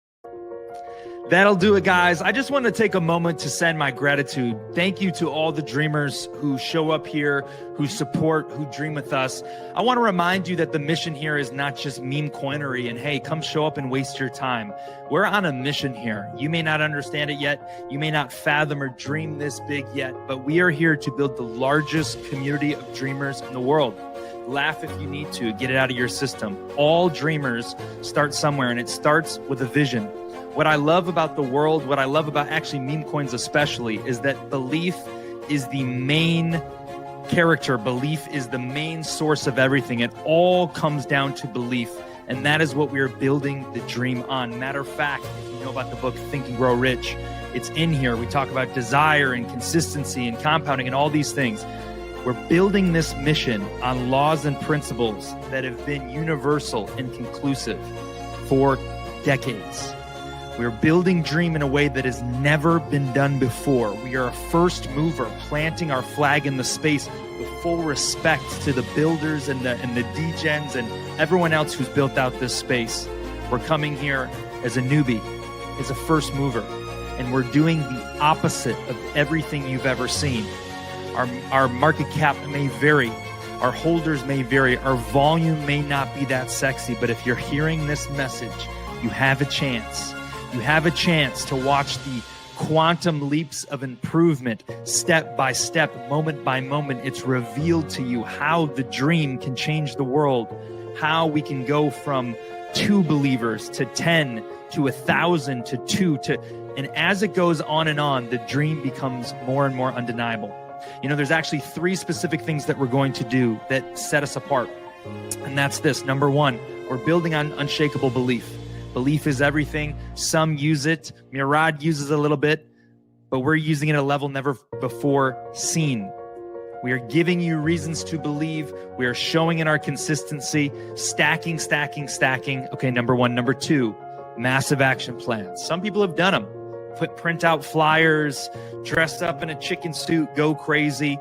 That'll do it, guys. I just want to take a moment to send my gratitude. Thank you to all the dreamers who show up here, who support, who dream with us. I want to remind you that the mission here is not just meme coinery and, hey, come show up and waste your time. We're on a mission here. You may not understand it yet. You may not fathom or dream this big yet, but we are here to build the largest community of dreamers in the world. Laugh if you need to. Get it out of your system. All dreamers start somewhere, and it starts with a vision. What I love about the world, what I love about actually meme coins especially, is that belief is the main character. Belief is the main source of everything. It all comes down to belief. And that is what we are building the dream on. Matter of fact, if you know about the book Think and Grow Rich, it's in here. We talk about desire and consistency and compounding and all these things. We're building this mission on laws and principles that have been universal and conclusive for decades. We're building dream in a way that has never been done before. We are a first mover, planting our flag in the space with full respect to the builders and the degens and everyone else who's built out this space. We're coming here as a newbie, as a first mover, and we're doing the opposite of everything you've ever seen. Our market cap may vary. Our holders may vary. Our volume may not be that sexy, but if you're hearing this message, you have a chance. You have a chance to watch the quantum leaps of improvement, step by step, moment by moment. It's revealed to you how the dream can change the world, how we can go from 2 believers to 10 to 1,000 to 2 to, and as it goes on and on, the dream becomes more and more undeniable. You know, there's actually 3 specific things that we're going to do that set us apart. And that's this. Number 1, we're building on unshakable belief. Belief is everything. Some use it. Murad uses a little bit, but we're using it at a level never before seen. We are giving you reasons to believe. We are showing in our consistency, stacking. Okay, number 1. Number 2, massive action plans. Some people have done them. Print out flyers, dress up in a chicken suit, go crazy.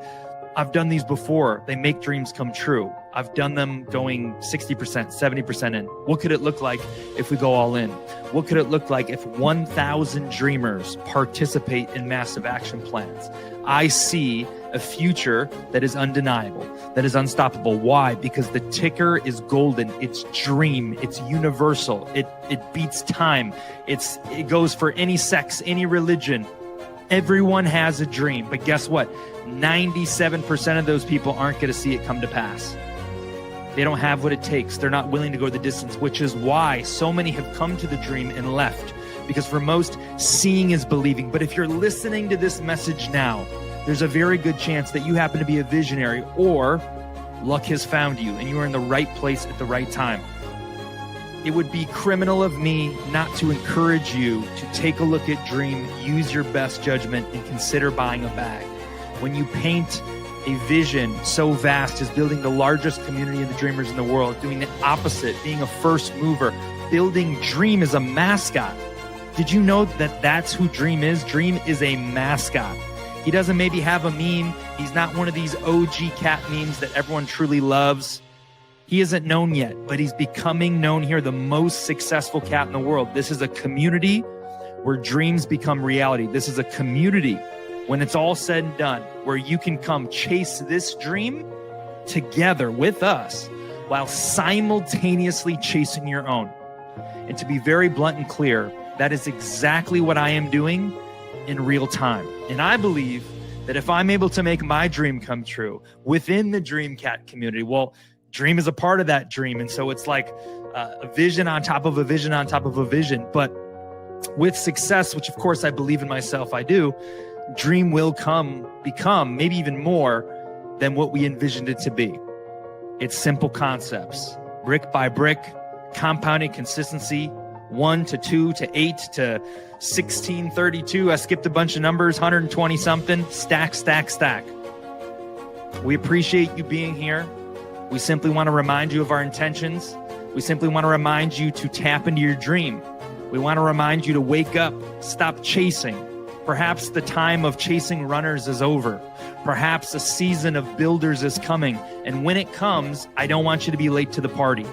I've done these before. They make dreams come true. I've done them going 60%, 70% in. What could it look like if we go all in? What could it look like if 1,000 dreamers participate in massive action plans? I see a future that is undeniable, that is unstoppable. Why? Because the ticker is golden. It's dream. It's universal. It beats time. It goes for any sex, any religion. Everyone has a dream, but guess what? 97% of those people aren't going to see it come to pass. They don't have what it takes. They're not willing to go the distance, which is why so many have come to the dream and left. Because for most, seeing is believing. But if you're listening to this message now, there's a very good chance that you happen to be a visionary, or luck has found you and you are in the right place at the right time. It would be criminal of me not to encourage you to take a look at dream, use your best judgment, and consider buying a bag. When you paint a vision so vast as building the largest community of the dreamers in the world, doing the opposite, being a first mover, building Dream as a mascot. Did you know that that's who Dream is? Dream is a mascot. He doesn't maybe have a meme. He's not one of these OG cat memes that everyone truly loves. He isn't known yet, but he's becoming known here, the most successful cat in the world. This is a community where dreams become reality. This is a community, when it's all said and done, where you can come chase this dream together with us while simultaneously chasing your own. And to be very blunt and clear, that is exactly what I am doing in real time. And I believe that if I'm able to make my dream come true within the Dream Cat community, well, Dream is a part of that dream. And so it's like a vision on top of a vision on top of a vision. But with success, which of course I believe in myself, I do, Dream will become maybe even more than what we envisioned it to be. It's simple concepts, brick by brick, compounding consistency, 1 to 2 to 8 to 16, 32. I skipped a bunch of numbers, 120 something, stack. We appreciate you being here. We simply want to remind you of our intentions. We simply want to remind you to tap into your dream. We want to remind you to wake up, stop chasing. Perhaps the time of chasing runners is over. Perhaps a season of builders is coming. And when it comes, I don't want you to be late to the party.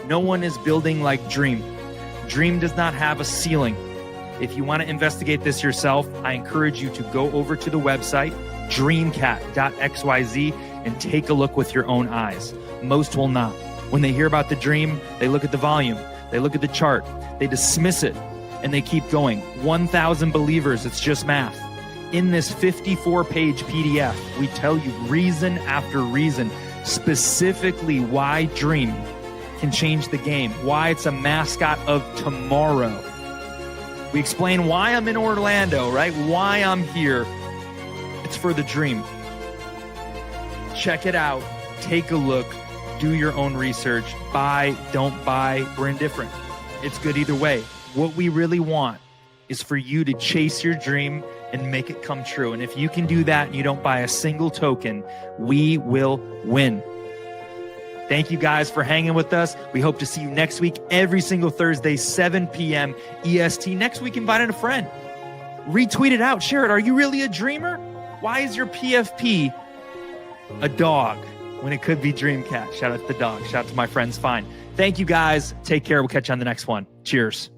No one is building like Dream. Dream does not have a ceiling. If you want to investigate this yourself, I encourage you to go over to the website, dreamcat.xyz, and take a look with your own eyes. Most will not. When they hear about the dream, they look at the volume, they look at the chart, they dismiss it, and they keep going. 1,000 believers, it's just math. In this 54-page PDF, we tell you reason after reason, specifically why dream can change the game, why it's a mascot of tomorrow. We explain why I'm in Orlando, right? Why I'm here. It's for the dream. Check it out. Take a look. Do your own research. Buy, don't buy. We're indifferent. It's good either way. What we really want is for you to chase your dream and make it come true. And if you can do that and you don't buy a single token, we will win. Thank you guys for hanging with us. We hope to see you next week, every single Thursday, 7 p.m. EST. Next week, invite in a friend. Retweet it out. Share it. Are you really a dreamer? Why is your PFP a dog when it could be Dreamcat? Shout out to the dog. Shout out to my friends. Fine. Thank you guys. Take care. We'll catch you on the next one. Cheers.